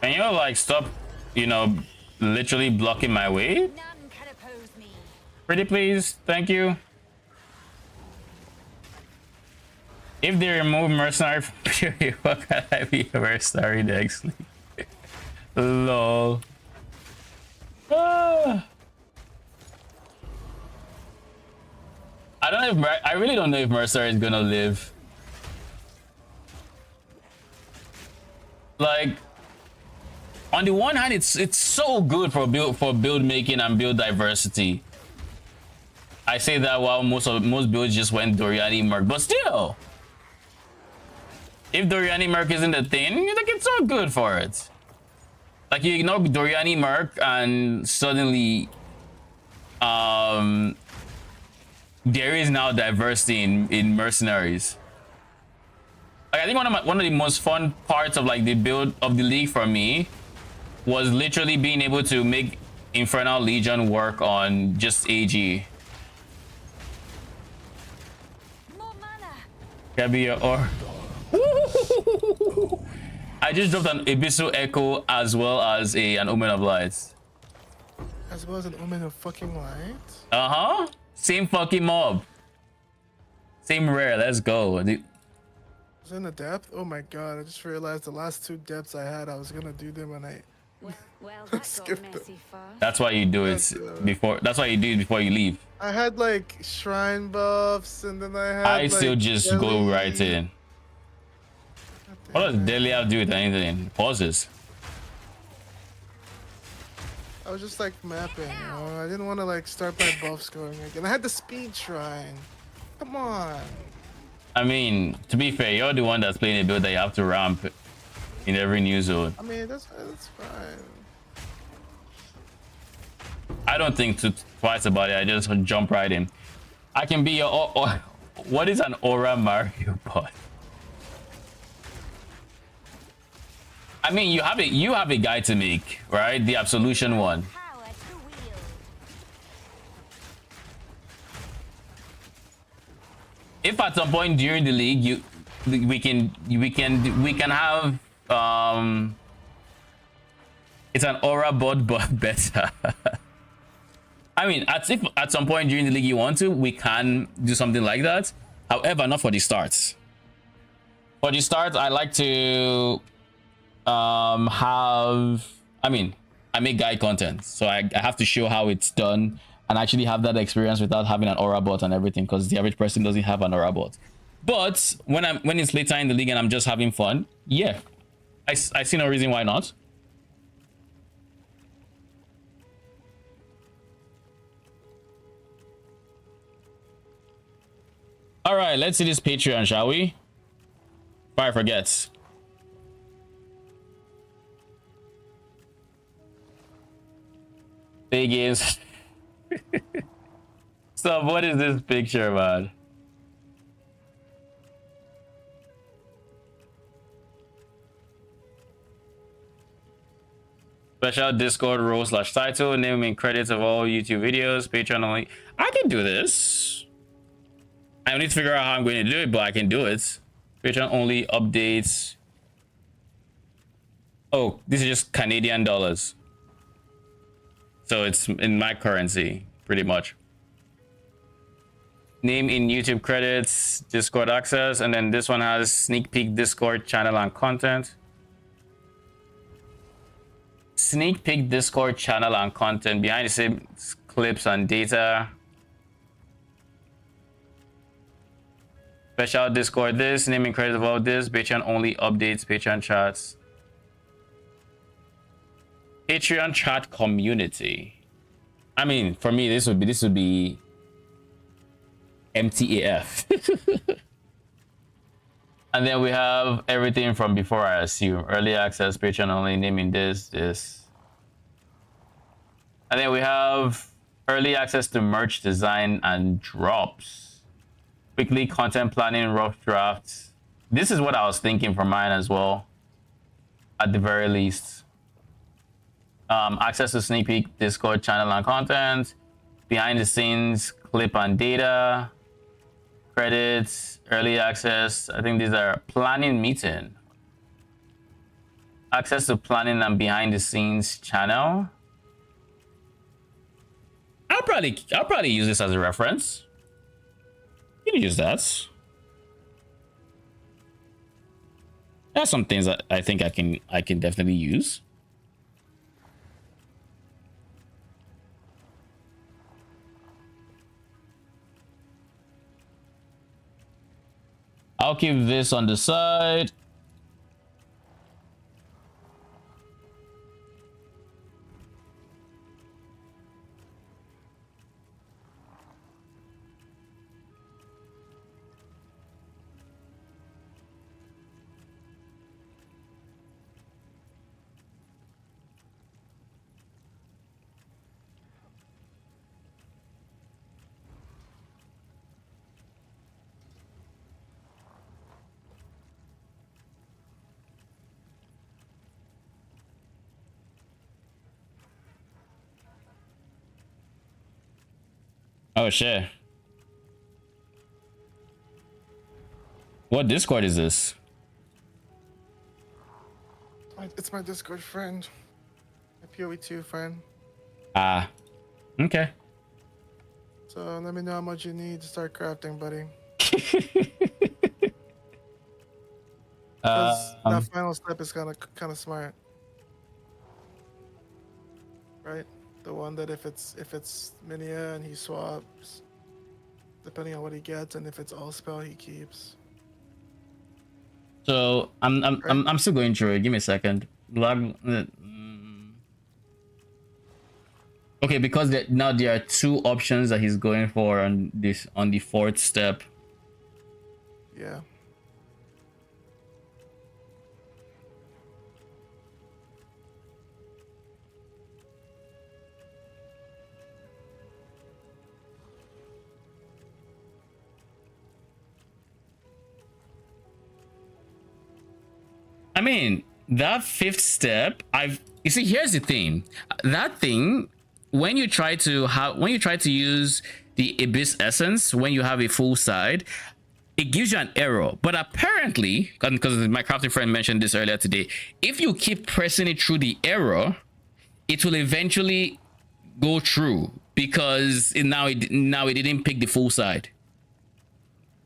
S1: Can you like stop, literally blocking my way?
S2: None can oppose me.
S1: Pretty please, thank you. If they remove mercenary from period, what can I be a mercenary next? Lol. Ah. I don't know if I really don't know if mercenary is gonna live. Like, on the one hand, it's so good for build making and build diversity. I say that while most builds just went Doriani Merc, but still, if Doriani Merc isn't a thing, like it's so good for it. Like you ignore Doriani Merc and suddenly, there is now diversity in mercenaries. Like I think one of the most fun parts of like the build of the league for me was literally being able to make Infernal Legion work on just AG.
S2: More mana.
S1: Can be or I just dropped an Abyssal Echo as well as an Omen of Lights.
S5: As well as an Omen of fucking light.
S1: Uh-huh. Same fucking mob. Same rare. Let's go.
S5: Is it in the depth? Oh my god, I just realized the last two depths I had, I was gonna do them and I
S2: Well, that got
S5: Skip
S2: messy fast.
S1: That's why you do it before. That's why you do it before you leave.
S5: I had like shrine buffs and then I had
S1: I still
S5: like,
S1: just go
S5: jelly.
S1: right in. What does Deadly have to do with anything? Pauses.
S5: I was just like mapping, I didn't want to like start my buffs going again. I had the speed shrine. Come on.
S1: I mean, to be fair, you're the one that's playing a build that you have to ramp in every new zone.
S5: I mean, that's fine.
S1: I don't think twice about it. I just jump right in. I can be your what is an Aura Mario bot? I mean, you have a guide to make, right? The Absolution one.
S2: Power to wield.
S1: if at some point during the league we can have it's an aura bot but better. I mean, if at some point during the league you want to, we can do something like that. However, not for the starts. For the start, I like to have, I mean, I make guide content, so I have to show how it's done and actually have that experience without having an aura bot and everything, because the average person doesn't have an aura bot. But when it's later in the league and I'm just having fun, yeah, I see no reason why not. All right, let's see this Patreon, shall we? Before I forget. Play games. So what is this picture, man? Special Discord role / title, name and credits of all YouTube videos, Patreon only. I can do this. I need to figure out how I'm going to do it, but I can do it. Patreon only updates. Oh, this is just Canadian dollars. So it's in my currency, pretty much. Name in YouTube credits, Discord access, and then this one has sneak peek Discord channel and content. Sneak peek Discord channel and content, behind the scenes clips and data. Special Discord this, naming credits of all this, Patreon only updates, Patreon chats. Patreon chat community. I mean, for me, this would be MTAF. And then we have everything from before, I assume. Early access, Patreon only, naming this. And then we have early access to merch design and drops. Weekly content planning, rough drafts. This is what I was thinking for mine as well, at the very least. Access to sneak peek Discord channel and content, behind the scenes clip and data, credits, early access. I think these are planning meeting. Access to planning and behind the scenes channel. I'll probably use this as a reference. You can use that. There's some things that I think I can definitely use. I'll keep this on the side. Oh shit. What Discord is this?
S5: It's my Discord friend. My PoE2 friend.
S1: Ah. Okay.
S5: So let me know how much you need to start crafting, buddy. Because that final step is kind of smart. Right? The one that if it's Minia and he swaps, depending on what he gets, and if it's all spell he keeps.
S1: So I'm still going through it. Give me a second. Okay, because now there are two options that he's going for on the fourth step.
S5: Yeah.
S1: I mean, that fifth step, you see, here's the thing. That thing, when you try to use the Abyss Essence, when you have a full side, it gives you an error. But apparently, because my crafting friend mentioned this earlier today, if you keep pressing it through the error, it will eventually go through, because now it didn't pick the full side.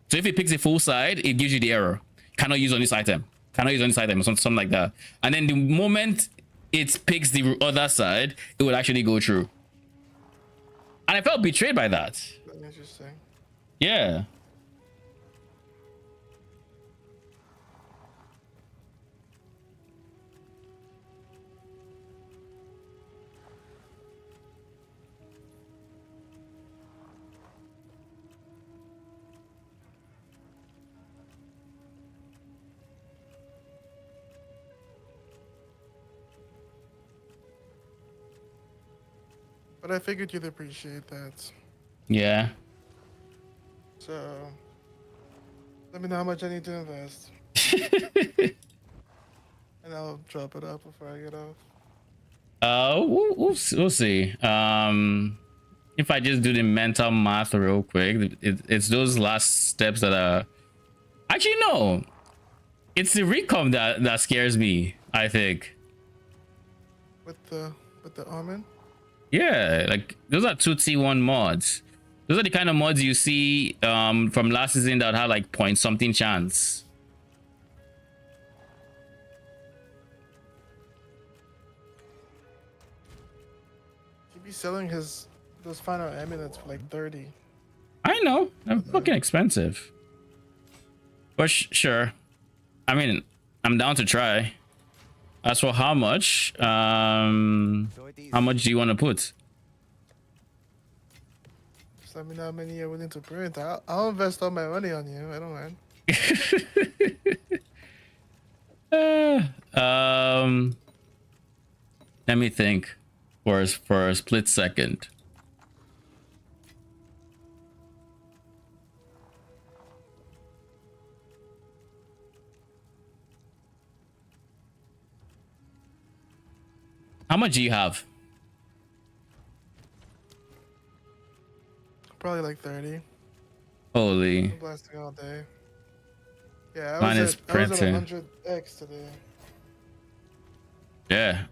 S1: So if it picks the full side, it gives you the error. Cannot use on this item. Cannot use on this item, or something like that. And then the moment it picks the other side, it will actually go through. And I felt betrayed by that.
S5: Interesting.
S1: Yeah.
S5: But I figured you'd appreciate that.
S1: Yeah.
S5: So, let me know how much I need to invest. And I'll drop it up before I get off.
S1: We'll see. If I just do the mental math real quick, it's those last steps that are actually no. It's the recom that scares me, I think.
S5: With the almond?
S1: Yeah, like those are 2 T1 mods. Those are the kind of mods you see from last season that had like point something chance.
S5: He'd be selling those final amulets for like 30.
S1: I know, they're fucking expensive. But sure. I mean, I'm down to try. As for how much, how much do you want to put?
S5: Just let me know how many you're willing to print. I'll invest all my money on you. I don't mind.
S1: Let me think for a split second. How much do you have?
S5: Probably like 30.
S1: Holy.
S5: I'm blasting all day. Yeah,
S1: Mine
S5: I
S1: is
S5: was at
S1: printing.
S5: 100x today.
S1: Yeah.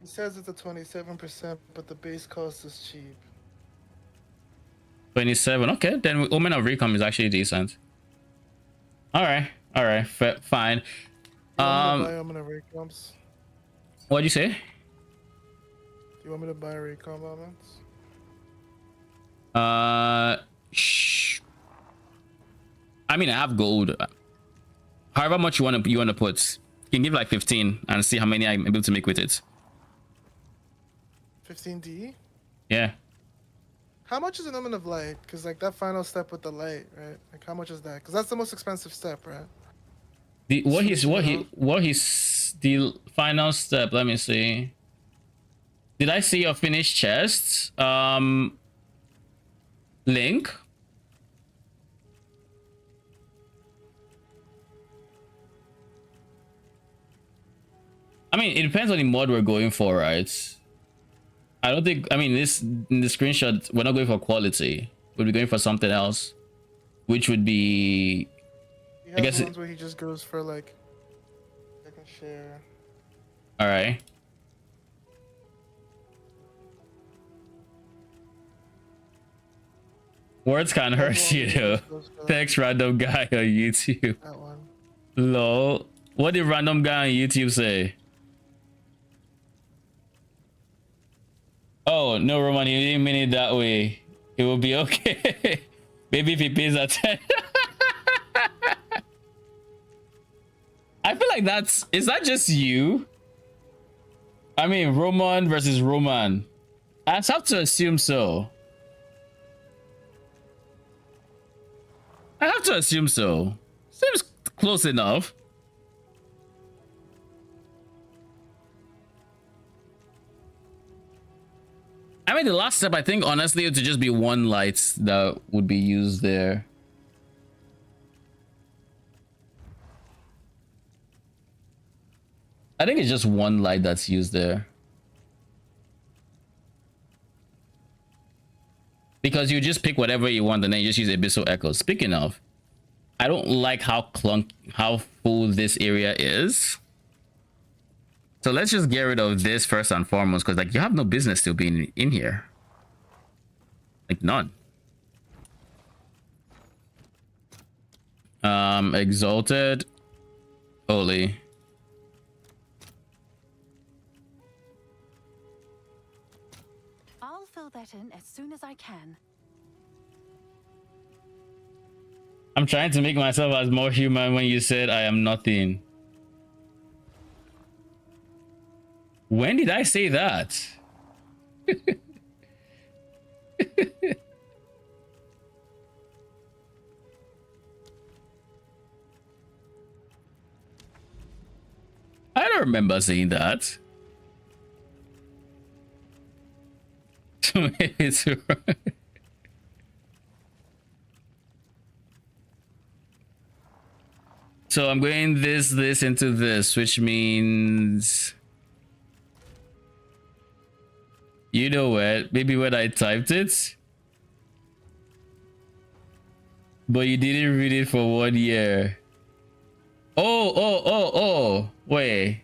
S5: He says it's a 27%, but the base cost is cheap.
S1: 27. Okay, then Omen of Recom is actually decent. All right. Fine.
S5: Do you want me to buy Omen of Recoms?
S1: What'd you say?
S5: Do you want me to buy Recom elements?
S1: I mean, I have gold. However much you want to put, you can give like 15 and see how many I'm able to make with it.
S5: 15D?
S1: Yeah.
S5: How much is an Omen of Light? Because like that final step with the light, right? Like how much is that? Because that's the most expensive step, right?
S1: The final step? Let me see. Did I see your finished chests? Link. I mean, it depends on the mod we're going for, right? I don't think, I mean, this in the screenshot, we're not going for quality. We'll be going for something else, which would be,
S5: He
S1: I
S5: has
S1: guess,
S5: ones where he just goes for like, I can share.
S1: all right. Words can't hurt you though. Text random guy on YouTube.
S5: That one.
S1: Lol. What did random guy on YouTube say? Oh, no, Roman, you didn't mean it that way. It will be okay. Maybe if he pays attention. I feel like is that just you? I mean, Roman versus Roman. I have to assume so. I have to assume so. Seems close enough. I mean, the last step, I think, honestly, it would just be one light that would be used there. I think it's just one light that's used there. because you just pick whatever you want and then you just use Abyssal Echo. Speaking of, I don't like how full this area is. So let's just get rid of this first and foremost, because like you have no business still being in here. Like none. Exalted. Holy.
S2: I'll fill that in as soon as I can.
S1: I'm trying to make myself as more human when you said I am nothing. When did I say that? I don't remember saying that. It's right. So I'm going this into this, which means, you know what? Maybe when I typed it, but you didn't read it for 1 year. Oh, wait.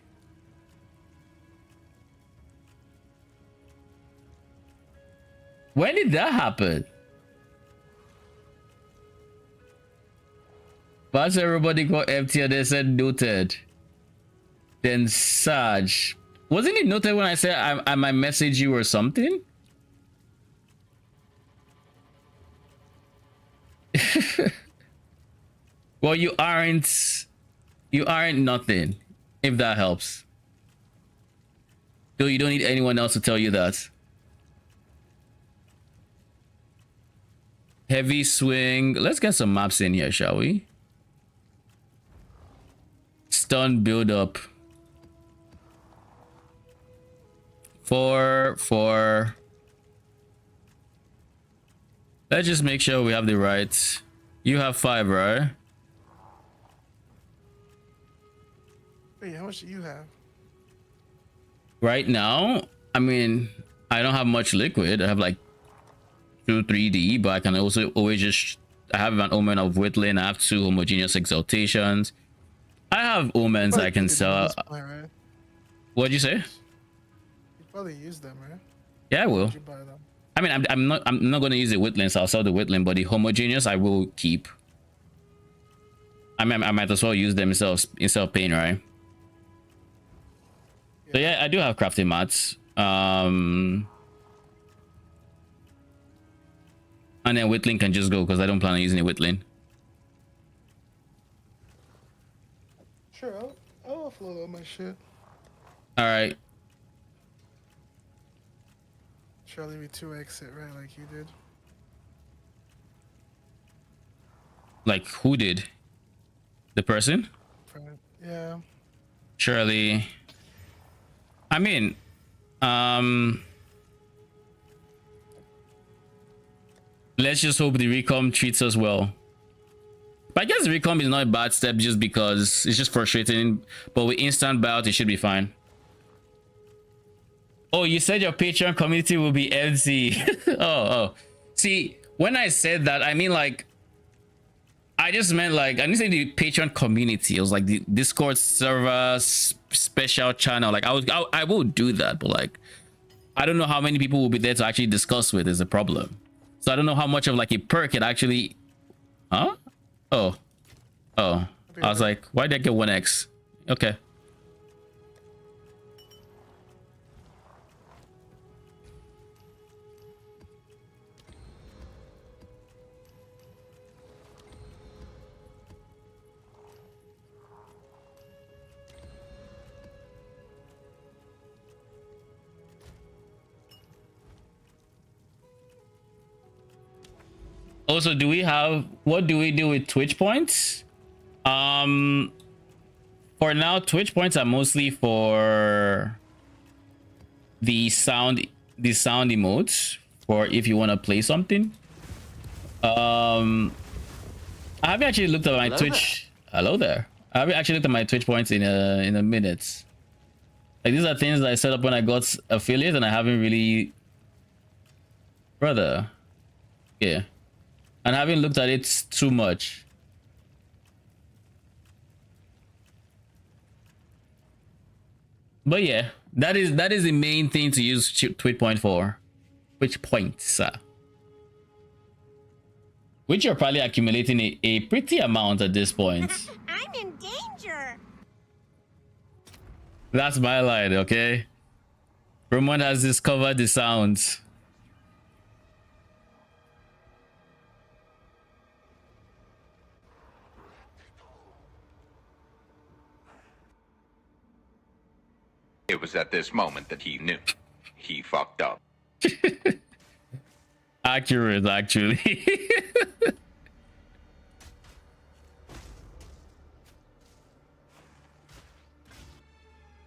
S1: When did that happen? But everybody got empty and they said noted. Then Sarge. Wasn't it noted when I said I might message you or something? Well, you aren't nothing, if that helps. Though you don't need anyone else to tell you that. Heavy swing. Let's get some maps in here, shall we? Stun build up. 4. Let's just make sure we have the right. You have 5, right?
S5: Wait, how much do you have?
S1: Right now, I mean, I don't have much liquid. I have like 2 3D, but I can also always just, I have an omen of whittling. I have 2 homogeneous exaltations. I have omens I can sell.
S5: Right?
S1: What'd you say?
S5: You probably use them, right?
S1: Yeah, I will.
S5: Did you buy them?
S1: I mean, I'm not going to use the whittling, so I'll sell the whittling, but the homogeneous I will keep. I mean, I might as well use them instead of pain, right? Yeah. So yeah, I do have crafting mats. And then whittling can just go because I don't plan on using the whittling.
S5: Sure, I'll offload all my shit.
S1: All right.
S5: Surely we 2x it, right? Like you did.
S1: Like who did? The person?
S5: Yeah.
S1: Surely. I mean, let's just hope the recom treats us well. But I guess the recom is not a bad step just because it's just frustrating. But with instant bout, it should be fine. Oh, you said your Patreon community will be empty. oh. See, when I said that, I mean like, I just meant like, I didn't say the Patreon community. It was like the Discord server special channel. Like I will do that, but like, I don't know how many people will be there to actually discuss with is a problem. So I don't know how much of like a perk it actually, huh? Oh, I was like, why did I get 1x? Okay. Also, what do we do with Twitch points? For now, Twitch points are mostly for the sound emotes, for if you want to play something. I haven't actually looked at my Twitch. Hello there. I haven't actually looked at my Twitch points in a minute. Like these are things that I set up when I got affiliate, and I haven't really, brother. Yeah. And having looked at it too much. But yeah, that is the main thing to use tweet point for. Which points, which you're probably accumulating a pretty amount at this point.
S6: I'm in danger.
S1: That's my line, okay? Roman has discovered the sounds.
S7: It was at this moment that he knew. He fucked up.
S1: Accurate, actually.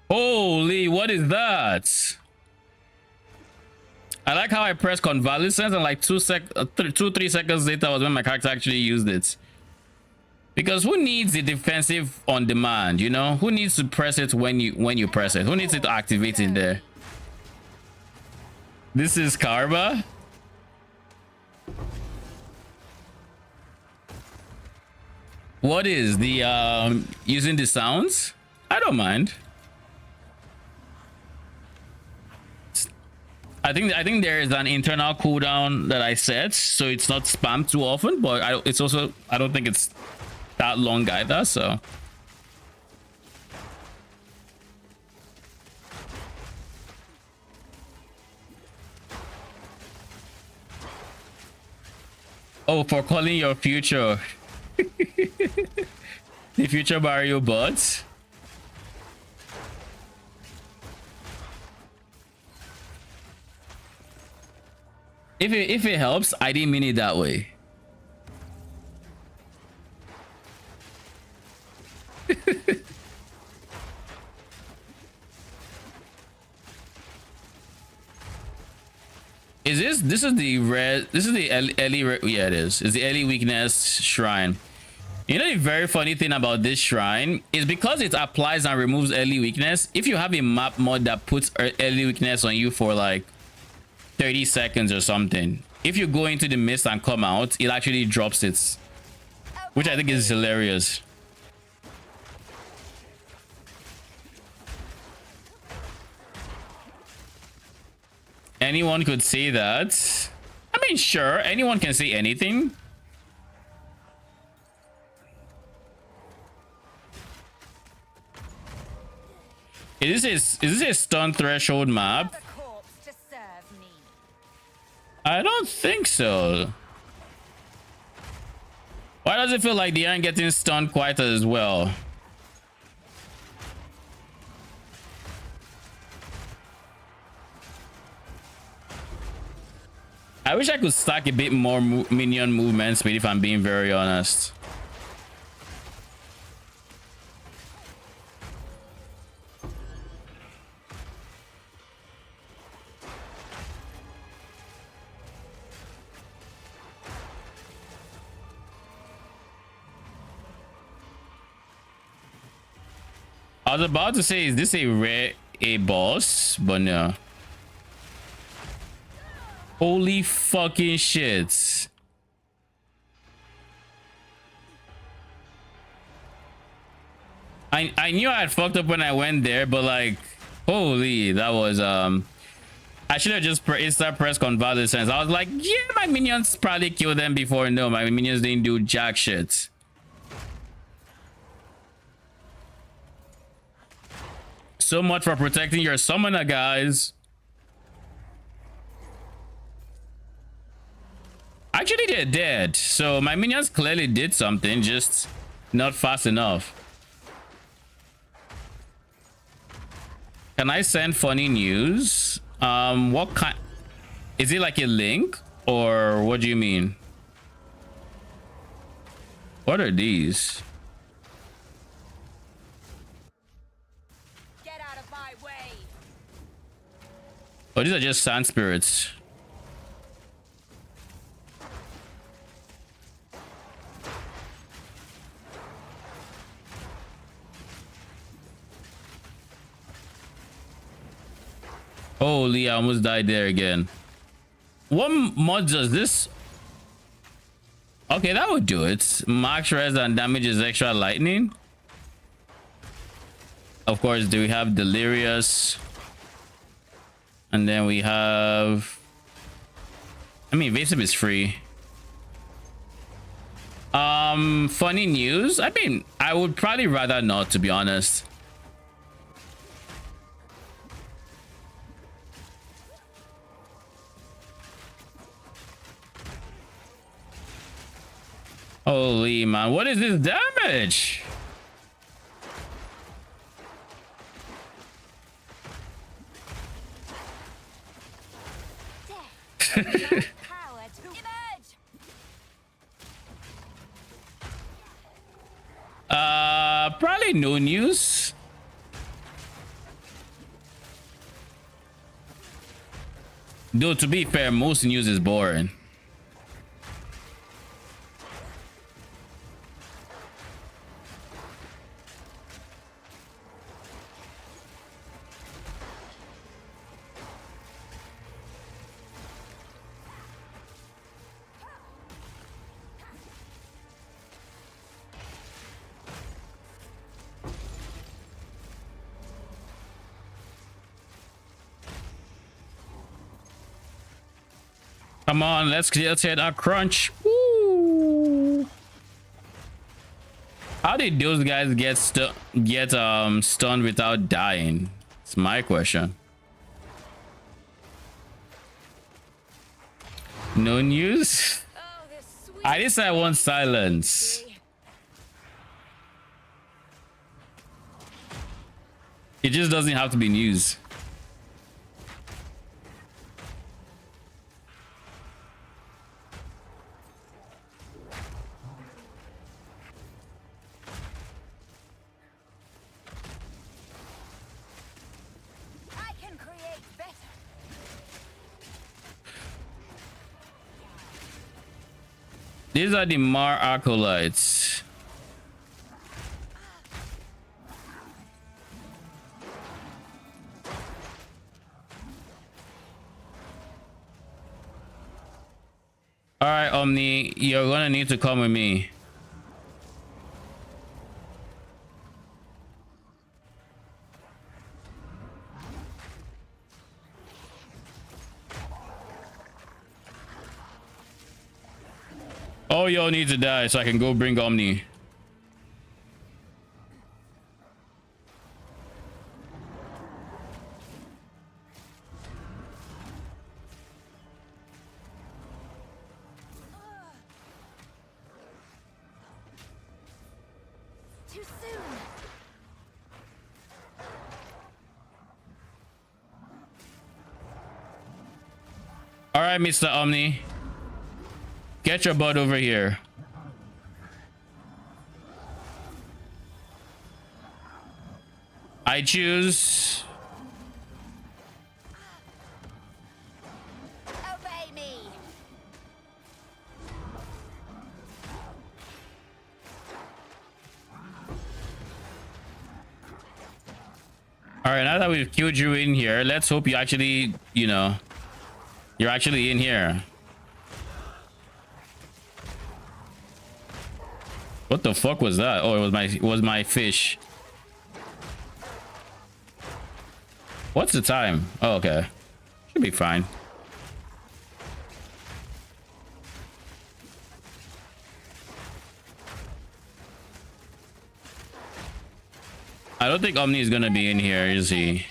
S1: Holy, what is that? I like how I pressed convalescence and like 3 seconds later was when my character actually used it. Because who needs the defensive on demand, you know? Who needs to press it when you press it? Who needs it to activate in there? This is karma. What is the using the sounds? I don't mind. I think there is an internal cooldown that I set, so it's not spammed too often, but I don't think it's that long either, so. Oh, for calling your future. The future Mario bots. If it helps, I didn't mean it that way. This is the red, this is the Ellie, yeah, it is. It's the Ellie weakness shrine. You know, the very funny thing about this shrine is because it applies and removes Ellie weakness. If you have a map mod that puts Ellie weakness on you for like 30 seconds or something, if you go into the mist and come out, it actually drops it, which I think is hilarious. Anyone could say that. I mean, sure, anyone can say anything. Is this a stun threshold map? I don't think so. Why does it feel like they aren't getting stunned quite as well? I wish I could stack a bit more minion movement speed, if I'm being very honest. I was about to say, is this a rare boss? But no. Holy fucking shit. I knew I had fucked up when I went there, but like, holy, that was I should have just press convalescence. I was like, yeah, my minions probably killed them before. No, my minions didn't do jack shit. So much for protecting your summoner, guys. Actually, they're dead, so my minions clearly did something, just not fast enough. Can I send funny news? What kind? Is it like a link, or what do you mean? What are these?
S6: Get out of my way.
S1: Oh, these are just sand spirits. Holy, I almost died there again. What mod does this? Okay, that would do it. Max res and damage is extra lightning. Of course, do we have Delirious? And then we have... I mean, evasive is free. Funny news. I mean, I would probably rather not, to be honest. Holy man, what is this damage?
S6: Power to emerge.
S1: Probably no news. Though, to be fair, most news is boring. Come on, let's hit a crunch. Woo. How did those guys get stunned without dying? It's my question. No news.
S6: Oh, this sweet
S1: I just I want silence. It just doesn't have to be news.
S6: I can create better.
S1: These are the Mar Acolytes. All right, Omni, you're gonna need to come with me. Oh, y'all need to die so I can go bring Omni.
S6: Too soon.
S1: All right, Mr. Omni. Get your butt over here. I choose.
S6: Obey me.
S1: All right, now that we've killed you in here, let's hope you actually, you know, you're actually in here. What the fuck was that? Oh, it was my fish. What's the time? Oh, okay. Should be fine. I don't think Omni is gonna be in here, is he?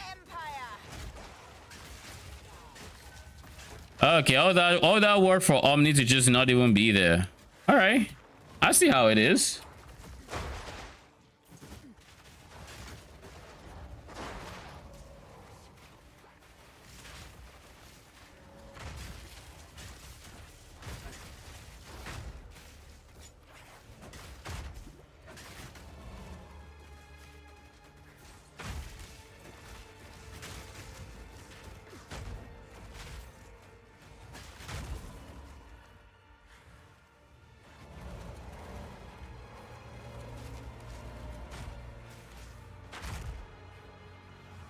S6: Empire.
S1: Okay, all that work for Omni to just not even be there. All right, I see how it is.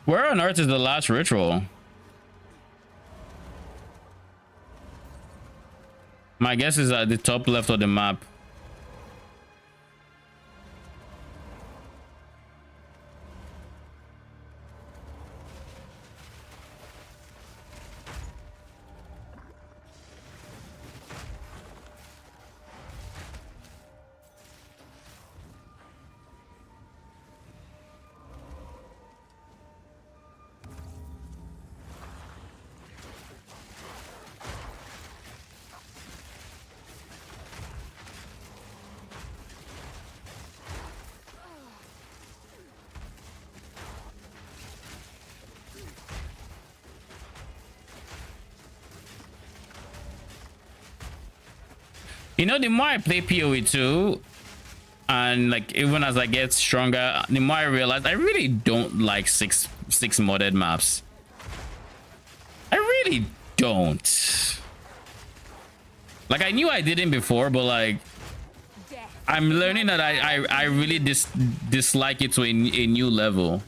S1: Where on earth is the last ritual? Am My guess is at the top left of the map. You know, the more I play PoE 2, and like even as I get stronger, the more I realize I really don't like six modded maps. I really don't. Like, I knew I didn't before, but like I'm learning that I really dislike it to a new level.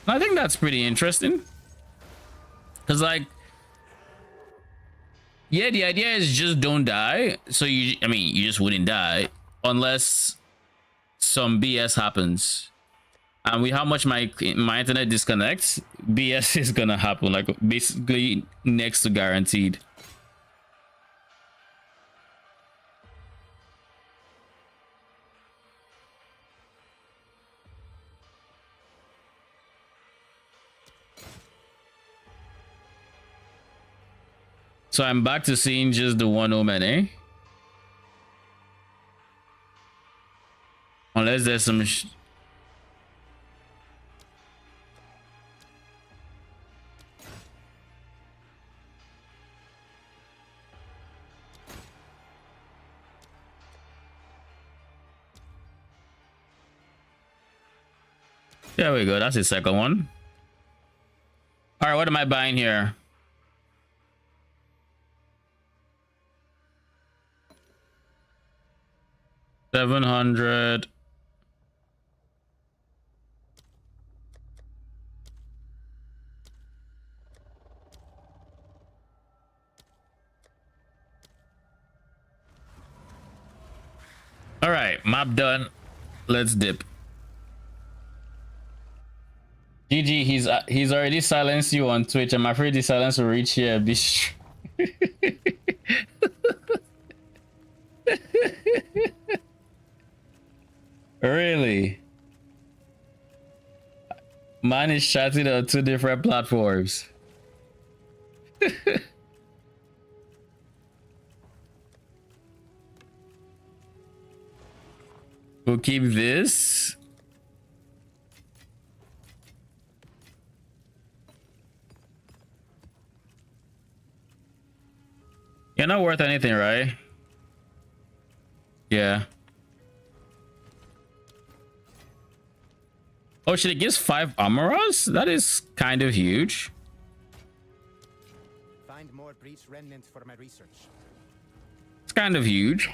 S1: I think that's pretty interesting, because like, yeah, the idea is just don't die. So you just wouldn't die unless some BS happens. And with how much my internet disconnects, BS is gonna happen, like basically next to guaranteed. So I'm back to seeing just the one omen, eh? Unless there's some there we go. That's the second one. All right, what am I buying here? $700. All right, map done. Let's dip. GG, he's already silenced you on Twitch. I'm afraid the silence will reach here. Really? Mine is chatting on 2 different platforms. We'll keep this. You're not worth anything, right? Yeah. Oh shit, it gives 5 armorers? That is kind of huge.
S4: Find more priest remnants for my research.
S1: It's kind of huge.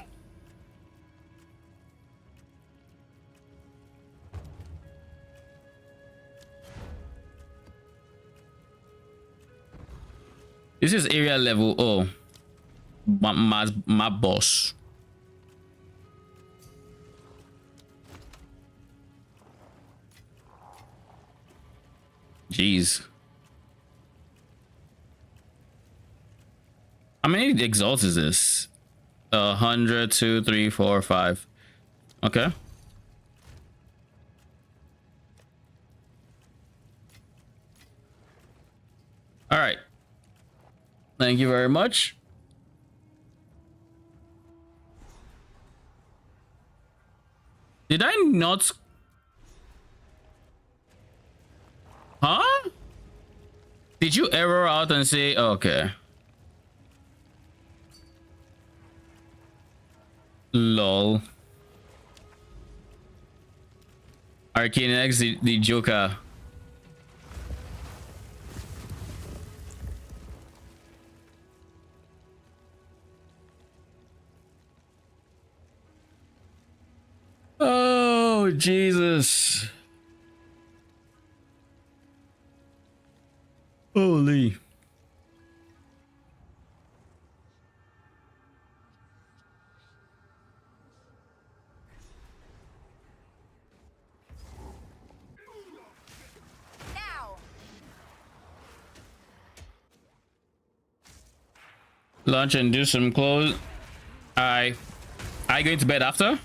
S1: This is area level. Oh, my boss. Jeez. How many exalts is this? 100, 2, 3, 4, 5. Okay. All right. Thank you very much. Did I not? Huh? Did you error out and say, okay. Lol. Arcane X, the Joker. Oh, Jesus. Holy. Lunch and do some clothes. I going to bed after?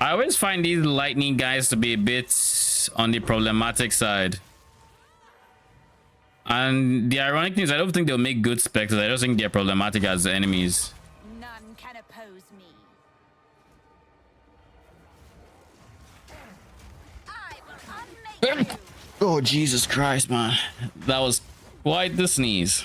S1: I always find these lightning guys to be a bit on the problematic side. And the ironic thing is I don't think they'll make good specters. I just think they're problematic as enemies.
S6: None can oppose me. I will unmake you.
S1: Oh, Jesus Christ, man. That was quite the sneeze.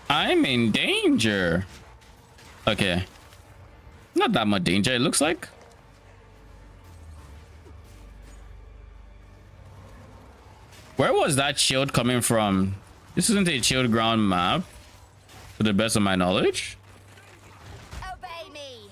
S1: I'm in danger. Okay. Not that much danger, it looks like. Where was that shield coming from? This isn't a shield ground map, to the best of my knowledge.
S6: Obey me.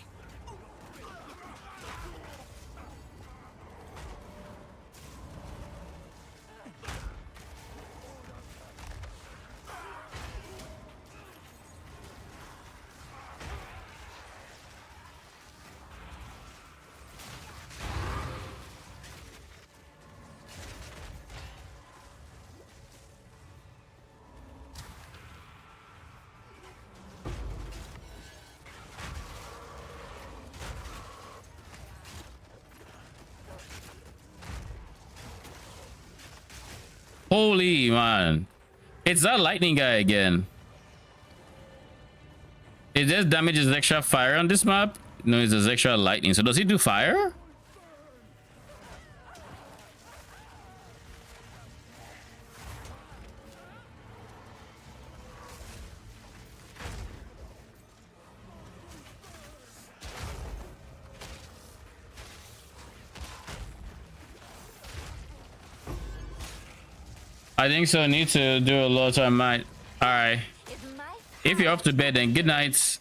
S1: Holy man. It's that lightning guy again. Is this damage is extra fire on this map? No, it's just extra lightning. So does he do fire? I think so. Need to do a lot. I might. All right. If you're up to bed, then good night.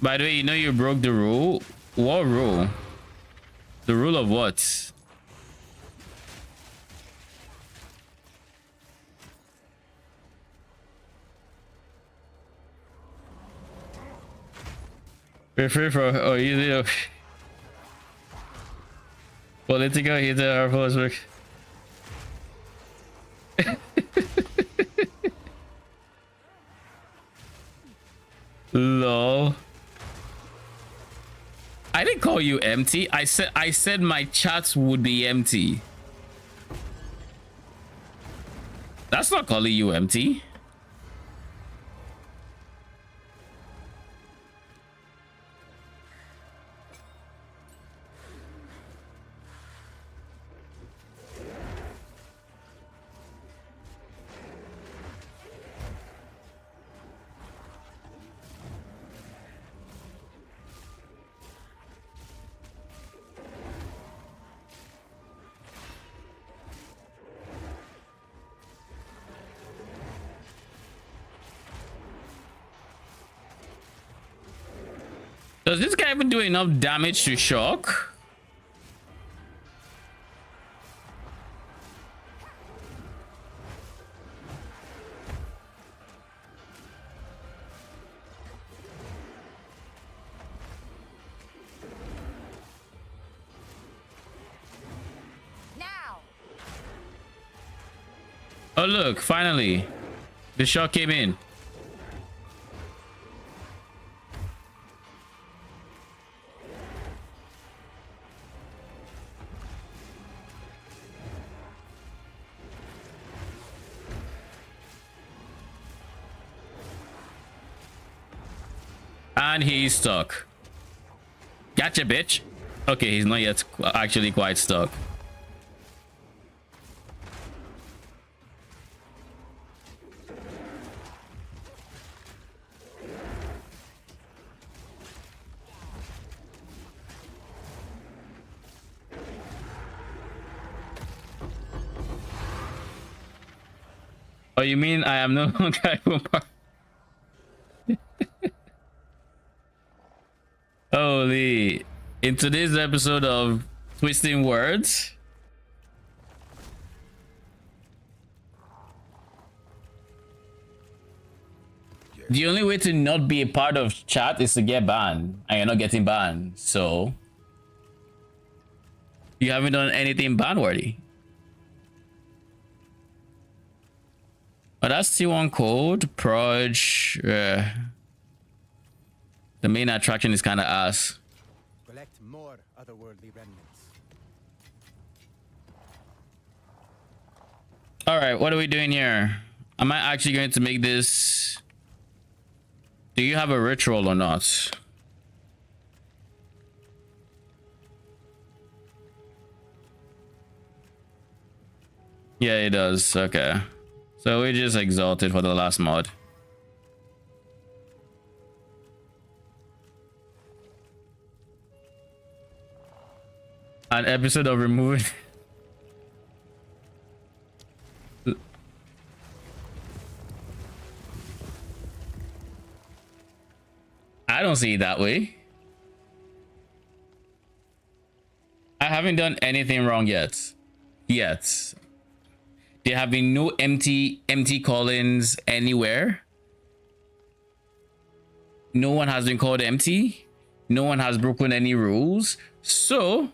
S1: By the way, you know you broke the rule. What rule? The rule of what? Refer for oh you political hit our Facebook. Lol. I didn't call you empty. I said my chats would be empty. That's not calling you empty. Does this guy even do enough damage to shock?
S6: Now.
S1: Oh look, finally. The shock came in. And he's stuck. Gotcha, bitch. Okay, he's not yet actually quite stuck. Oh, you mean I am no longer Holy. In today's episode of Twisting Words, the only way to not be a part of chat is to get banned, and you're not getting banned, so you haven't done anything ban worthy. But that's T1 code, Proj. The main attraction is kind of ass.
S4: Collect more otherworldly remnants.
S1: All right, what are we doing here? Am I actually going to make this? Do you have a ritual or not? Yeah, it does. Okay. So we just exalted for the last mod. An episode of removing. I don't see it that way. I haven't done anything wrong yet. There have been no empty call-ins anywhere. No one has been called empty. No one has broken any rules. So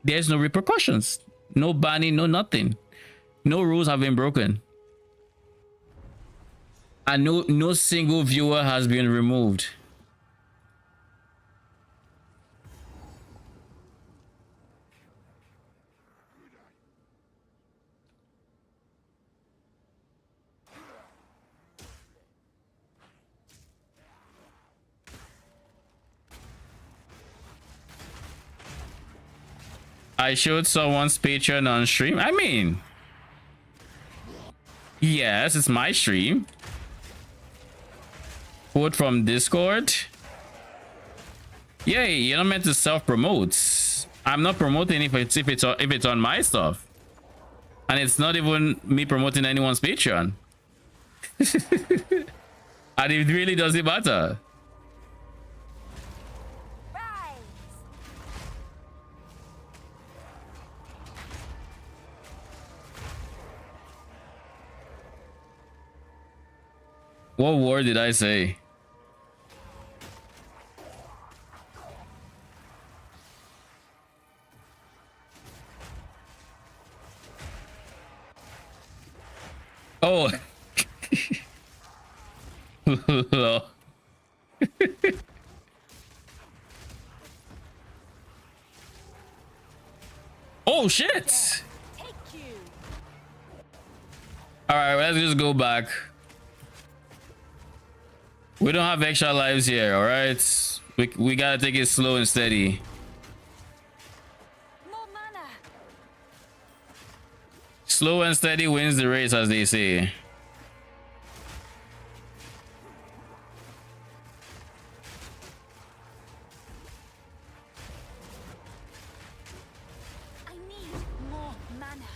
S1: there's no repercussions. No banning, no nothing. No rules have been broken. And no single viewer has been removed. I showed someone's Patreon on stream. I mean, yes, it's my stream. Quote from Discord. Yeah, you're not meant to self-promote. I'm not promoting if it's on my stuff, and it's not even me promoting anyone's Patreon. And it really doesn't matter. What word did I say? Oh. Oh shit. All right, let's just go back. We don't have extra lives here, all right? We gotta take it slow and steady.
S6: More mana.
S1: Slow and steady wins the race, as they say.
S6: I need more mana.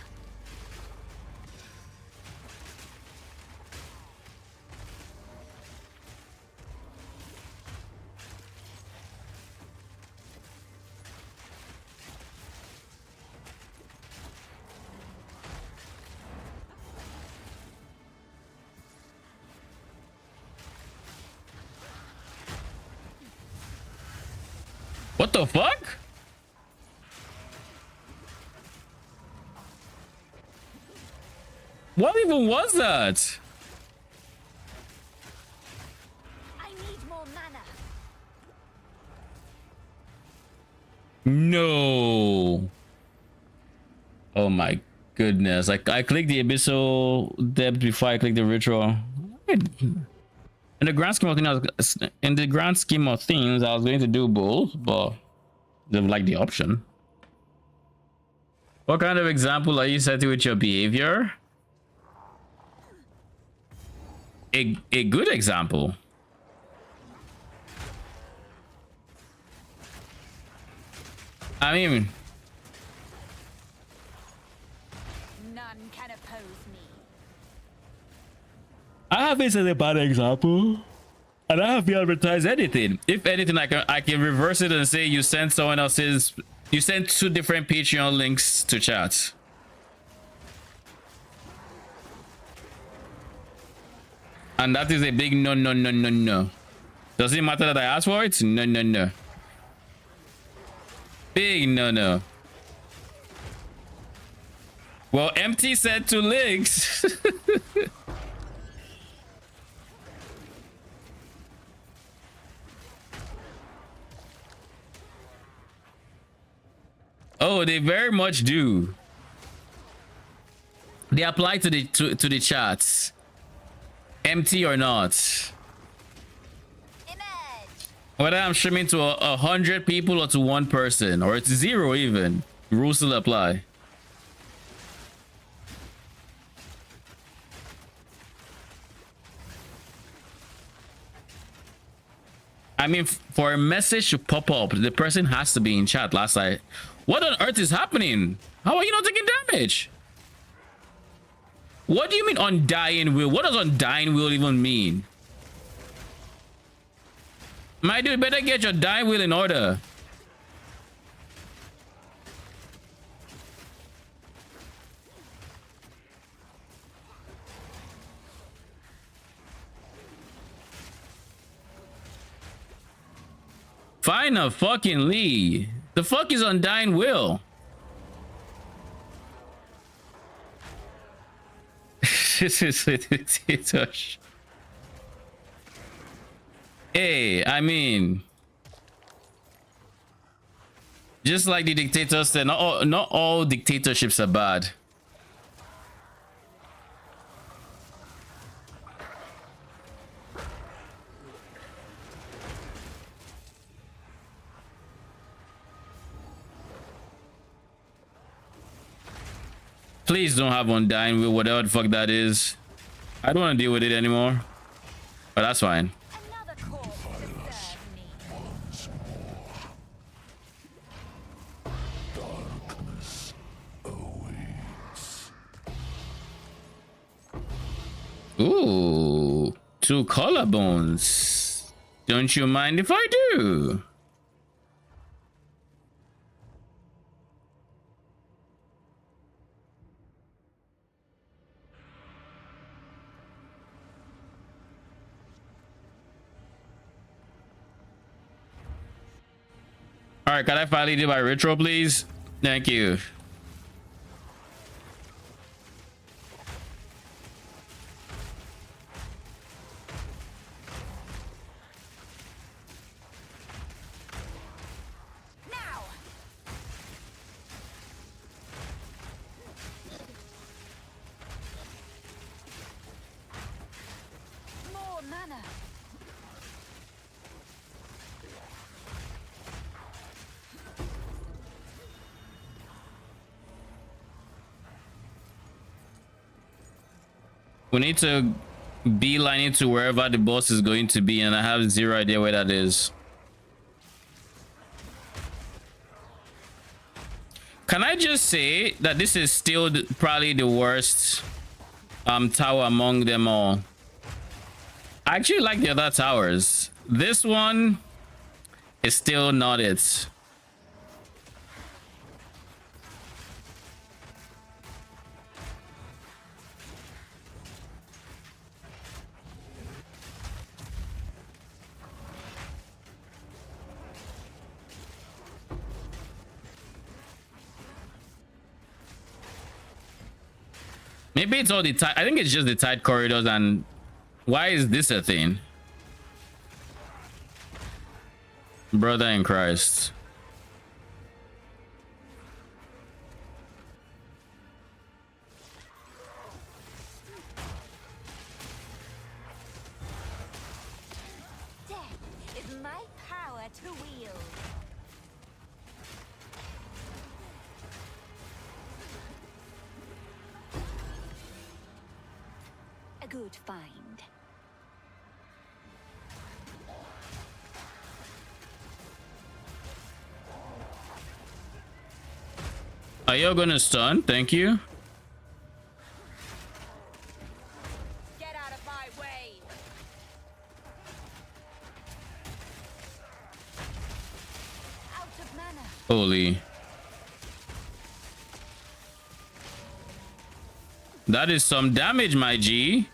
S1: What the fuck? What even was that?
S6: I need more mana.
S1: No. Oh my goodness. Like I clicked the abyssal depth before I clicked the ritual. In the grand scheme of things, I was going to do both, but they like the option. What kind of example are you setting with your behavior? A good example. I mean,
S6: None can oppose me.
S1: I haven't set a bad example, and I haven't advertised anything. If anything, I can reverse it and say you sent someone else's. You sent 2 different Patreon links to chat. And that is a big no, no, no, no, no. Does it matter that I asked for it? No, no, no. Big no, no. Well, empty said 2 links. Oh, they very much do. They apply to the chats. Empty or not.
S6: Image.
S1: Whether I'm streaming to 100 people or to 1 person, or it's 0 even, rules still apply. I mean, for a message to pop up, the person has to be in chat. Last night, what on earth is happening? How are you not taking damage? What do you mean undying will? What does undying will even mean? My dude, better get your dying will in order. Find a fucking Lee. The fuck is undying will? Hey, I mean, just like the dictators said, not all dictatorships are bad. Please don't have undying will, whatever the fuck that is. I don't want to deal with it anymore, but that's fine.
S6: Another corpse to serve me.
S1: Ooh, 2 collarbones. Don't you mind if I do? All right, can I finally do my ritual, please? Thank you.
S6: Now. More mana.
S1: We need to beeline it to wherever the boss is going to be, and I have 0 idea where that is. Can I just say that this is still probably the worst tower among them all? I actually like the other towers. This one is still not it. Maybe it's all the tight. I think it's just the tight corridors. And why is this a thing? Brother in Christ.
S2: good find.
S1: Are you gonna stun? Thank you.
S6: Get out of my way.
S2: Out of mana.
S1: Holy. That is some damage, my G.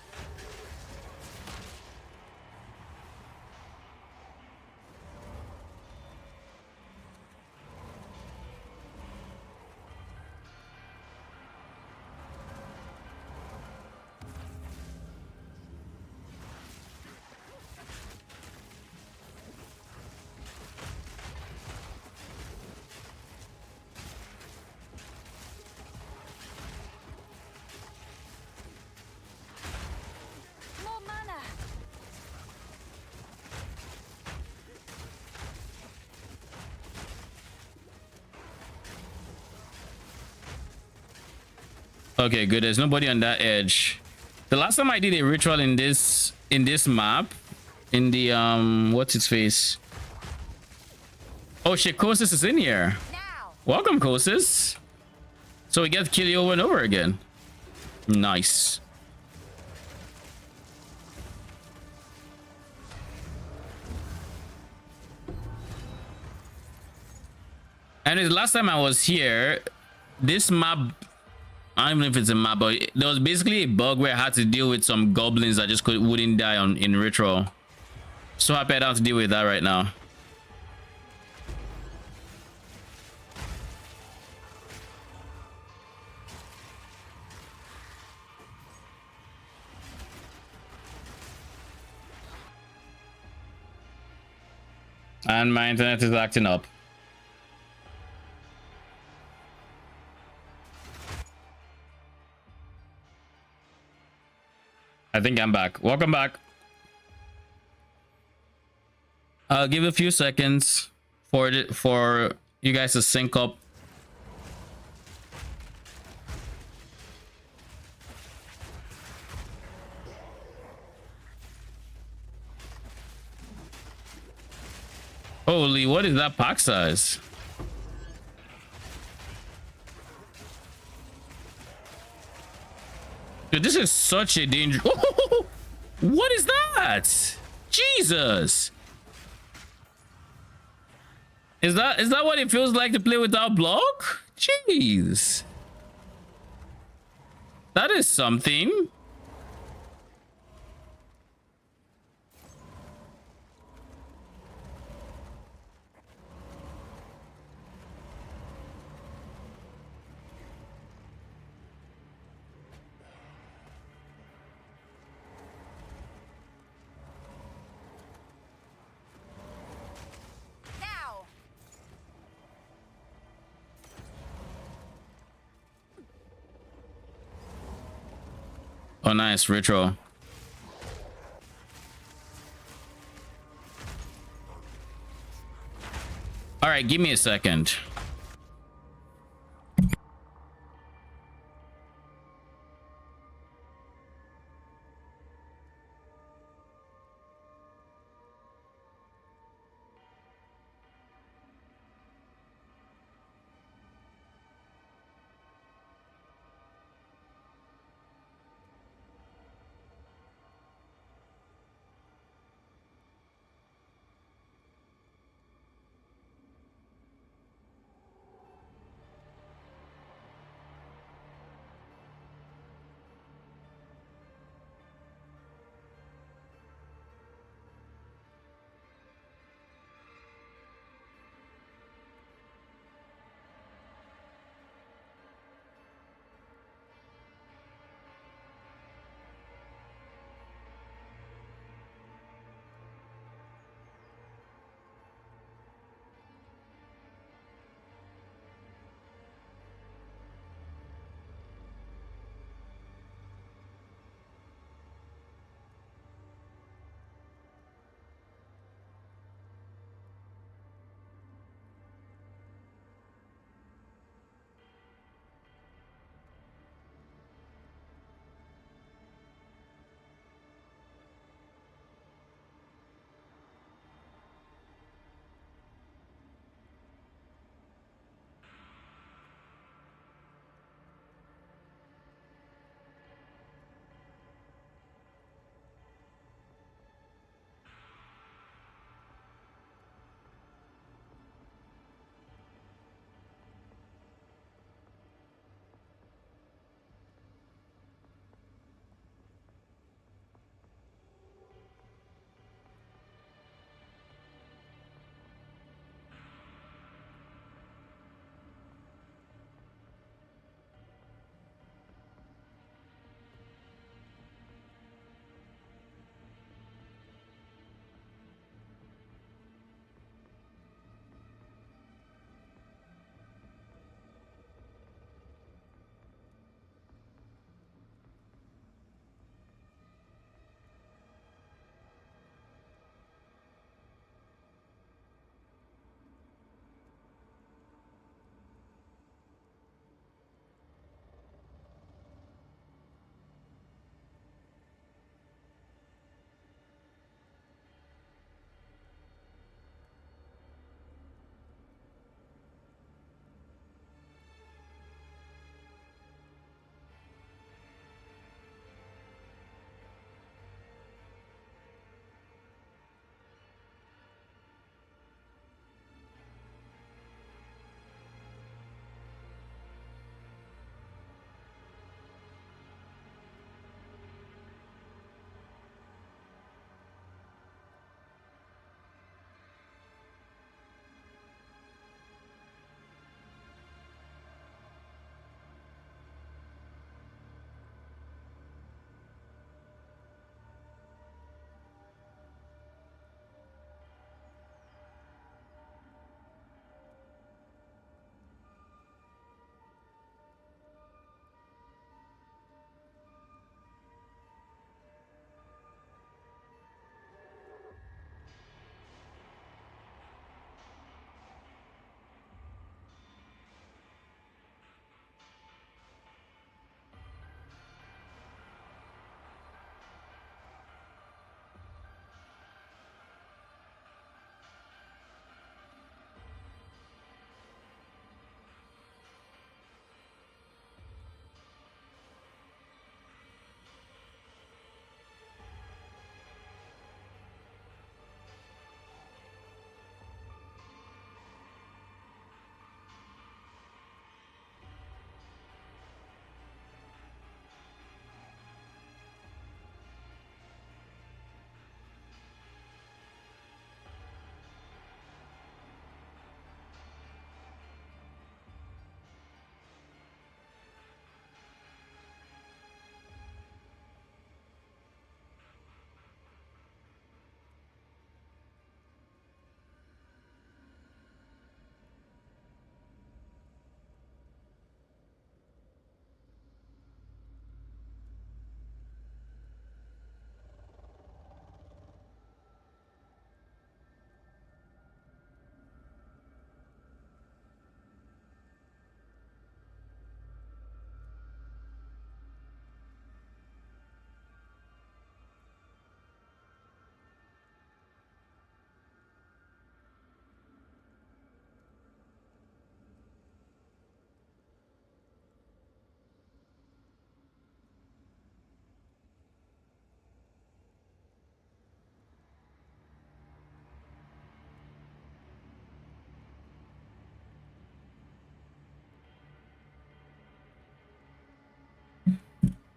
S2: More mana.
S1: Okay, good. There's nobody on that edge. The last time I did a ritual in this map, in the what's its face? Oh shit, Kosis is in here.
S6: Now.
S1: Welcome, Kosis. So we get to kill you over and over again. Nice. And the last time I was here, this map, I don't know if it's a map, but there was basically a bug where I had to deal with some goblins that just wouldn't die in ritual. So happy I don't have to deal with that right now. And my internet is acting up. I think I'm back. Welcome back. I'll give a few seconds for you guys to sync up. Holy, what is that pack size? Dude, this is such a danger. What is that? Jesus. Is that what it feels like to play without block? Jeez. That is something.
S6: Now.
S1: Oh, nice. Retro. All right, give me a second.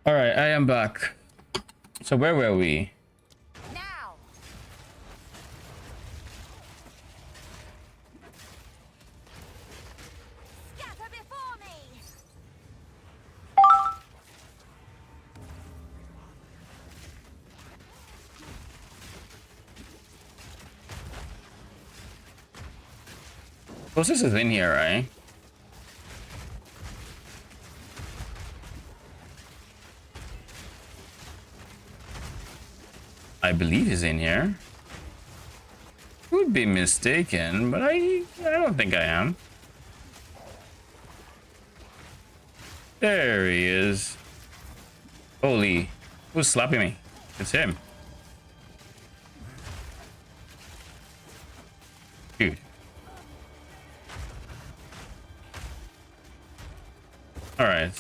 S1: All right, I am back. So where were we?
S6: Now. Scatter before me.
S1: Closest is in here, right? I believe he's in here. Could be mistaken, but I don't think I am. There he is. Holy, who's slapping me? It's him. Dude. All right.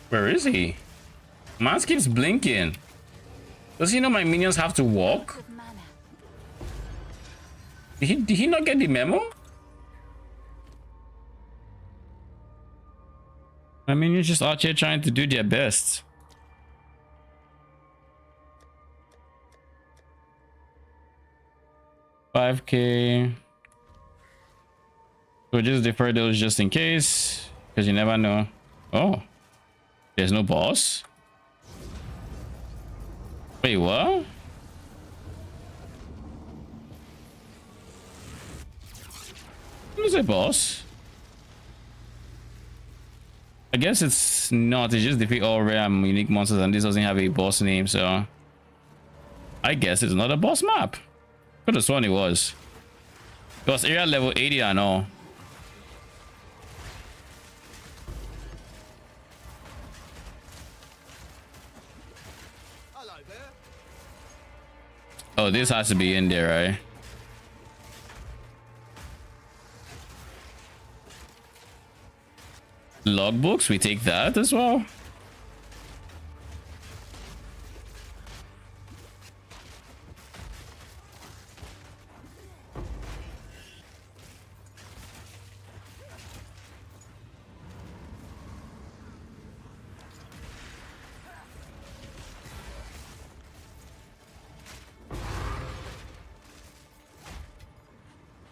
S1: Where is he? Mans keeps blinking. Does he know my minions have to walk?
S2: Of mana.
S1: Did he not get the memo? I mean, you're just out here trying to do their best. $5K. We'll just defer those just in case, because you never know. Oh, there's no boss. Wait, what? Who's a boss? I guess it's not. It's just defeat all rare and unique monsters, and this doesn't have a boss name, so I guess it's not a boss map. Could have sworn it was. It was area level 80, I know. Oh, this has to be in there, right? Logbooks, we take that as well.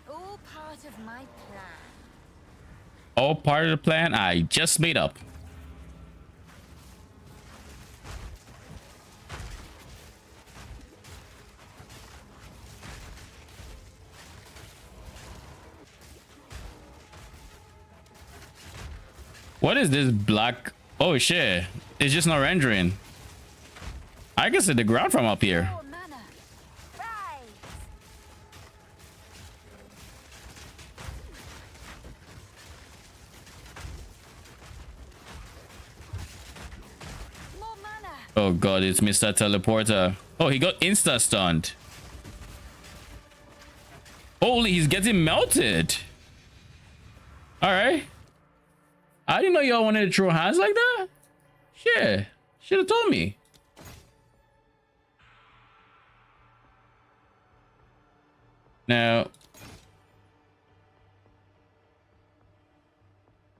S6: All part of my plan.
S1: All part of the plan I just made up. What is this black? Oh shit, it's just not rendering. I can see the ground from up here.
S6: More mana. Rise. More mana.
S1: Oh god, it's Mr. Teleporter. Oh, he got insta stunned. Holy, he's getting melted. All right. I didn't know y'all wanted to throw hands like that. Shit, should have told me. No.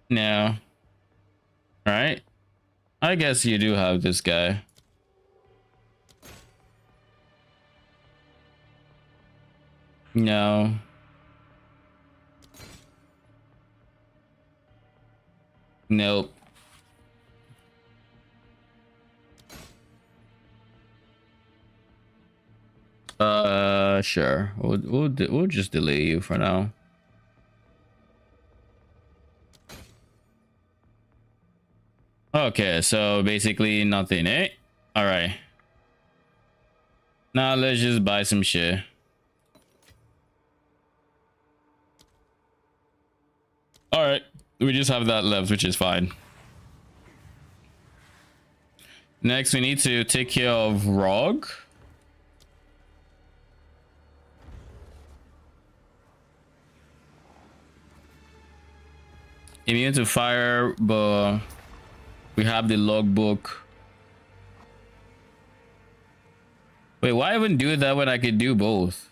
S1: No. All right. I guess you do have this guy. No. Nope. Sure. We'll just delay you for now. Okay, so basically nothing, eh? All right. Now let's just buy some shit. All right, we just have that left, which is fine. Next, we need to take care of Rog. Immune to fire, but We have the logbook. Wait, why even do that when I could do both?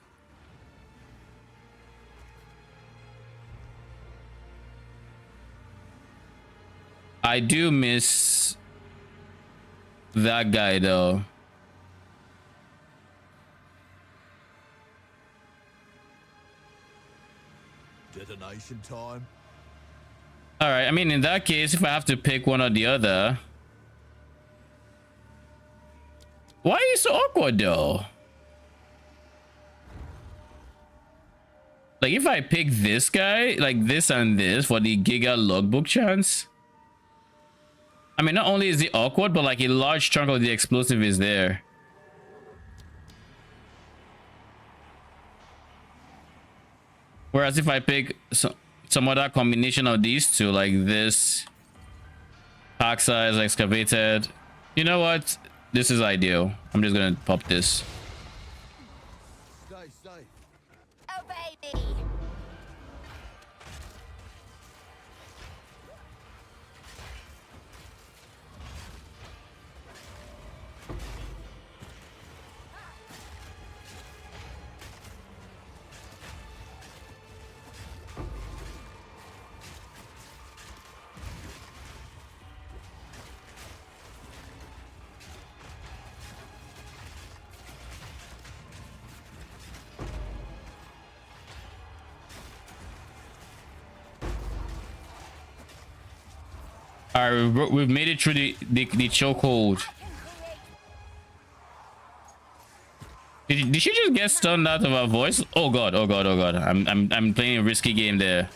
S1: I do miss that guy though.
S3: Detonation time.
S1: All right, I mean, in that case, if I have to pick one or the other, why are you so awkward though? Like, if I pick this guy, like this and this for the Giga logbook chance, I mean, not only is it awkward, but like a large chunk of the explosive is there. Whereas if I pick some other combination of these two, like this, pack size, excavated, you know what? This is ideal. I'm just gonna pop this.
S3: Stay safe.
S6: Oh, baby.
S1: All right, we've made it through the chokehold. Did she just get stunned out of her voice? Oh god, oh god, oh god. I'm playing a risky game there.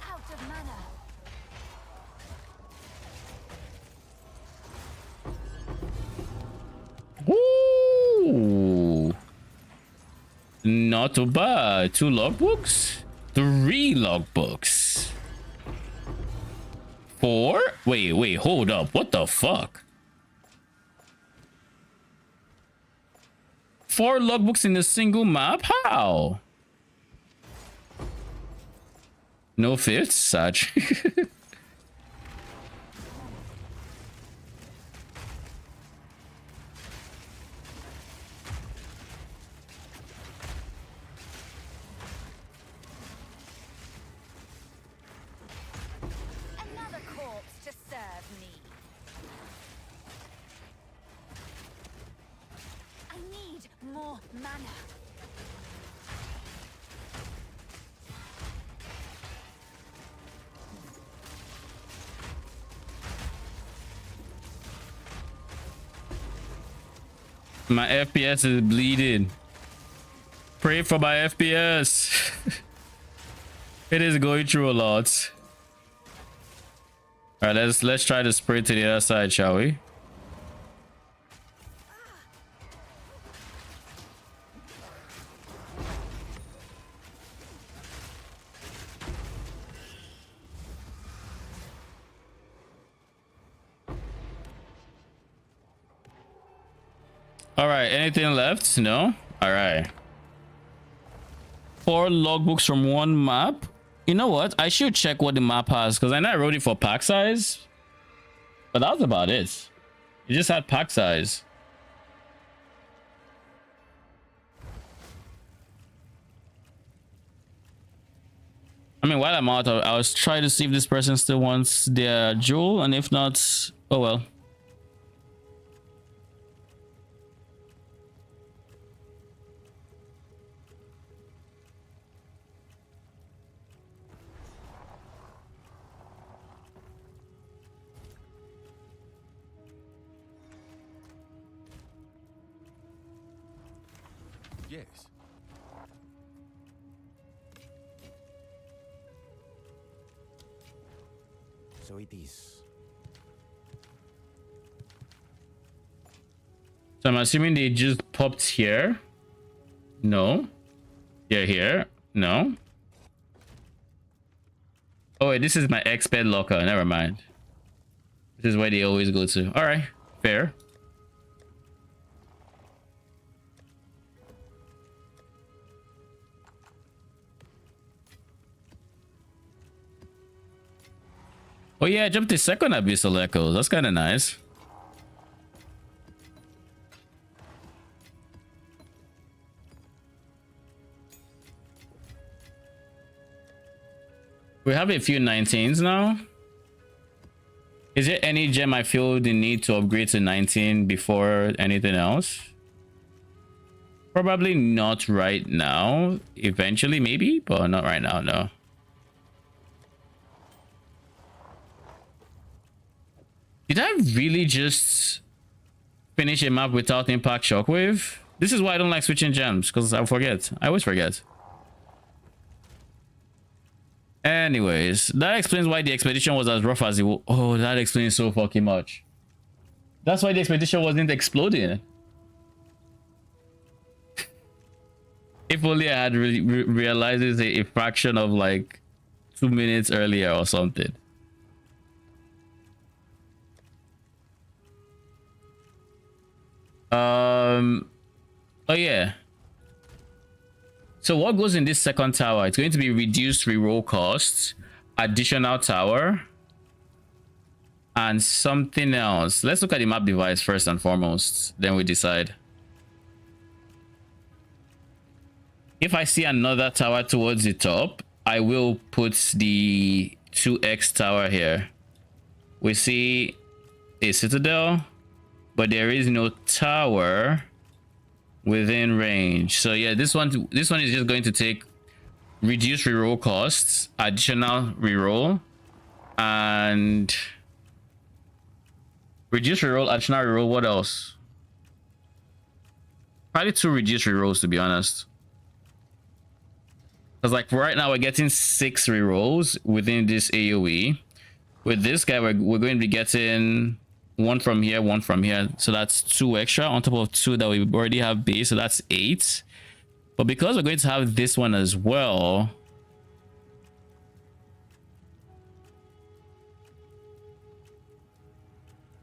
S6: Out of mana.
S1: Ooh. Not too bad. 2 logbooks? 3 logbooks. 4? Wait, hold up. What the fuck? 4 logbooks in a single map? How? No fifths, such.
S6: Another corpse to serve me. I need more mana.
S1: My FPS is bleeding. Pray for my FPS. It is going through a lot. All right, let's try to sprint to the other side, shall we? All right, anything left? No? All right. 4 logbooks from 1 map. You know what? I should check what the map has because I know I wrote it for pack size, but that was about it. It just had pack size. I mean, while I'm out, I was trying to see if this person still wants their jewel, and if not, oh well.
S3: Yes.
S4: So it is.
S1: So I'm assuming they just popped here. No. They're here. No. Oh wait, this is my expert locker. Never mind. This is where they always go to. All right, fair. Oh yeah, I jumped the second Abyssal Echoes. That's kind of nice. We have a few 19s now. Is there any gem I feel the need to upgrade to 19 before anything else? Probably not right now. Eventually, maybe, but not right now, no. Did I really just finish a map without impact shockwave? This is why I don't like switching gems, because I forget. I always forget. Anyways, that explains why the expedition was as rough as it was. Oh, that explains so fucking much. That's why the expedition wasn't exploding. If only I had realized it's a fraction of like 2 minutes earlier or something. Oh yeah. So what goes in this second tower? It's going to be reduced reroll costs, additional tower, and something else. Let's look at the map device first and foremost, then we decide. If I see another tower towards the top, I will put the 2x tower here. We see a citadel, but there is no tower within range. So yeah, this one is just going to take reduced reroll costs, additional reroll, and reduced reroll, additional reroll. What else? Probably 2 reduced rerolls, to be honest. Because like right now we're getting 6 rerolls within this AoE. With this guy, we're going to be getting 1 from here, 1 from here. So that's 2 extra on top of 2 that we already have base. So that's 8. But because we're going to have this one as well,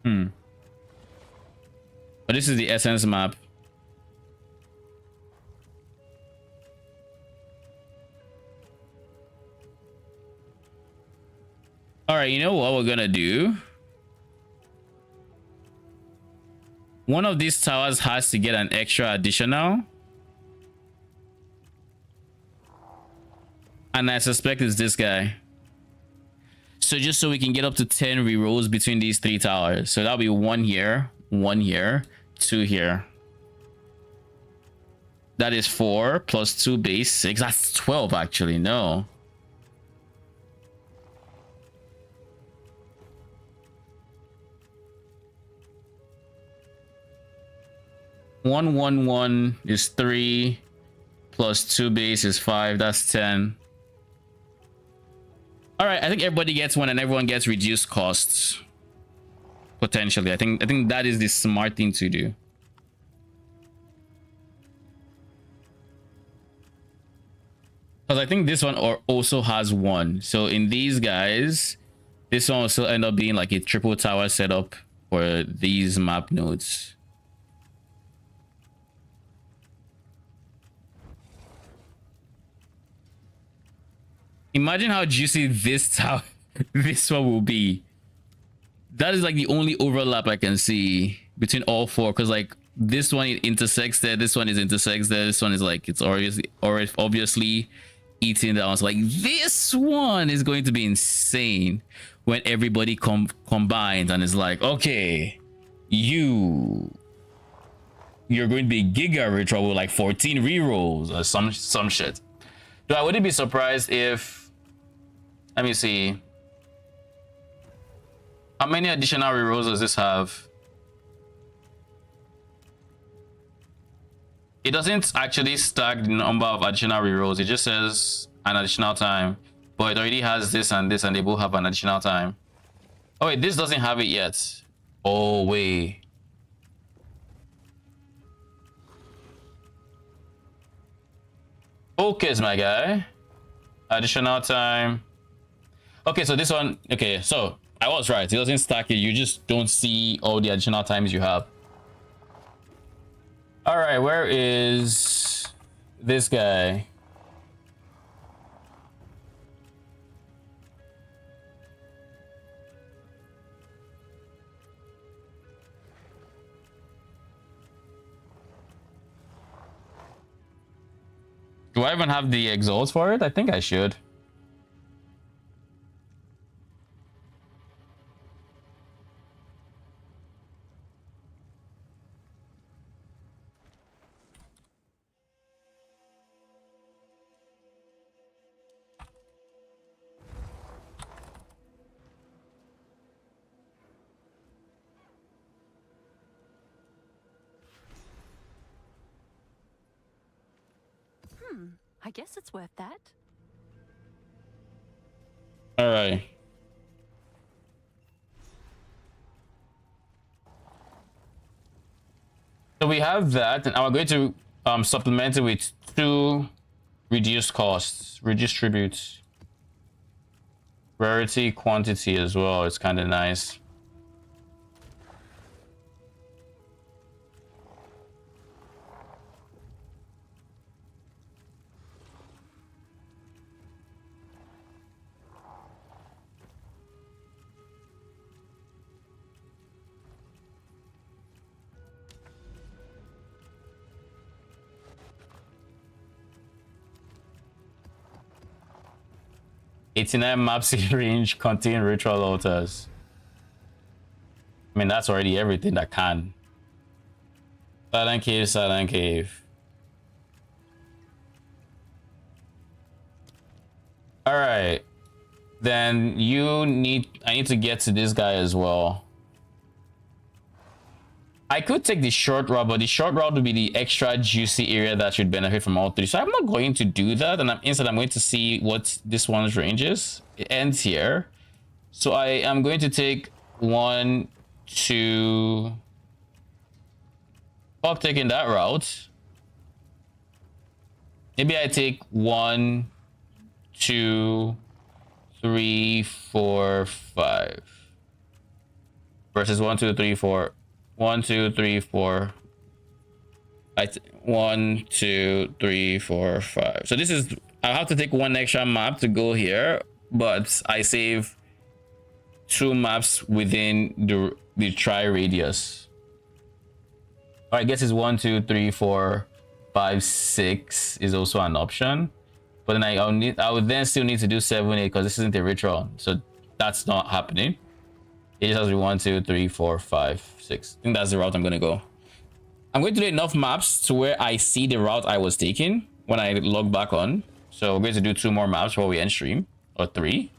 S1: but this is the essence map. All right, you know what we're gonna do? One of these towers has to get an extra additional. And I suspect it's this guy. So just so we can get up to 10 rerolls between these 3 towers. So that'll be 1 here, 1 here, 2 here. That is 4 plus 2 base 6. That's 12 actually, no. One is 3 plus 2 base is 5. That's 10. All right, I think everybody gets 1 and everyone gets reduced costs potentially. I think that is the smart thing to do. Because I think this one also has 1. So in these guys, this one will still end up being like a triple tower setup for these map nodes. Imagine how juicy this tower, this one will be. That is like the only overlap I can see between all 4. Because like this one intersects there, this one is intersects there, this one is like it's obviously eating down. So like this one is going to be insane when everybody combines and is like, okay, you're going to be giga retro with like 14 rerolls or some shit. So I wouldn't be surprised if, let me see, how many additional rerolls does this have? It doesn't actually stack the number of additional rerolls. It just says an additional time, but it already has this and this, and they both have an additional time. Oh wait, this doesn't have it yet. Oh wait. Focus, my guy. Additional time. Okay, so this one, okay, so I was right. It doesn't stack it. You just don't see all the additional times you have. All right, where is this guy? Do I even have the exhaust for it? I think I should.
S2: I guess it's worth that.
S1: All right. So we have that, and I'm going to supplement it with 2 reduced costs, reduced tributes, rarity, quantity as well. It's kind of nice. '89 maps in range contain ritual altars. I mean, that's already everything that can. Silent cave, silent cave. All right. Then I need to get to this guy as well. I could take the short route, but the short route would be the extra juicy area that should benefit from all 3. So I'm not going to do that. And instead, I'm going to see what this one's range is. It ends here. So I am going to take 1, 2. Fuck taking that route. Maybe I take 1, 2, 3, 4, 5. Versus 1, 2, 3, 4. 1, 2, 3, 4. 1, 2, 3, 4, 5. So this is, I have to take 1 extra map to go here, but I save 2 maps within the tri radius. Or I guess it's 1, 2, 3, 4, 5, 6 is also an option. But then I would then still need to do 7, 8 because this isn't a ritual, so that's not happening. It just has to be 1, 2, 3, 4, 5, 6. I think that's the route I'm gonna go. I'm going to do enough maps to where I see the route I was taking when I log back on. So we're going to do 2 more maps before we end stream, or 3,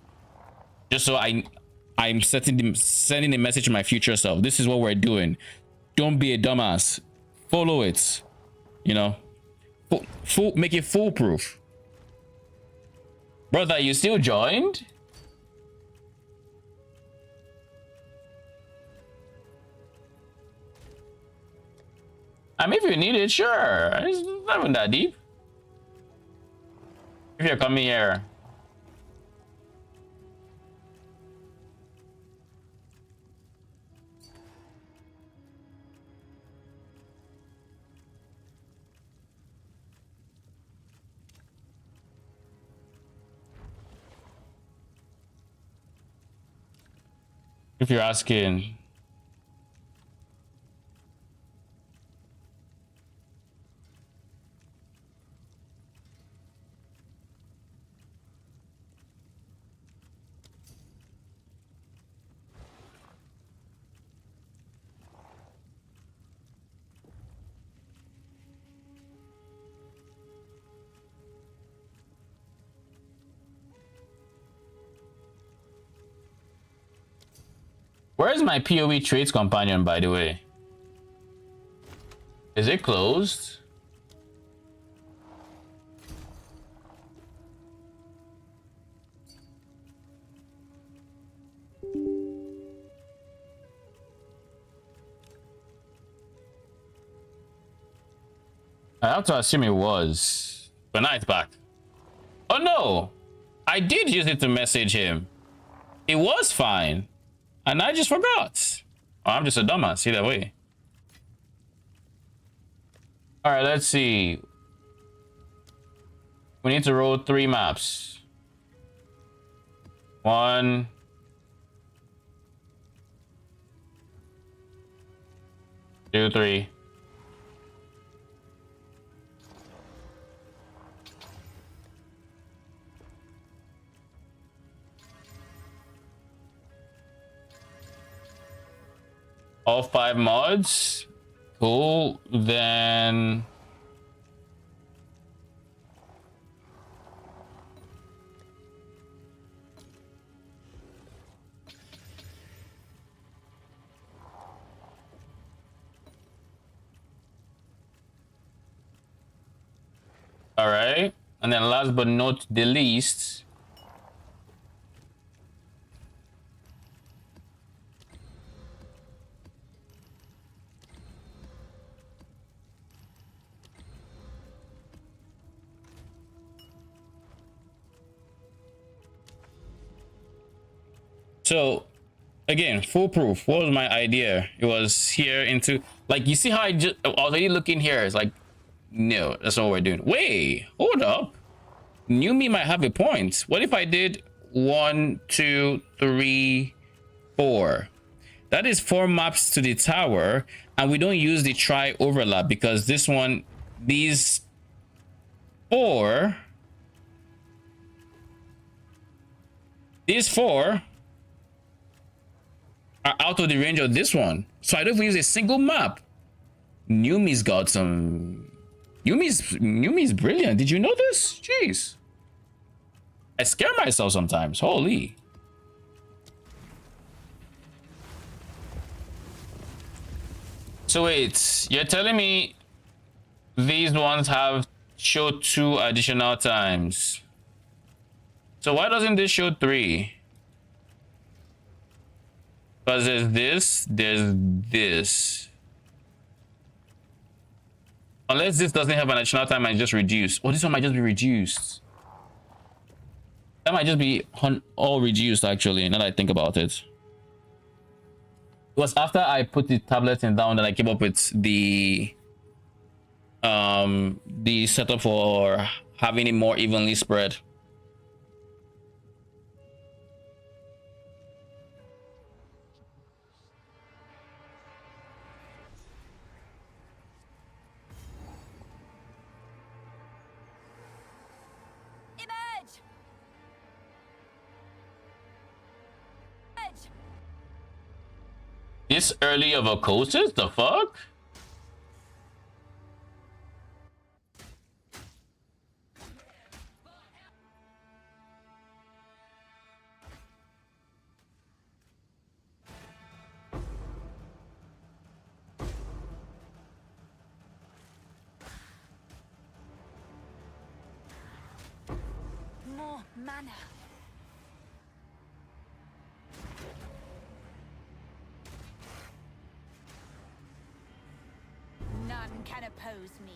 S1: just so I'm sending a message to my future self. This is what we're doing. Don't be a dumbass. Follow it. You know, make it foolproof. Brother, you still joined? I mean, if you need it, sure. It's not even that deep. If you're coming here. If you're asking. Where is my POE trades companion, by the way? Is it closed? I have to assume it was, but now it's back. Oh no! I did use it to message him. It was fine. And I just forgot. Oh, I'm just a dumbass, either way. All right, let's see. We need to roll 3 maps. 1. 2, 3. All 5 mods. Cool. Then all right. And then last but not the least, so again, foolproof. What was my idea? It was here into, like, you see how I was already looking here. It's like, no, that's not what we're doing. Wait, hold up. New me might have a point. What if I did 1, 2, 3, 4? That is 4 maps to the tower, and we don't use the try overlap because this one, these 4 are out of the range of this one, so I don't even use a single map. Numi's got some. Numi's brilliant. Did you know this? Jeez, I scare myself sometimes. Holy. So wait, you're telling me these ones have show 2 additional times? So why doesn't this show 3? Because there's this. Unless this doesn't have an additional time and just reduced. Oh, this one might just be reduced. That might just be all reduced, actually, now that I think about it. It was after I put the tablet in down that I came up with the setup for having it more evenly spread.
S6: Emerge! Emerge!
S1: This early of a coaster? The fuck?
S6: More mana. None can oppose me.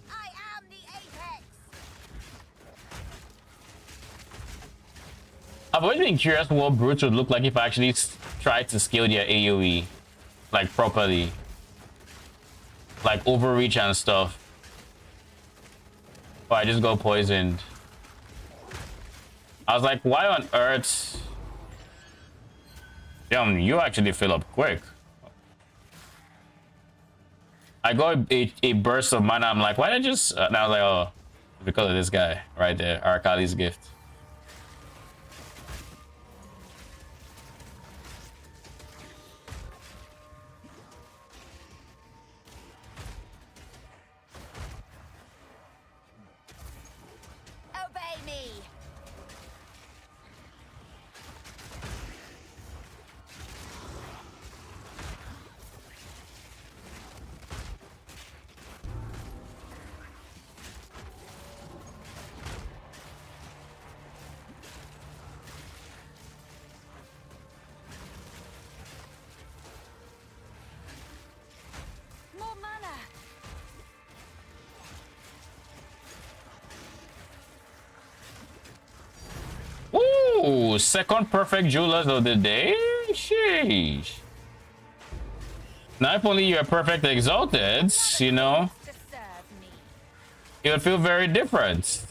S6: I am the Apex.
S1: I've always been curious what brutes would look like if I actually tried to scale their AoE, like, properly, like overreach and stuff. But I just got poisoned. I was like, why on earth? Damn, you actually fill up quick. I got a burst of mana. I'm like, why did I just? And I was like, oh, because of this guy right there, Arakali's gift.
S6: Obey me. More mana.
S1: Ooh, second perfect jewelers of the day. Sheesh. Now, if only you're perfect exalted, you know,
S6: To serve me.
S1: it would feel very different.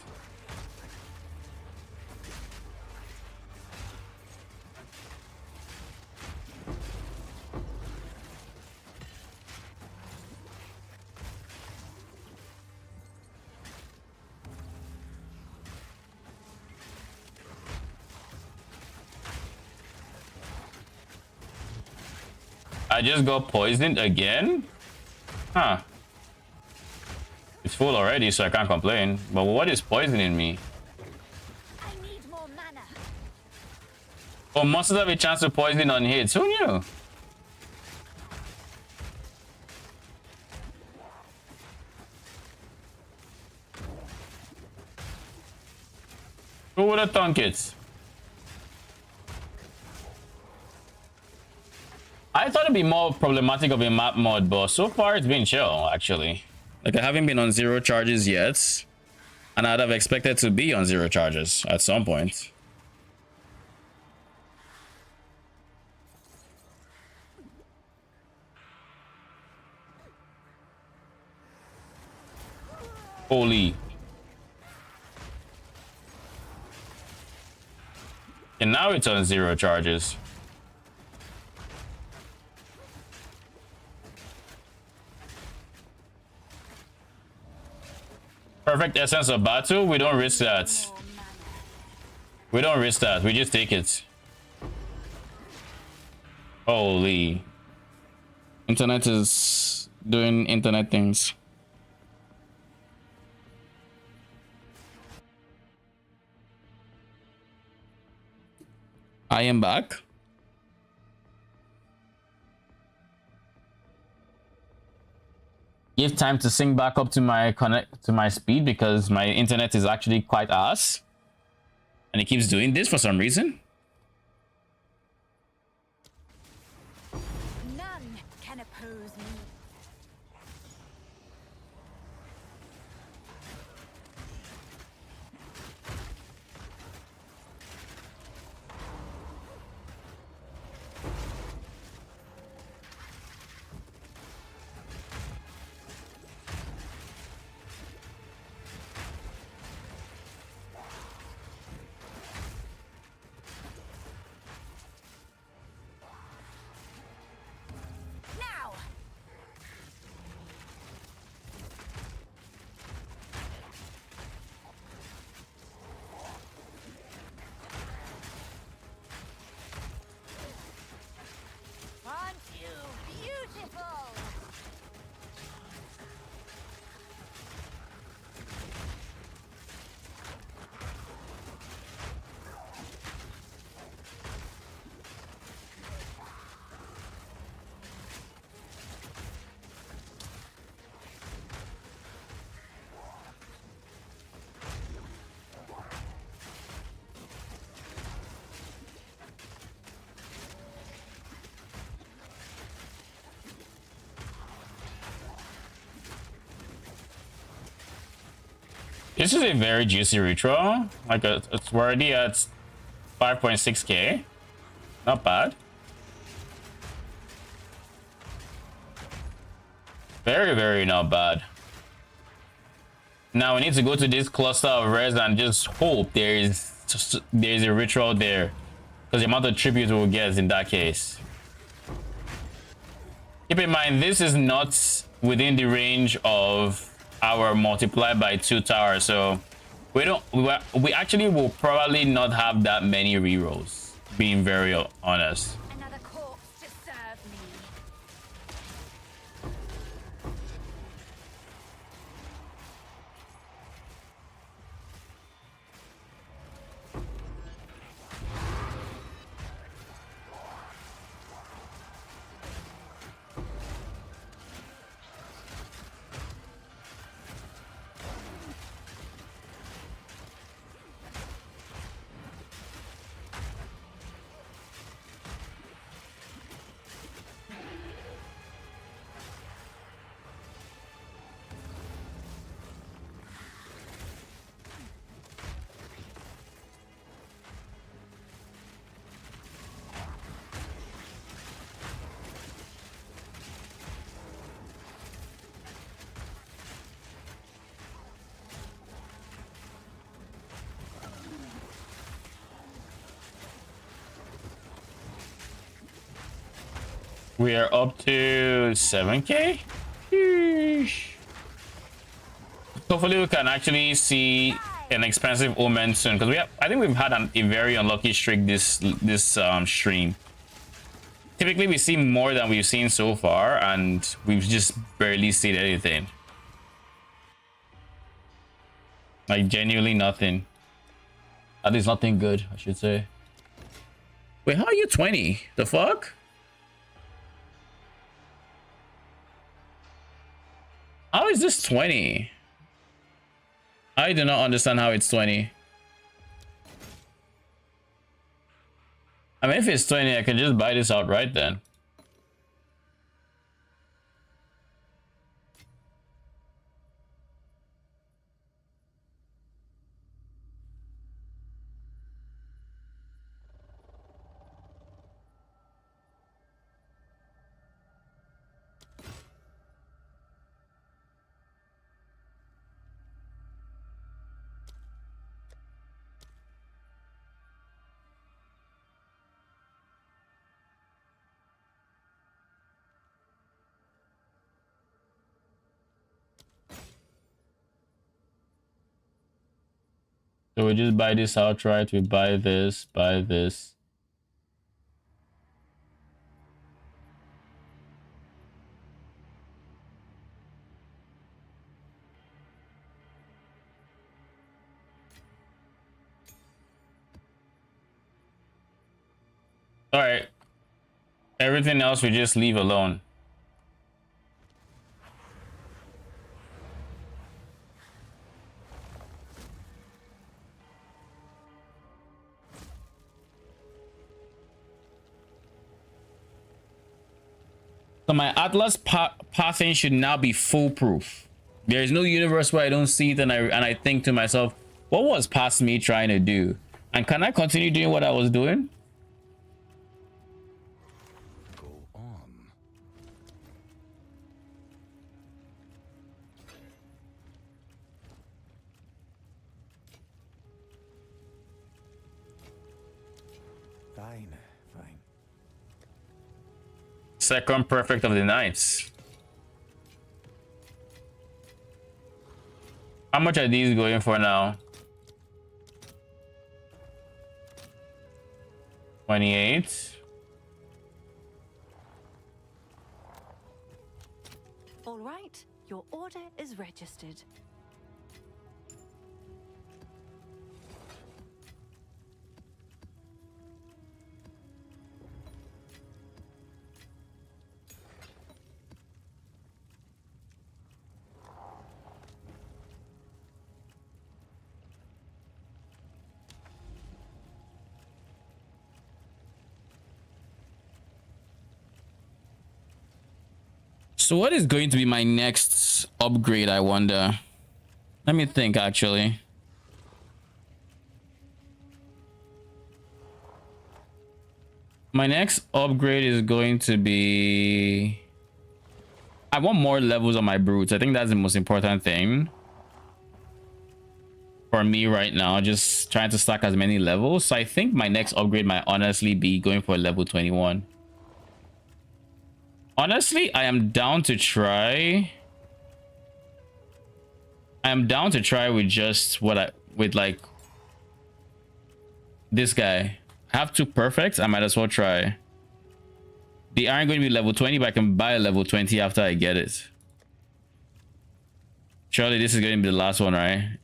S1: I just got poisoned again? Huh. It's full already, so I can't complain. But what is poisoning me?
S6: I need more mana.
S1: Oh, monsters have a chance to poison on hits. Who knew? Who would have thunk it? I thought it'd be more problematic of a map mod, but so far it's been chill, actually. Like, I haven't been on 0 charges yet, and I'd have expected to be on 0 charges at some point. Holy. And now it's on 0 charges. Perfect essence of battle. We don't risk that.
S6: More mana.
S1: We don't risk that. We just take it. Holy. Internet is doing internet things. I am back. Give time to sync back up to my speed because my internet is actually quite ass. And it keeps doing this for some reason.
S6: None can oppose me. Now. Aren't you beautiful?
S1: This is a very juicy retro. Like, it's already at 5.6k. Not bad. Very, very not bad. Now we need to go to this cluster of res and just hope there's a ritual there. Because the amount of tribute we'll get in that case. Keep in mind, this is not within the range of our multiply by 2 tower, so we actually will probably not have that many rerolls, being very honest.
S6: Another corpse to serve me.
S1: We are up to 7K. Sheesh. Hopefully we can actually see an expensive omen soon, because I think we've had a very unlucky streak this stream. Typically we see more than we've seen so far, and we've just barely seen anything. Like genuinely nothing. At least nothing good, I should say. Wait, how are you 20? The fuck? How is this 20? I do not understand how it's 20. I mean, if it's 20, I can just buy this outright then. So we just buy this outright. We buy this, buy this. All right. Everything else we just leave alone. So my Atlas pathing should now be foolproof. There is no universe where I don't see it, and I think to myself, what was past me trying to do? And can I continue doing what I was doing?
S4: Go on. Fine, fine.
S1: Second perfect of the nights. How much are these going for now? 28.
S2: All right, your order is registered.
S1: So what is going to be my next upgrade, I wonder? Let me think, actually. My next upgrade is going to be... I want more levels on my brutes. I think that's the most important thing for me right now. Just trying to stack as many levels. So I think my next upgrade might honestly be going for level 21. Honestly, I am down to try. I am down to try with just with like this guy. I have 2 perfects. I might as well try. They aren't going to be level 20, but I can buy a level 20 after I get it. Surely this is going to be the last one, right?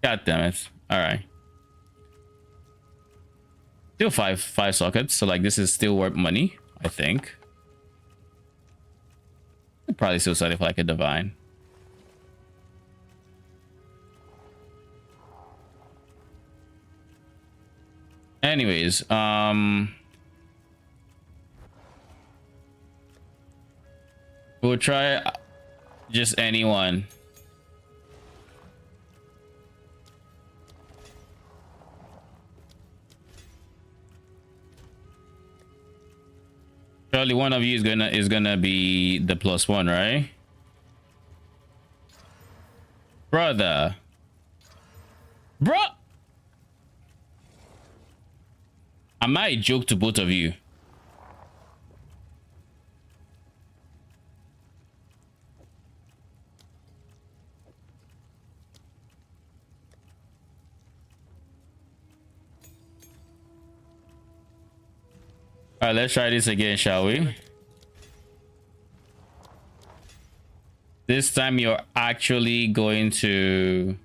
S1: God damn it. All right. Still five sockets. So like this is still worth money, I think. I'd probably still sell it for like a divine. Anyways, we'll try just anyone. Surely one of you is gonna be the +1, right? Brother. Bruh. I might joke to both of you. All right, let's try this again, shall we? This time you're actually going to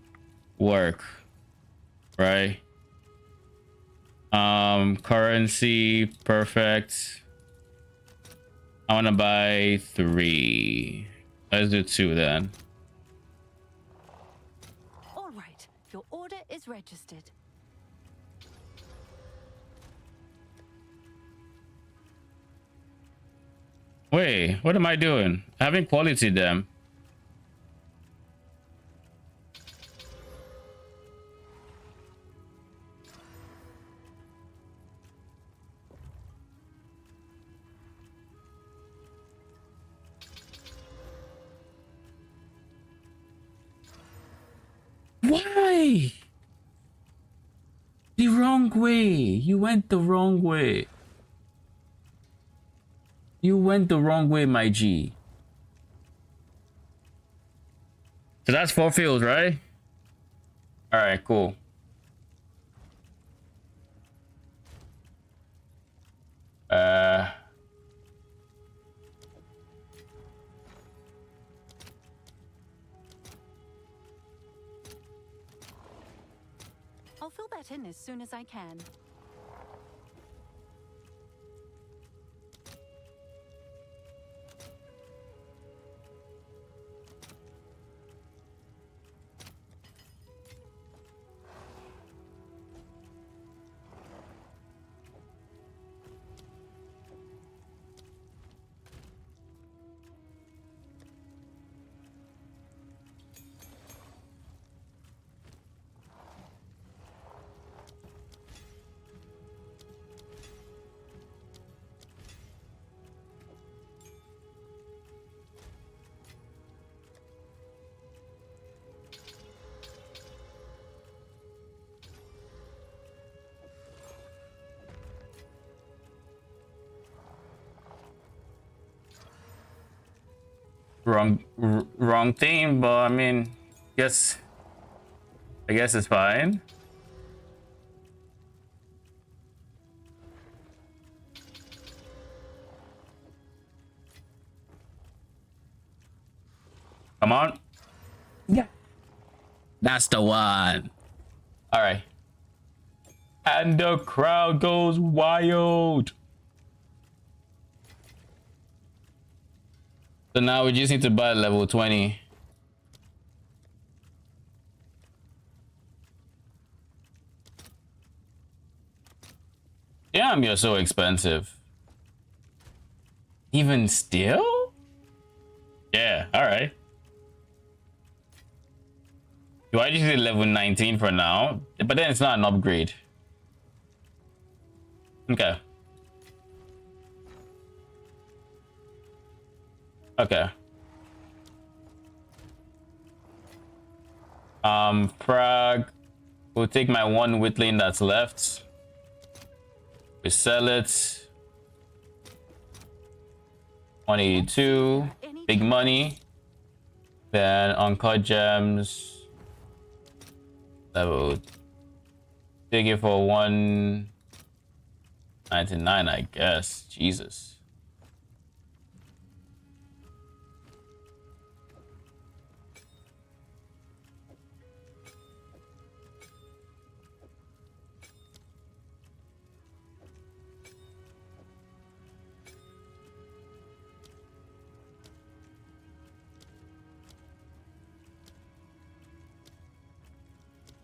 S1: work, right? Currency, perfect. I want to buy 3. Let's do 2 then.
S2: All right, your order is registered.
S1: Wait, what am I doing? Having quality them. Why? The wrong way. You went the wrong way. You went the wrong way, my G. So that's 4 fields, right? All right, cool.
S2: I'll fill that in as soon as I can.
S1: Wrong thing, but I mean, I guess it's fine. Come on. Yeah. That's the one. All right. And the crowd goes wild. So now we just need to buy level 20. Damn, you're so expensive. Even still? Yeah, all right. Do I just need level 19 for now? But then it's not an upgrade. Okay. Okay. Prague. We'll take my 1 Whitling that's left. We sell it. 182. Big money. Then uncut gems. Level. Take it for 199, I guess. Jesus.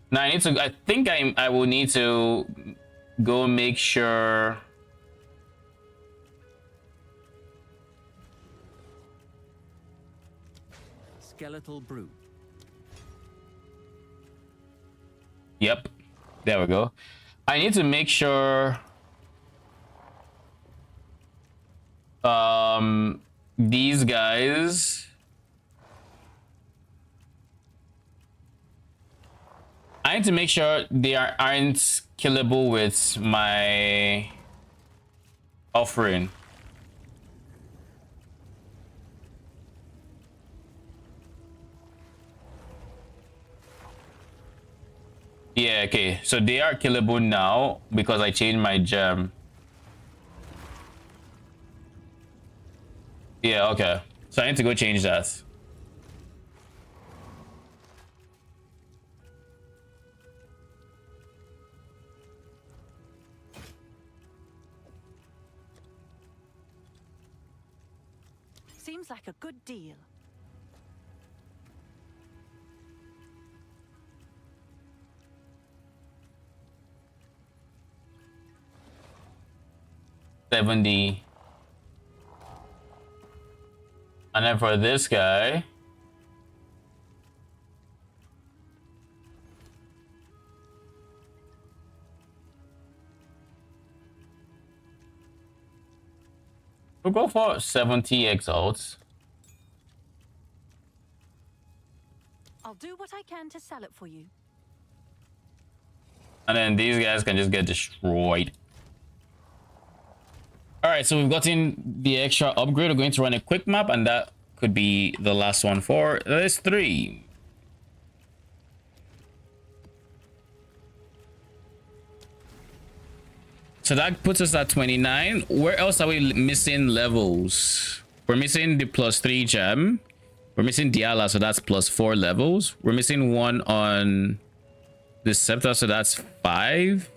S1: Now I need to. I think I will need to go make sure.
S8: Skeletal brew.
S1: Yep, there we go. I need to make sure. These guys. I need to make sure they aren't killable with my offering. Yeah, okay. So they are killable now because I changed my gem. Yeah, okay. So I need to go change that.
S2: Seems like a good deal.
S1: $70. And then for this guy, we'll go for 70 exalts.
S2: I'll do what I can to sell it for you.
S1: And then these guys can just get destroyed. All right, so we've gotten the extra upgrade. We're going to run a quick map, and that could be the last one for this 3. So that puts us at 29. Where else are we missing levels? We're missing the +3 gem. We're missing Diala, so that's +4 levels. We're missing 1 on the Scepter, so that's 5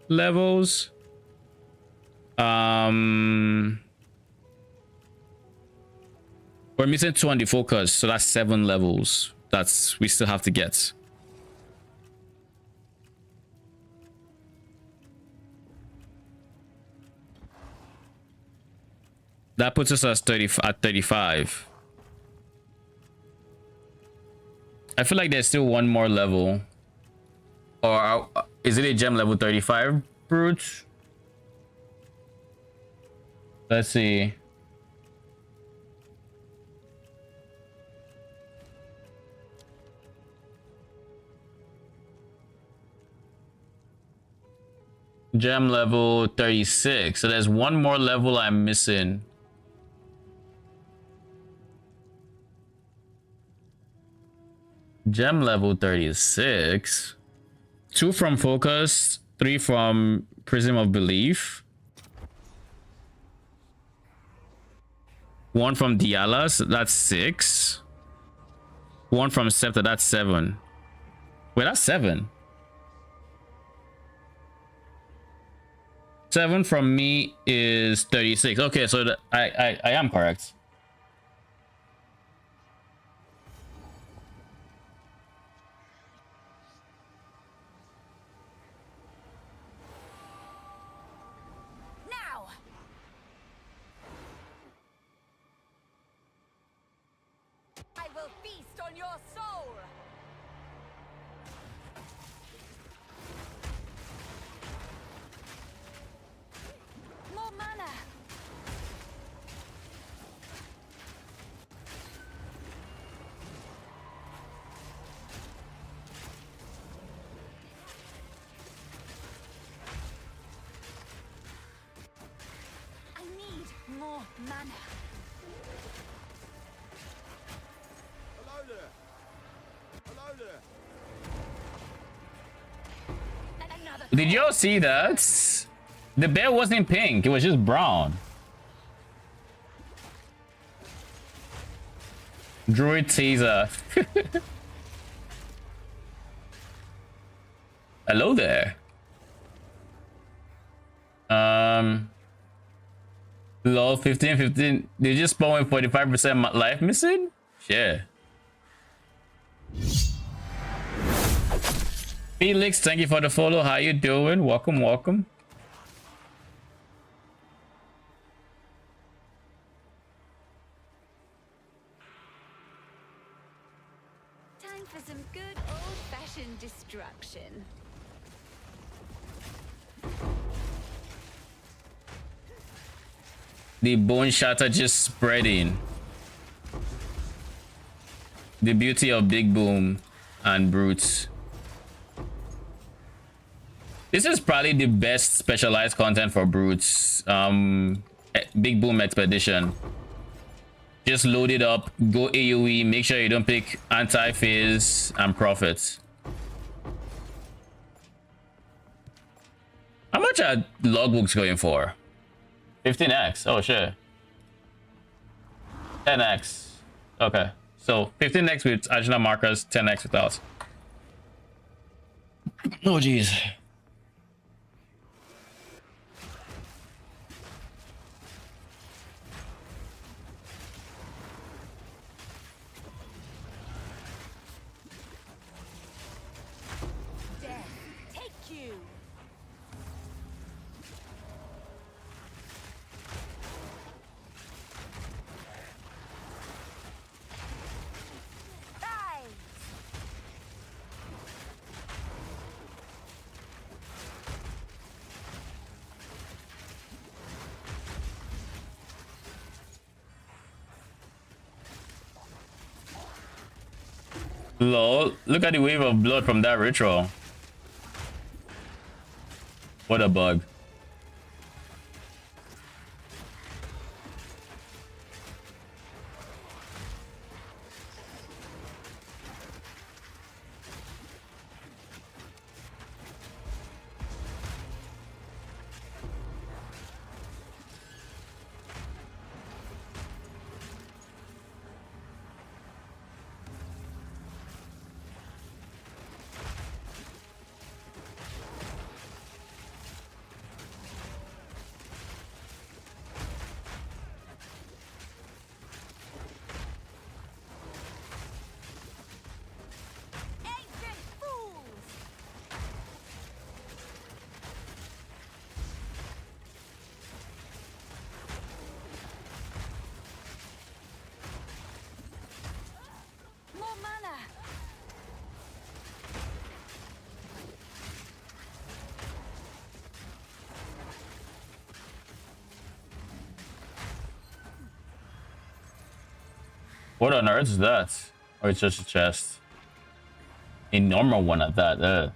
S1: levels. We're missing 2 on the Focus, so that's 7 levels. We still have to get. That puts us at 35. I feel like there's still 1 more level. Or is it a gem level 35, Brute? Let's see. Gem level 36. So there's 1 more level I'm missing. Gem level 36. 2 from Focus, 3 from Prism of Belief. 1 from Diala, so that's 6. 1 from Scepter, that's 7. Wait, that's 7. 7 from me is 36. Okay, so I am correct.
S6: Now! I will feast on your soul! More mana! I need more mana.
S3: Hello there. Hello there.
S6: Another
S1: Did y'all see that? The bear wasn't pink, it was just brown. Druid teaser. Hello there. Lol, 15. Did you just spawn with 45% life missing? Yeah. Felix, thank you for the follow. How you doing? Welcome.
S6: time for some good old-fashioned destruction.
S1: The bone shatter just spreading. The beauty of Big Boom and Brutes. This is probably the best specialized content for Brutes. Big Boom Expedition. Just load it up, go AoE, make sure you don't pick anti-phase and profits. How much are logbooks going for? 15x. Oh shit. 10x. Okay. So 15x with additional markers, 10x without. Oh jeez.
S6: Death, take you. Rise.
S1: Lol, look at the wave of blood from that ritual. What a bug.
S6: Ancient fools. More mana.
S1: What on earth is that? Or it's just a chest? A normal one at that.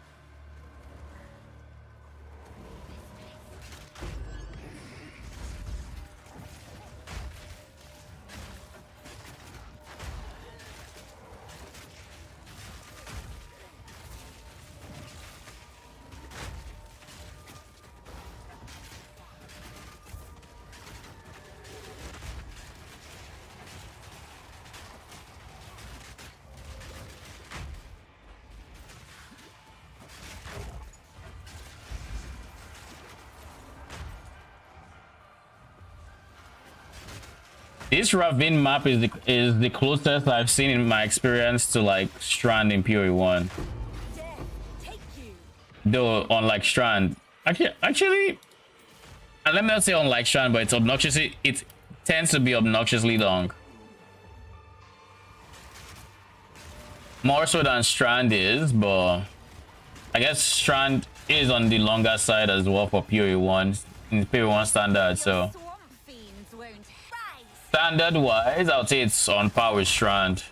S1: This ravine map is the closest I've seen in my experience to like Strand in PoE1.
S6: Death, take you.
S1: Though on like Strand, actually, and let me not say on like Strand, but it's obnoxiously, it tends to be obnoxiously long. More so than Strand is, but I guess Strand is on the longer side as well for PoE1 in PoE1 standard. So
S6: Swamp fiends won't rise.
S1: standard wise, I would say it's on par with Strand.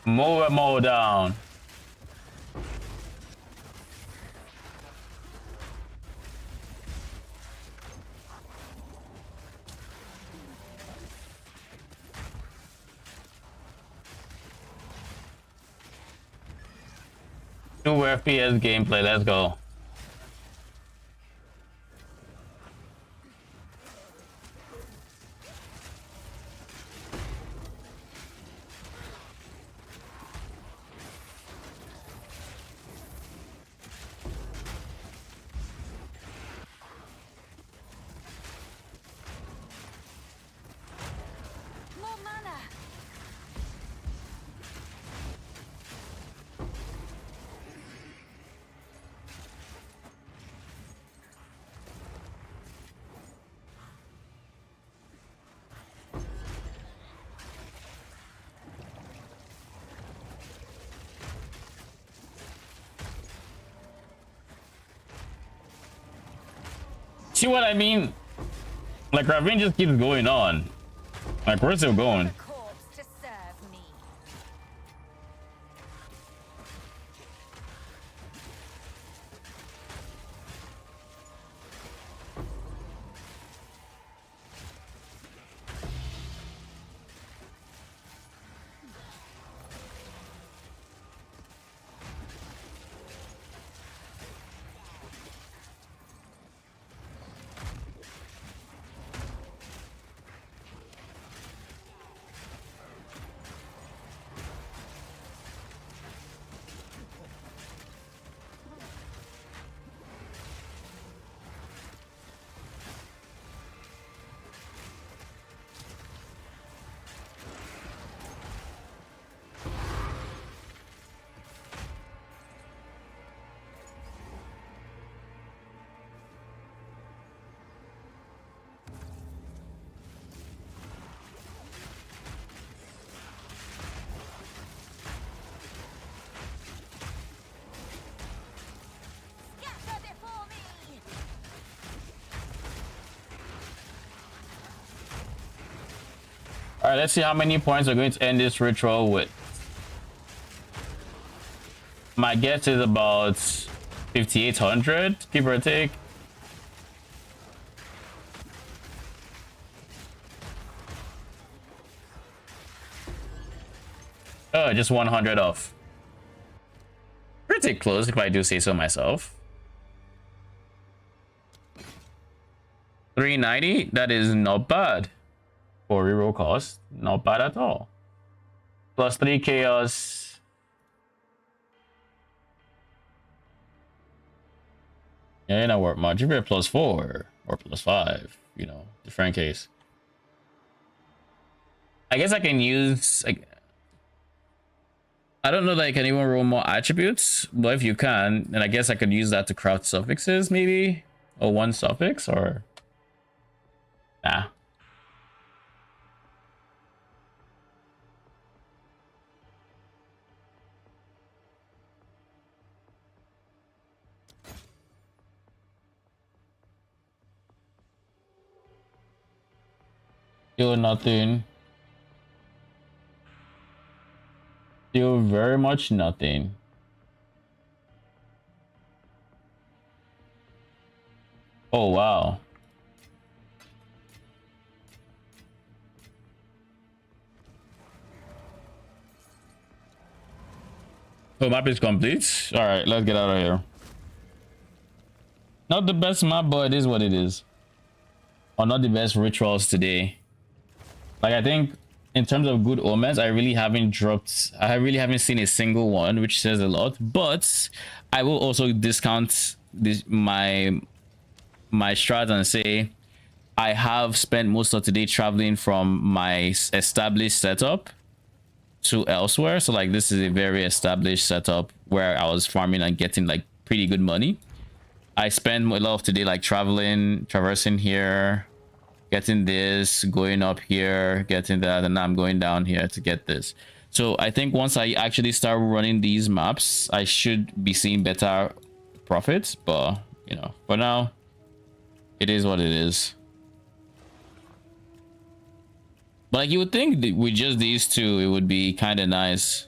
S1: Mow down. Two FPS gameplay, let's go.
S6: More mana.
S1: See what I mean? Like Ravine just keeps going on. Like where's it going?
S6: A corpse to serve me.
S1: All right, let's see how many points we're going to end this ritual with. My guess is about 5,800, give or take. Oh, just 100 off. Pretty close, if I do say so myself. 390, that is not bad. For reroll cost, not bad at all. Plus 3 chaos. Yeah, not worth much. If you're plus 4 or plus 5, you know, different case. I guess I can use, like, I don't know that I can even roll more attributes, but if you can, then I guess I could use that to craft suffixes, maybe, or one suffix, or nah. Still nothing. Still very much nothing. Oh wow. Oh, map is complete. All right, let's get out of here. Not the best map, but it is what it is. Or not the best rituals today. Like, I think in terms of good omens, I really haven't seen a single one, which says a lot. But I will also discount this my strat and say I have spent most of today traveling from my established setup to elsewhere. So like, this is a very established setup where I was farming and getting like pretty good money. I spent a lot of today like traversing here, getting this, going up here, getting that, and now I'm going down here to get this. So I think once I actually start running these maps, I should be seeing better profits. But you know, for now, it is what it is. But like, you would think that with just these two, it would be kind of nice.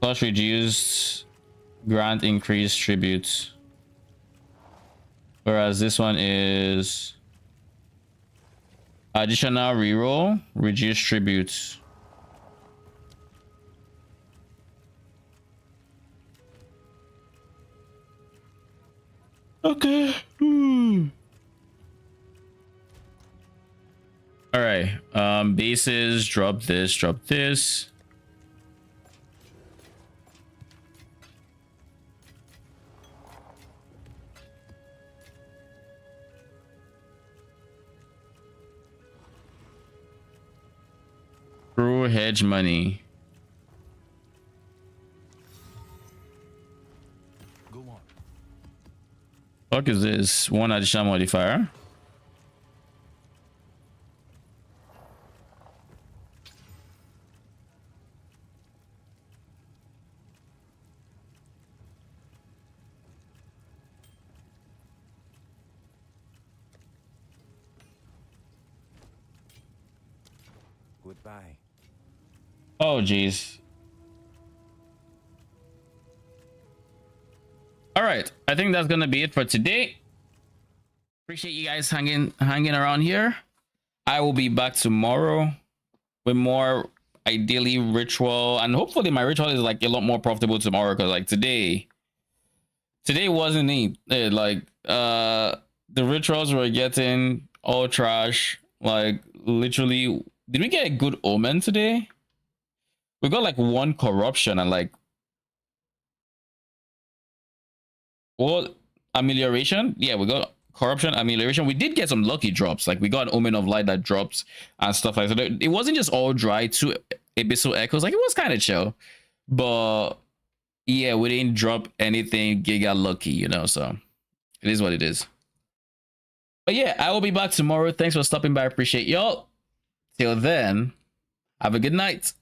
S1: Plus reduced grant increased tributes. Whereas this one is additional reroll, reduced tributes. Okay. All right. Bases, drop this, drop this. True hedge money.
S4: Go on.
S1: Fuck is this? One additional modifier.
S4: Goodbye.
S1: Oh, geez. All right, I think that's gonna be it for today. Appreciate you guys hanging around here. I will be back tomorrow with more, ideally, ritual, and hopefully my ritual is like a lot more profitable tomorrow, because like today wasn't neat. The rituals were getting all trash. Like, literally, did we get a good omen today? We got like one corruption and like, what, amelioration? Yeah, we got corruption, amelioration. We did get some lucky drops. Like, we got an omen of light that drops and stuff like that. It wasn't just all dry. Two abyssal echoes. Like, it was kind of chill, but yeah, we didn't drop anything giga lucky, you know. So it is what it is. But yeah, I will be back tomorrow. Thanks for stopping by. I appreciate y'all. Till then, have a good night.